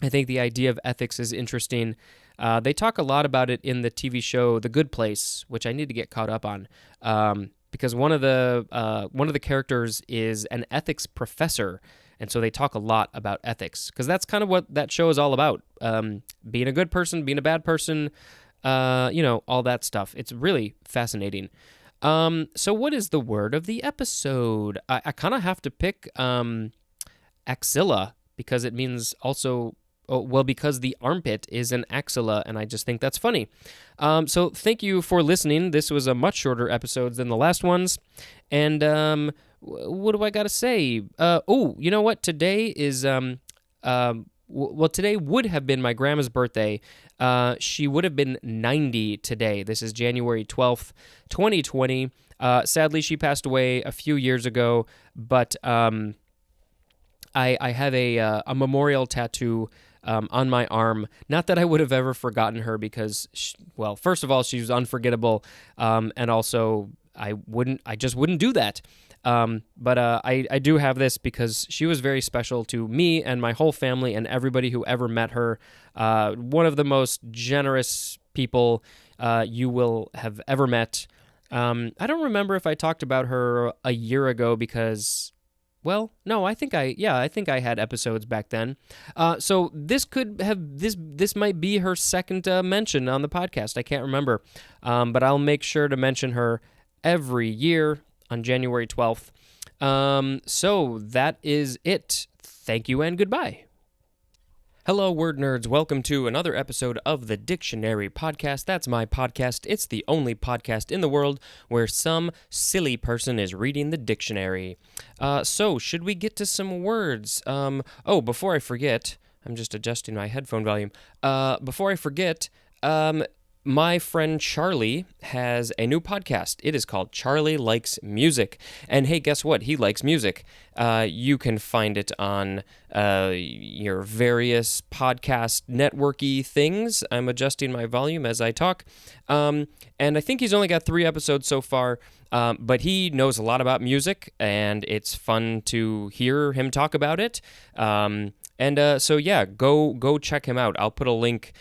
I think the idea of ethics is interesting. They talk a lot about it in the TV show The Good Place, which I need to get caught up on. Because one of the characters is an ethics professor, and so they talk a lot about ethics, because that's kind of what that show is all about. Being a good person, being a bad person, all that stuff. It's really fascinating. So what is the word of the episode? I kind of have to pick axilla, because it means also... because the armpit is an axilla, and I just think that's funny. So thank you for listening. This was a much shorter episode than the last ones. And what do I got to say? You know what? Today is... today would have been my grandma's birthday. She would have been 90 today. This is January 12th, 2020. Sadly, she passed away a few years ago, but I have a memorial tattoo on my arm. Not that I would have ever forgotten her, because, first of all, she was unforgettable, and also I just wouldn't do that. But I do have this because she was very special to me and my whole family and everybody who ever met her. One of the most generous people you will have ever met. I don't remember if I talked about her a year ago because... no, I think I had episodes back then. So this could have this might be her second mention on the podcast. I can't remember, but I'll make sure to mention her every year on January 12th. So that is it. Thank you and goodbye. Hello, word nerds. Welcome to another episode of the Dictionary Podcast. That's my podcast. It's the only podcast in the world where some silly person is reading the dictionary. So, should we get to some words? Before I forget, I'm just adjusting my headphone volume. Before I forget, my friend Charlie has a new podcast. It is called Charlie Likes Music. And hey, guess what? He likes music. You can find it on your various podcast networky things. I'm adjusting my volume as I talk. And I think he's only got 3 episodes so far. But he knows a lot about music, and it's fun to hear him talk about it. So yeah, go check him out. I'll put a link.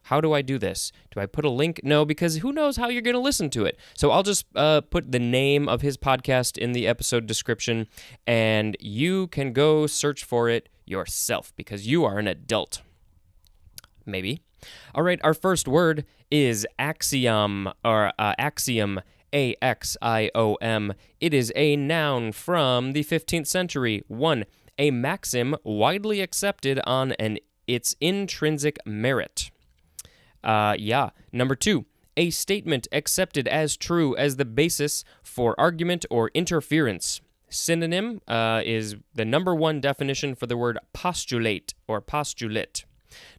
How do I do this? Do I put a link? No, because who knows how you're going to listen to it. So I'll just put the name of his podcast in the episode description, and you can go search for it yourself because you are an adult. Maybe. All right, our first word is axiom, or axiom, A-X-I-O-M. It is a noun from the 15th century. 1. A maxim widely accepted on its intrinsic merit. Number 2, a statement accepted as true as the basis for argument or interference. Synonym is the number 1 definition for the word postulate or postulate.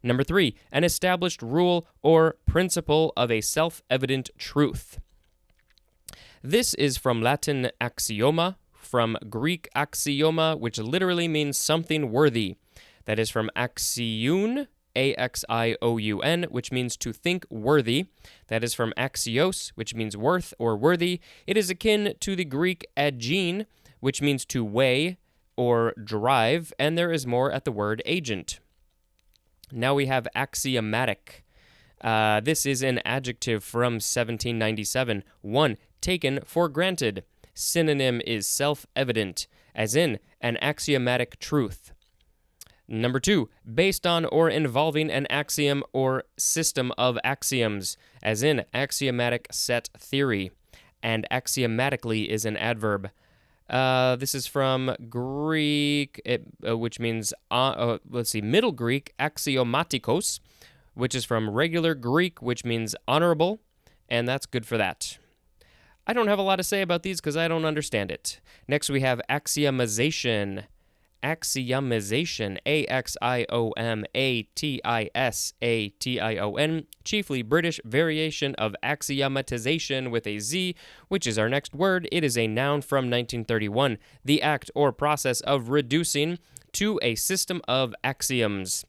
Number 3, an established rule or principle of a self-evident truth. This is from Latin axioma, from Greek axioma, which literally means something worthy. That is from axioun, A-X-I-O-U-N, which means to think worthy. That is from axios, which means worth or worthy. It is akin to the Greek agein, which means to weigh or drive, and there is more at the word agent. Now we have axiomatic. This is an adjective from 1797. 1. Taken for granted. Synonym is self-evident, as in an axiomatic truth. Number 2, based on or involving an axiom or system of axioms, as in axiomatic set theory. And axiomatically is an adverb. This is from Greek, which means, Middle Greek, axiomatikos, which is from regular Greek, which means honorable, and that's good for that. I don't have a lot to say about these because I don't understand it. Next, we have axiomization. Axiomization, A-X-I-O-M-A-T-I-S-A-T-I-O-N, chiefly British variation of axiomatization with a Z, which is our next word. It is a noun from 1931, the act or process of reducing to a system of axioms.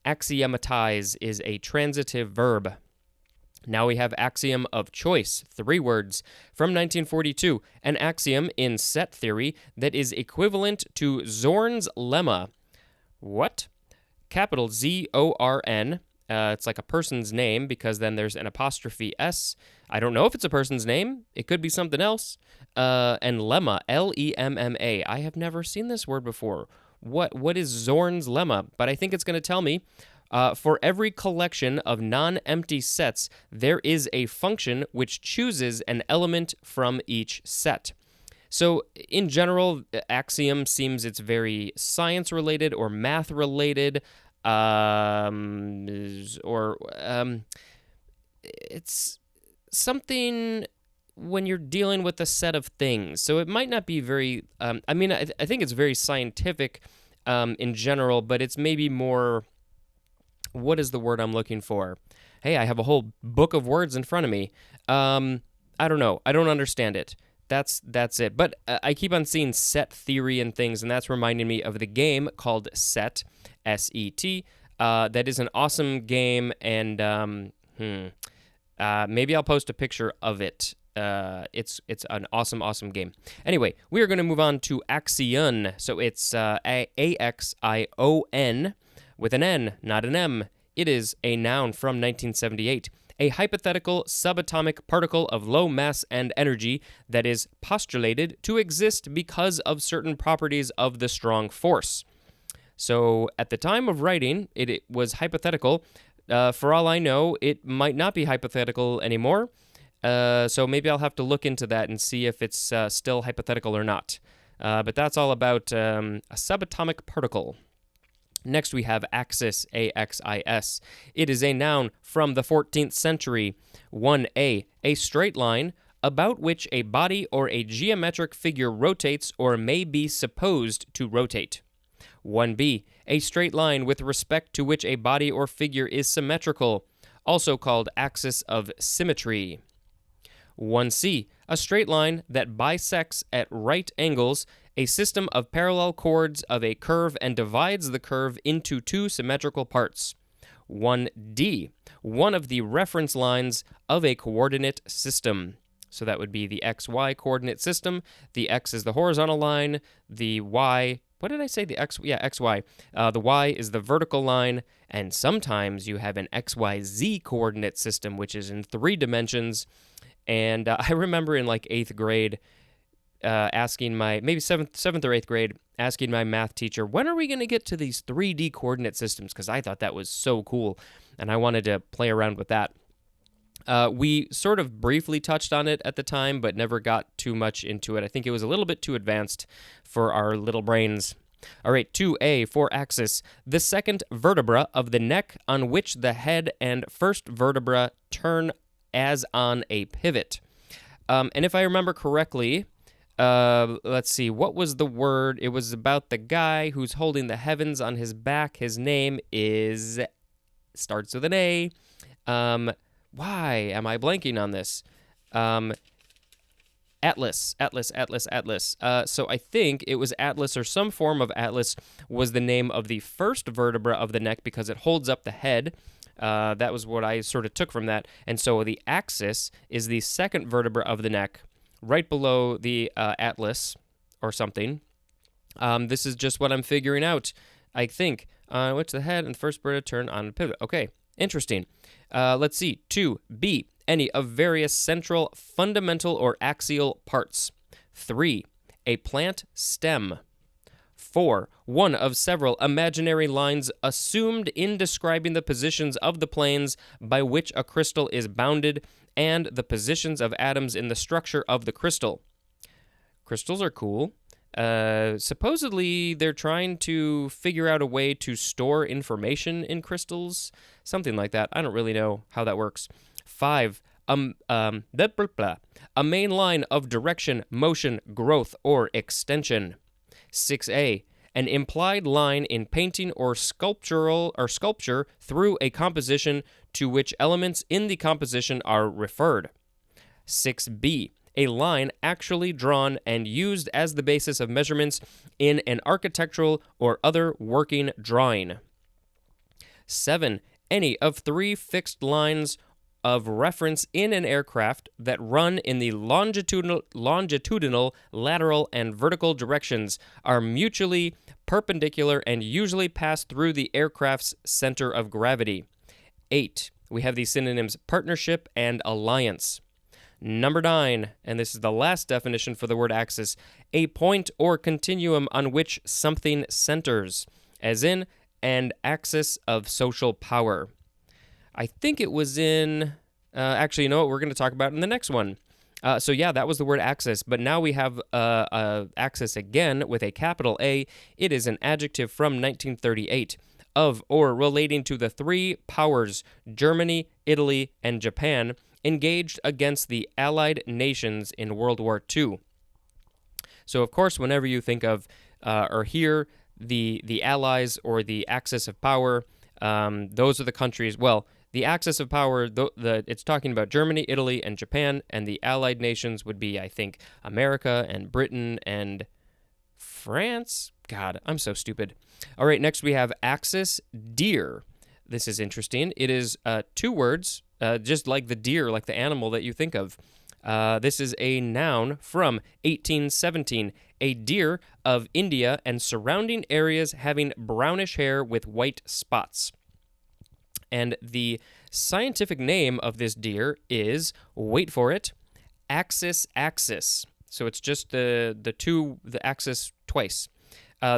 Axiomatize is a transitive verb. Now we have axiom of choice, 3 words, from 1942, an axiom in set theory that is equivalent to Zorn's lemma. What? Capital Z-O-R-N. It's like a person's name because then there's an apostrophe S. I don't know if it's a person's name. It could be something else. And lemma, L-E-M-M-A. I have never seen this word before. What is Zorn's lemma? But I think it's going to tell me for every collection of non-empty sets, there is a function which chooses an element from each set. So, in general, axiom seems it's very science-related or math-related, it's something when you're dealing with a set of things. So it might not be very, I think it's very scientific in general, but it's maybe more... What is the word I'm looking for? Hey, I have a whole book of words in front of me. I don't know. I don't understand it. That's it. But I keep on seeing set theory and things, and that's reminding me of the game called Set, S-E-T. That is an awesome game, and maybe I'll post a picture of it. It's an awesome game. Anyway, we are going to move on to axion. So it's A-X-I-O-N. With an N, not an M. It is a noun from 1978, a hypothetical subatomic particle of low mass and energy that is postulated to exist because of certain properties of the strong force. So at the time of writing, it was hypothetical. For all I know, it might not be hypothetical anymore. So maybe I'll have to look into that and see if it's still hypothetical or not. But that's all about a subatomic particle. Next, we have axis, A-X-I-S. It is a noun from the 14th century. 1a, a straight line about which a body or a geometric figure rotates or may be supposed to rotate. 1b, a straight line with respect to which a body or figure is symmetrical, also called axis of symmetry. 1c, a straight line that bisects at right angles a system of parallel chords of a curve and divides the curve into 2 symmetrical parts. 1d, one of the reference lines of a coordinate system. So that would be the XY coordinate system. The X is the horizontal line, the Y what did I say? The X, yeah, XY. The Y is the vertical line, and sometimes you have an XYZ coordinate system, which is in 3 dimensions. And I remember in like 8th grade asking maybe 7th or 8th grade, asking my math teacher, when are we going to get to these 3D coordinate systems? Because I thought that was so cool, and I wanted to play around with that. We sort of briefly touched on it at the time, but never got too much into it. I think it was a little bit too advanced for our little brains. All right, 2A for axis, the second vertebra of the neck on which the head and first vertebra turn as on a pivot. And if I remember correctly, let's see, what was the word? It was about the guy who's holding the heavens on his back. His name starts with an A. Why am I blanking on this? Atlas. So I think it was Atlas, or some form of Atlas was the name of the first vertebra of the neck because it holds up the head. That was what I sort of took from that. And so the axis is the second vertebra of the neck, right below the atlas or something. This is just what I'm figuring out, I think. Which the head and the first vertebra turn on a pivot. Okay, interesting. Let's see. 2B, any of various central, fundamental, or axial parts. 3, a plant stem. 4, one of several imaginary lines assumed in describing the positions of the planes by which a crystal is bounded and the positions of atoms in the structure of the crystal. Crystals are cool. Supposedly, they're trying to figure out a way to store information in crystals, something like that. I don't really know how that works. 5, a main line of direction, motion, growth, or extension. 6A, an implied line in painting or sculpture through a composition to which elements in the composition are referred. 6B, a line actually drawn and used as the basis of measurements in an architectural or other working drawing. 7, any of 3 fixed lines of reference in an aircraft that run in the longitudinal, lateral, and vertical directions, are mutually perpendicular, and usually pass through the aircraft's center of gravity. 8, we have the synonyms partnership and alliance. Number 9, and this is the last definition for the word axis, a point or continuum on which something centers, as in an axis of social power. I think it was in, actually, you know what, we're going to talk about in the next one. So yeah, that was the word axis, but now we have axis again with a capital A. It is an adjective from 1938, of or relating to the 3 powers, Germany, Italy, and Japan, engaged against the Allied nations in World War II. So of course, whenever you think of or hear the Allies or the axis of power, those are the countries, well, the axis of power, it's talking about Germany, Italy, and Japan, and the Allied nations would be, I think, America and Britain and France. God, I'm so stupid. All right, next we have axis deer. This is interesting. It is 2 words, just like the deer, like the animal that you think of. This is a noun from 1817, a deer of India and surrounding areas having brownish hair with white spots. And the scientific name of this deer is, wait for it, Axis axis. So it's just the axis twice.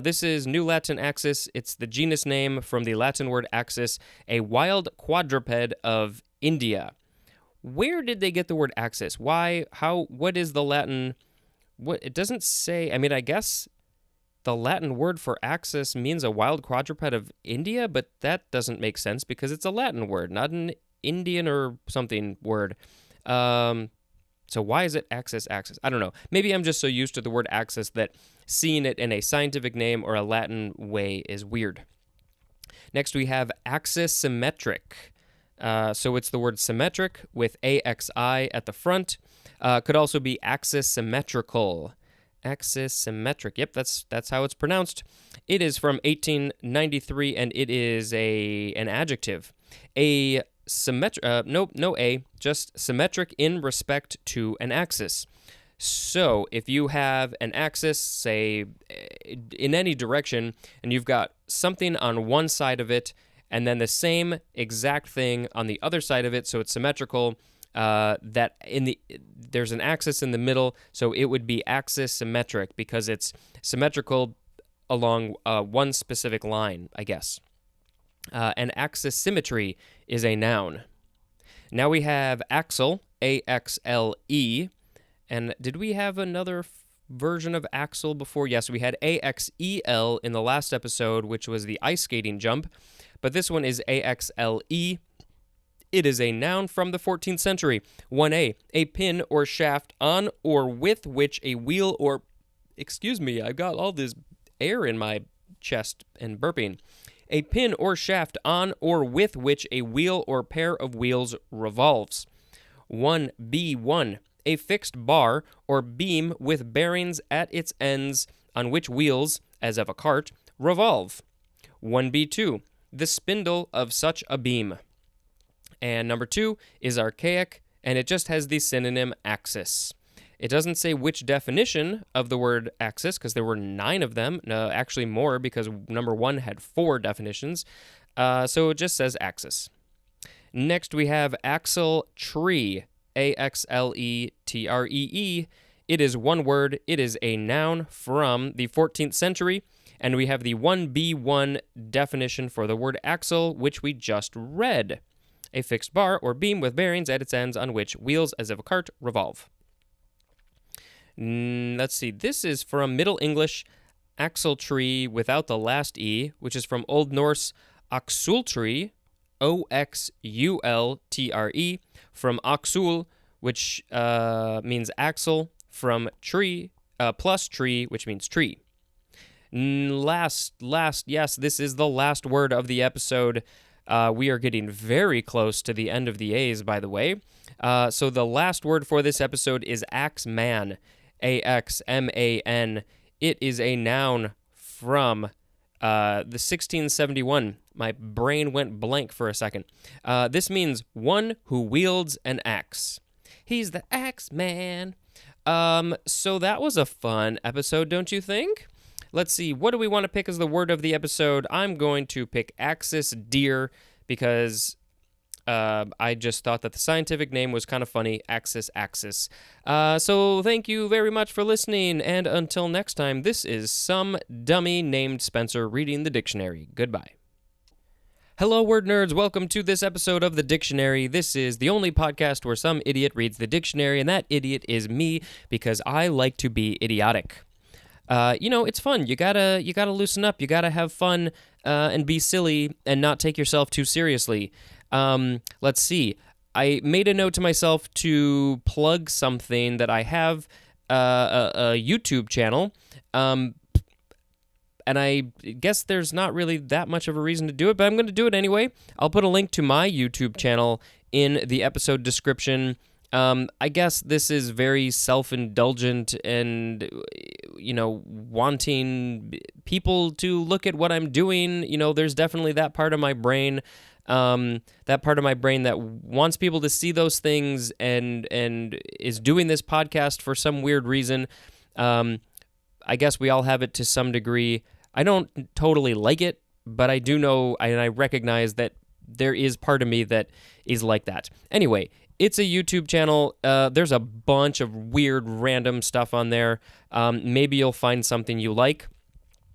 This is New Latin axis. It's the genus name from the Latin word axis, a wild quadruped of India. Where did they get the word axis? Why? How? What is the Latin? What? It doesn't say. I mean, I guess the Latin word for axis means a wild quadruped of India, but that doesn't make sense because it's a Latin word, not an Indian or something word. So why is it axis? I don't know. Maybe I'm just so used to the word axis that seeing it in a scientific name or a Latin way is weird. Next, we have axisymmetric. So it's the word symmetric with AXI at the front. Could also be axis symmetrical. Axis-symmetric. Yep, that's how it's pronounced. It is from 1893, and it is an adjective. Just symmetric in respect to an axis. So if you have an axis, say, in any direction, and you've got something on one side of it, and then the same exact thing on the other side of it, so it's symmetrical, there's an axis in the middle, so it would be axis symmetric because it's symmetrical along one specific line, I guess. And axis symmetry is a noun. Now we have axle, A-X-L-E. And did we have another version of axle before? Yes, we had A-X-E-L in the last episode, which was the ice skating jump. But this one is A-X-L-E. It is a noun from the 14th century. 1A, a pin or shaft on or with which a wheel or... Excuse me, I've got all this air in my chest and burping. A pin or shaft on or with which a wheel or pair of wheels revolves. 1B1, a fixed bar or beam with bearings at its ends on which wheels, as of a cart, revolve. 1B2, the spindle of such a beam. And number 2 is archaic, and it just has the synonym axis. It doesn't say which definition of the word axis, because there were 9 of them. No, actually more, because number 1 had 4 definitions. So it just says axis. Next, we have axle tree, A-X-L-E-T-R-E-E. It is one word. It is a noun from the 14th century. And we have the 1B1 definition for the word axle, which we just read. A fixed bar or beam with bearings at its ends on which wheels, as of a cart, revolve. Let's see. This is from Middle English, axletree without the last E, which is from Old Norse, oxultre, O-X-U-L-T-R-E, from oxul, which means axle, from tree, plus tree, which means tree. Last, yes, this is the last word of the episode. We are getting very close to the end of the A's, by the way. So the last word for this episode is axeman, A-X-M-A-N. It is a noun from the 1671. My brain went blank for a second. This means one who wields an axe. He's the axe man. So that was a fun episode, don't you think? Let's see, what do we want to pick as the word of the episode? I'm going to pick axis deer because I just thought that the scientific name was kind of funny, axis. So thank you very much for listening, and until next time, this is some dummy named Spencer reading the dictionary. Goodbye. Hello, word nerds. Welcome to this episode of The Dictionary. This is the only podcast where some idiot reads the dictionary, and that idiot is me because I like to be idiotic. It's fun. You gotta loosen up. You gotta have fun and be silly and not take yourself too seriously. Let's see. I made a note to myself to plug something that I have, a YouTube channel. And I guess there's not really that much of a reason to do it, but I'm going to do it anyway. I'll put a link to my YouTube channel in the episode description. I guess this is very self-indulgent and, wanting people to look at what I'm doing. There's definitely that part of my brain, that wants people to see those things and is doing this podcast for some weird reason. I guess we all have it to some degree. I don't totally like it, but I do know and I recognize that there is part of me that is like that. Anyway, it's a YouTube channel. There's a bunch of weird, random stuff on there. Maybe you'll find something you like.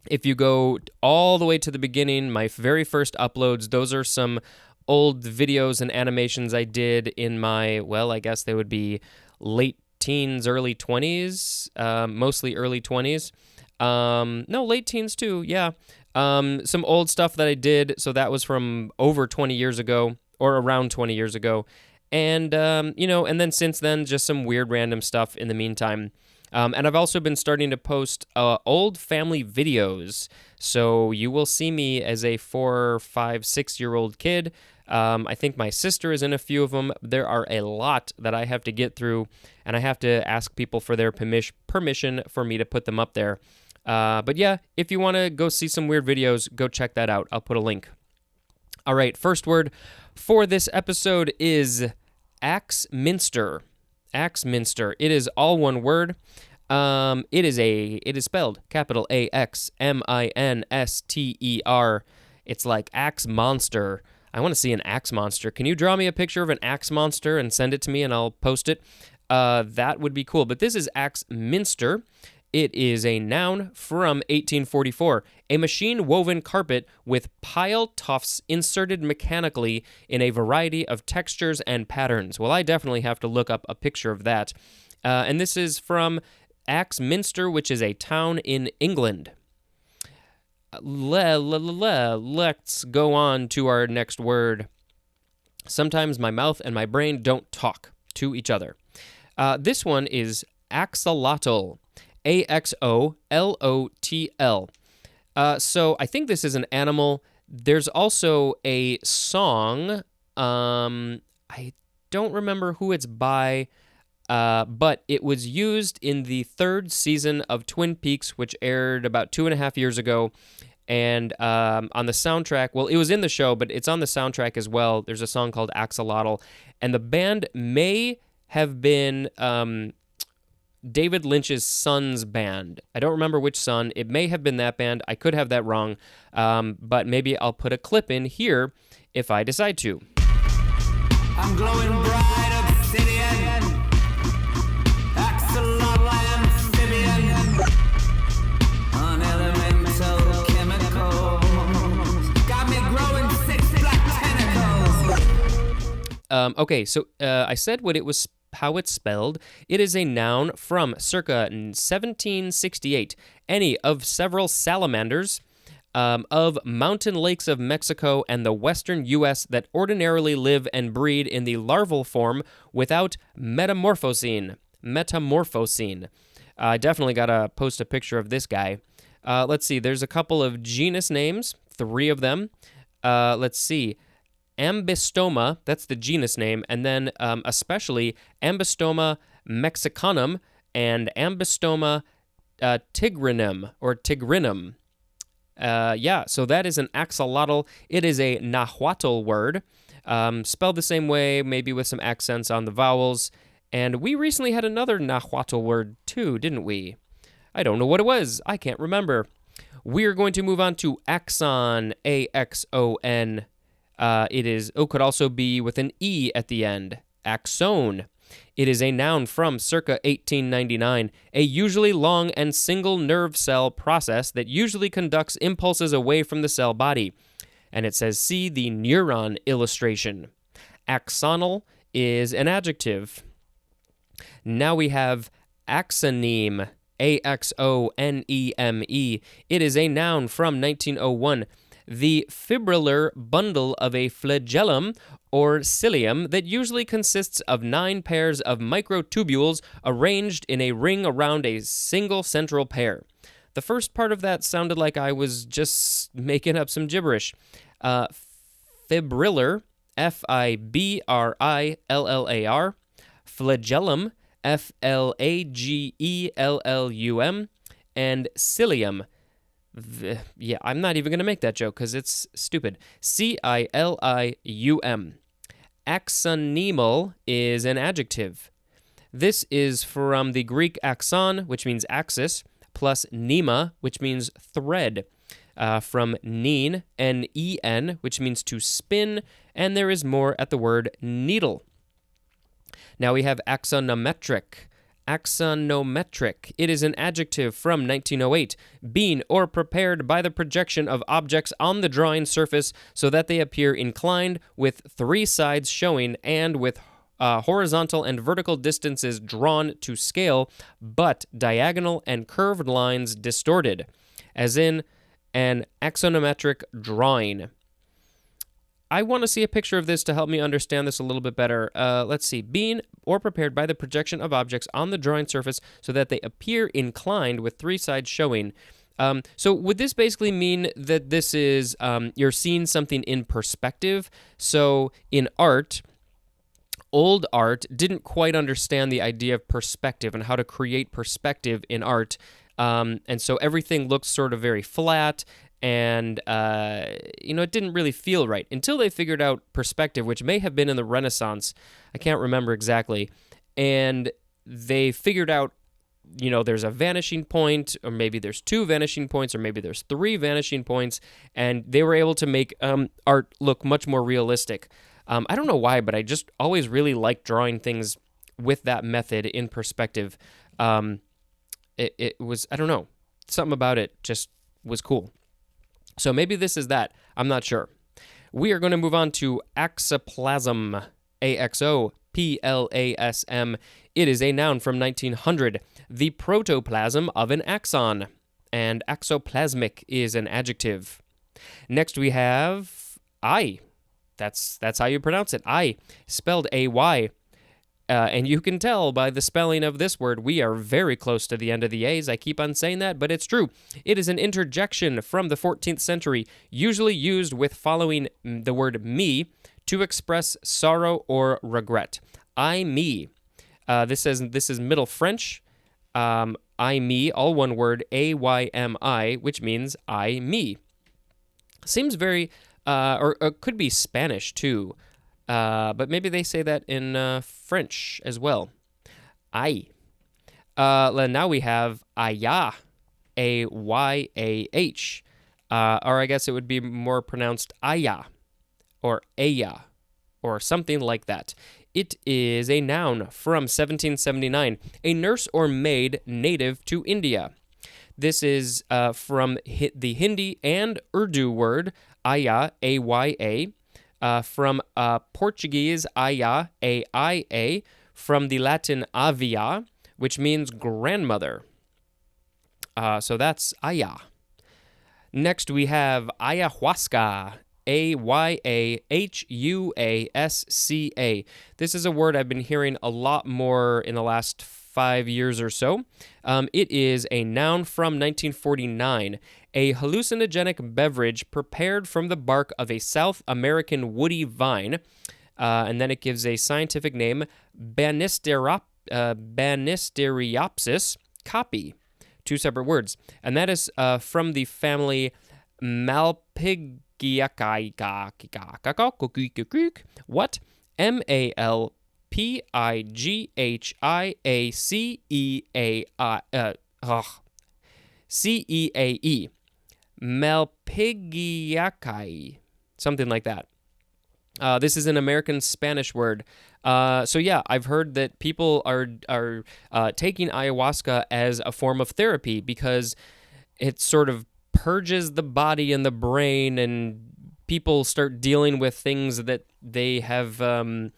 If you go all the way to the beginning, my very first uploads, those are some old videos and animations I did in my, I guess they would be late teens, early 20s, mostly early 20s. No, late teens too, yeah. Some old stuff that I did, so that was from over 20 years ago, or around 20 years ago. And, and then since then, just some weird random stuff in the meantime. And I've also been starting to post old family videos. So you will see me as a 4, 5, 6-year-old kid. I think my sister is in a few of them. There are a lot that I have to get through, and I have to ask people for their permission for me to put them up there. But yeah, if you want to go see some weird videos, go check that out. I'll put a link. All right, first word for this episode is Axminster. Axminster. It is all one word. It is spelled capital AXMINSTER. It's like axe monster. I want to see an axe monster. Can you draw me a picture of an axe monster and send it to me and I'll post it? That would be cool. But this is Axminster. It is a noun from 1844, a machine-woven carpet with pile tufts inserted mechanically in a variety of textures and patterns. Well, I definitely have to look up a picture of that. And this is from Axminster, which is a town in England. Let's go on to our next word. Sometimes my mouth and my brain don't talk to each other. This one is axolotl. AXOLOTL. So I think this is an animal. There's also a song. I don't remember who it's by, but it was used in the third season of Twin Peaks, which aired about 2.5 years ago. And on the soundtrack, well, it was in the show, but it's on the soundtrack as well. There's a song called Axolotl. And the band may have been David Lynch's son's band. I don't remember which son. It may have been that band. I could have that wrong, but maybe I'll put a clip in here if I decide to. I'm glowing bright obsidian, axolotl amphibian, unelemental chemicals, got me growing 6 black tentacles. Okay, so I said how it's spelled. It is a noun from circa 1768. Any of several salamanders of mountain lakes of Mexico and the western U.S. that ordinarily live and breed in the larval form without metamorphosing. I definitely got to post a picture of this guy. Let's see. There's a couple of genus names, 3 of them. Let's see. Ambystoma, that's the genus name, and then especially Ambystoma mexicanum and Ambystoma tigrinum. So that is an axolotl. It is a Nahuatl word, spelled the same way, maybe with some accents on the vowels. And we recently had another Nahuatl word too, didn't we? I don't know what it was. I can't remember. We're going to move on to axon, AXON. Could also be with an E at the end. Axone. It is a noun from circa 1899, a usually long and single nerve cell process that usually conducts impulses away from the cell body. And it says, see the neuron illustration. Axonal is an adjective. Now we have axoneme, AXONEME. It is a noun from 1901. The fibrillar bundle of a flagellum or cilium that usually consists of 9 pairs of microtubules arranged in a ring around a single central pair. The first part of that sounded like I was just making up some gibberish. Fibrillar, FIBRILLAR, flagellum, FLAGELLUM, and cilium. I'm not even going to make that joke because it's stupid. CILIUM. Axonemal is an adjective. This is from the Greek axon, which means axis, plus nema, which means thread. From neen, N-E-N, which means to spin, and there is more at the word needle. Now we have axonometric. Axonometric. It is an adjective from 1908, being or prepared by the projection of objects on the drawing surface so that they appear inclined with 3 sides showing and with horizontal and vertical distances drawn to scale, but diagonal and curved lines distorted, as in an axonometric drawing. I want to see a picture of this to help me understand this a little bit better. Let's see. Being or prepared by the projection of objects on the drawing surface so that they appear inclined with 3 sides showing. So would this basically mean that this is you're seeing something in perspective? So in art, old art didn't quite understand the idea of perspective and how to create perspective in art. And so everything looked sort of very flat. And, it didn't really feel right until they figured out perspective, which may have been in the Renaissance. I can't remember exactly. and they figured out, there's a vanishing point, or maybe there's 2 vanishing points, or maybe there's 3 vanishing points, and they were able to make art look much more realistic. I don't know why, but I just always really like drawing things with that method in perspective. It was, I don't know, something about it just was cool. So maybe this is that. I'm not sure. We are going to move on to axoplasm, AXOPLASM. It is a noun from 1900, the protoplasm of an axon, and axoplasmic is an adjective. Next we have I. That's how you pronounce it. I, spelled A-Y. And you can tell by the spelling of this word, we are very close to the end of the A's. I keep on saying that, but it's true. It is an interjection from the 14th century, usually used with following the word me to express sorrow or regret. I, me. This is Middle French. I, me, all one word, A-Y-M-I, which means I, me. Seems very, or could be Spanish too. But maybe they say that in French as well. Ay. Now we have Ayah, A-Y-A-H. Or I guess it would be more pronounced Ayah, or Aya, or something like that. It is a noun from 1779, a nurse or maid native to India. This is from the Hindi and Urdu word Aya, A-Y-A, from Portuguese Aya, A-I-A, from the Latin avia, which means grandmother. So that's Aya. Next we have ayahuasca, A-Y-A-H-U-A-S-C-A. This is a word I've been hearing a lot more in the last 5 years or so. It is a noun from 1949, a hallucinogenic beverage prepared from the bark of a South American woody vine, and then it gives a scientific name, Banisteriopsis caapi, 2 separate words, and that is from the family Malpighiaceae. What? Malpighiaceae. Malpighiaceae. Something like that. This is an American Spanish word. So yeah, I've heard that people are taking ayahuasca as a form of therapy because it sort of purges the body and the brain, and people start dealing with things that they have. There's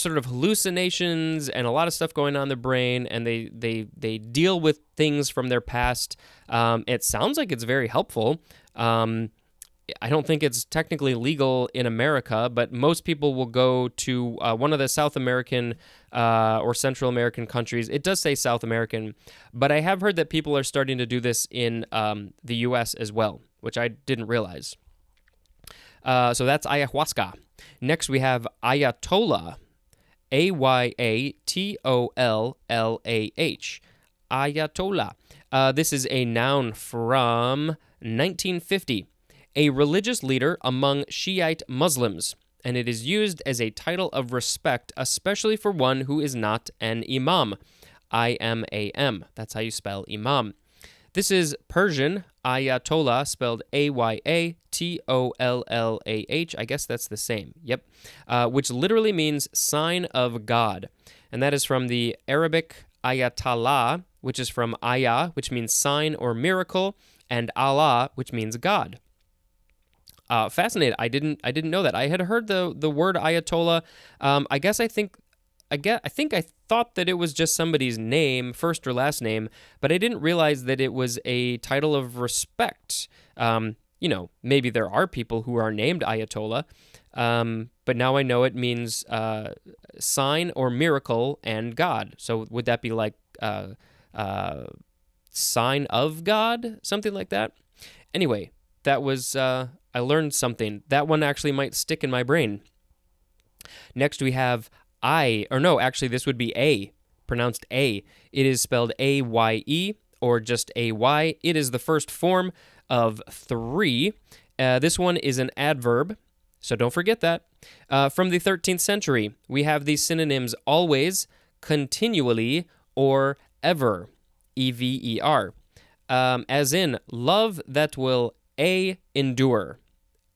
sort of hallucinations and a lot of stuff going on in the brain, and they deal with things from their past. It sounds like it's very helpful. I don't think it's technically legal in America, but most people will go to one of the South American or Central American countries. It does say South American, but I have heard that people are starting to do this in the U.S. as well, which I didn't realize. So that's ayahuasca. Next, we have Ayatollah, A-Y-A-T-O-L-L-A-H. Ayatollah. This is a noun from 1950. A religious leader among Shiite Muslims, and it is used as a title of respect, especially for one who is not an imam. I-M-A-M. That's how you spell imam. This is Persian, Ayatollah, spelled A-Y-A-T-O-L-L-A-H. I guess that's the same. Yep. Which literally means sign of God. And that is from the Arabic Ayatollah, which is from ayah, which means sign or miracle, and Allah, which means God. Fascinating. I didn't know that. I had heard the word Ayatollah. I thought that it was just somebody's name, first or last name, but I didn't realize that it was a title of respect. Maybe there are people who are named Ayatollah, but now I know it means sign or miracle and God. So would that be like sign of God, something like that? Anyway, that was I learned something. That one actually might stick in my brain. Next we have this would be A, pronounced A. It is spelled A-Y-E or just A-Y. It is the first form of 3. This one is an adverb, So don't forget that. From the 13th century, we have the synonyms always, continually, or ever, E-V-E-R, as in love that will endure.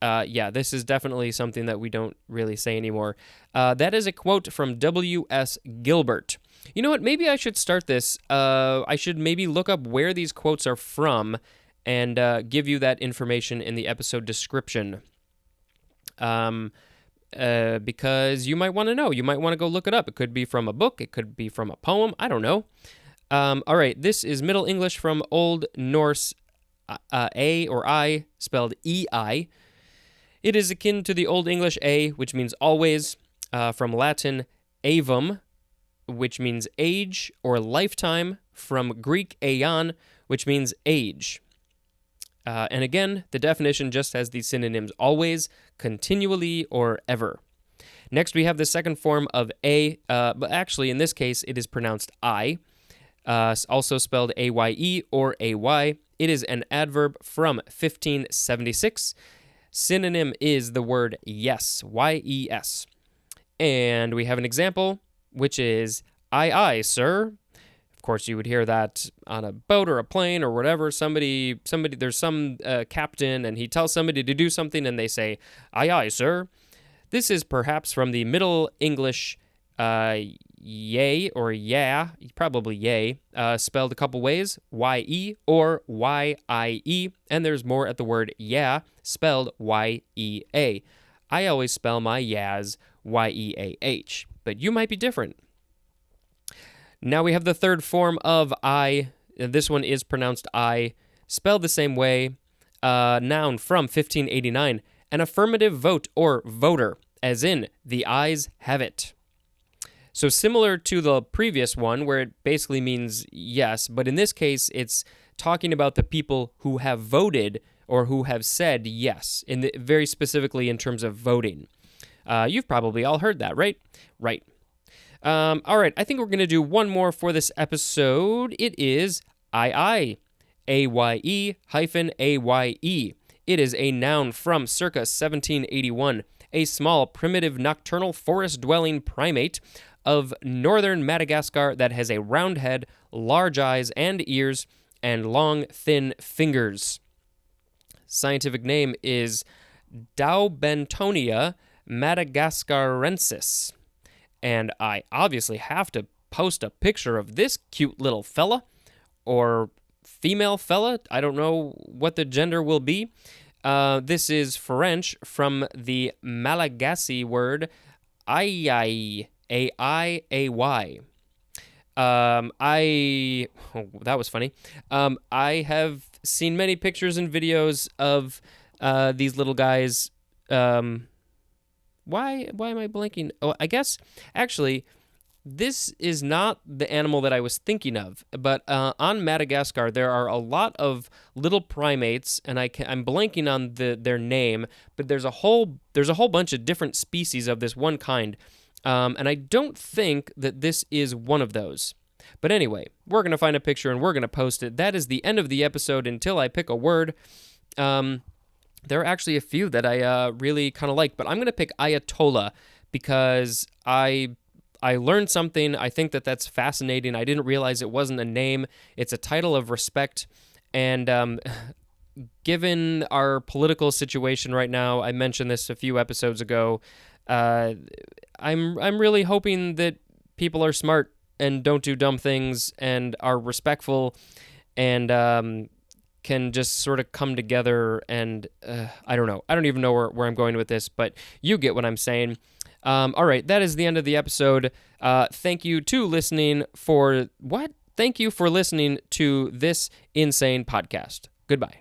Yeah, this is definitely something that we don't really say anymore. That is a quote from W.S. Gilbert. You know what? Maybe I should start this. I should maybe look up where these quotes are from and give you that information in the episode description. Because you might want to know. You might want to go look it up. It could be from a book. It could be from a poem. I don't know. All right, this is Middle English from Old Norse, A or I, spelled E-I. It is akin to the Old English A, which means always, from Latin avum, which means age or lifetime, from Greek aeon, which means age. And again, the definition just has the synonyms always, continually, or ever. Next, we have the second form of A, but actually in this case, it is pronounced I, also spelled A-Y-E or A-Y. It is an adverb from 1576. Synonym is the word yes, Y-E-S. And we have an example, which is, aye, sir. Of course, you would hear that on a boat or a plane or whatever. Somebody, there's some captain, and he tells somebody to do something, and they say, aye, sir. This is perhaps from the Middle English yay or yeah, probably yay, spelled a couple ways, Y-E or Y-I-E, and there's more at the word yeah, spelled Y-E-A. I always spell my yas Y-E-A-H, but you might be different. Now we have the third form of I. This one is pronounced I, spelled the same way. Noun from 1589, an affirmative vote or voter, as in, the ayes have it. So similar to the previous one, where it basically means yes, but in this case, it's talking about the people who have voted or who have said yes, very specifically in terms of voting. You've probably all heard that, right? Right. All right, I think we're going to do one more for this episode. It is I, A-Y-E hyphen A-Y-E. It is a noun from circa 1781, a small, primitive, nocturnal, forest-dwelling primate of northern Madagascar that has a round head, large eyes and ears, and long, thin fingers. Scientific name is Daubentonia madagascarensis. And I obviously have to post a picture of this cute little fella, or female fella. I don't know what the gender will be. This is French from the Malagasy word aïe, A-I-A-Y. That was funny. I have seen many pictures and videos of these little guys. Why am I blanking? Oh, I guess, actually, this is not the animal that I was thinking of, but on Madagascar, there are a lot of little primates, and I'm blanking on their name, but there's a whole bunch of different species of this one kind, and I don't think that this is one of those. But anyway, we're going to find a picture, and we're going to post it. That is the end of the episode until I pick a word. There are actually a few that I really kind of like, but I'm going to pick Ayatollah because I learned something. I think that that's fascinating. I didn't realize it wasn't a name. It's a title of respect, and given our political situation right now, I mentioned this a few episodes ago, I'm really hoping that people are smart and don't do dumb things and are respectful and can just sort of come together, and I don't know. I don't even know where I'm going with this, but you get what I'm saying. All right, that is the end of the episode. Thank you for listening to this insane podcast. Goodbye.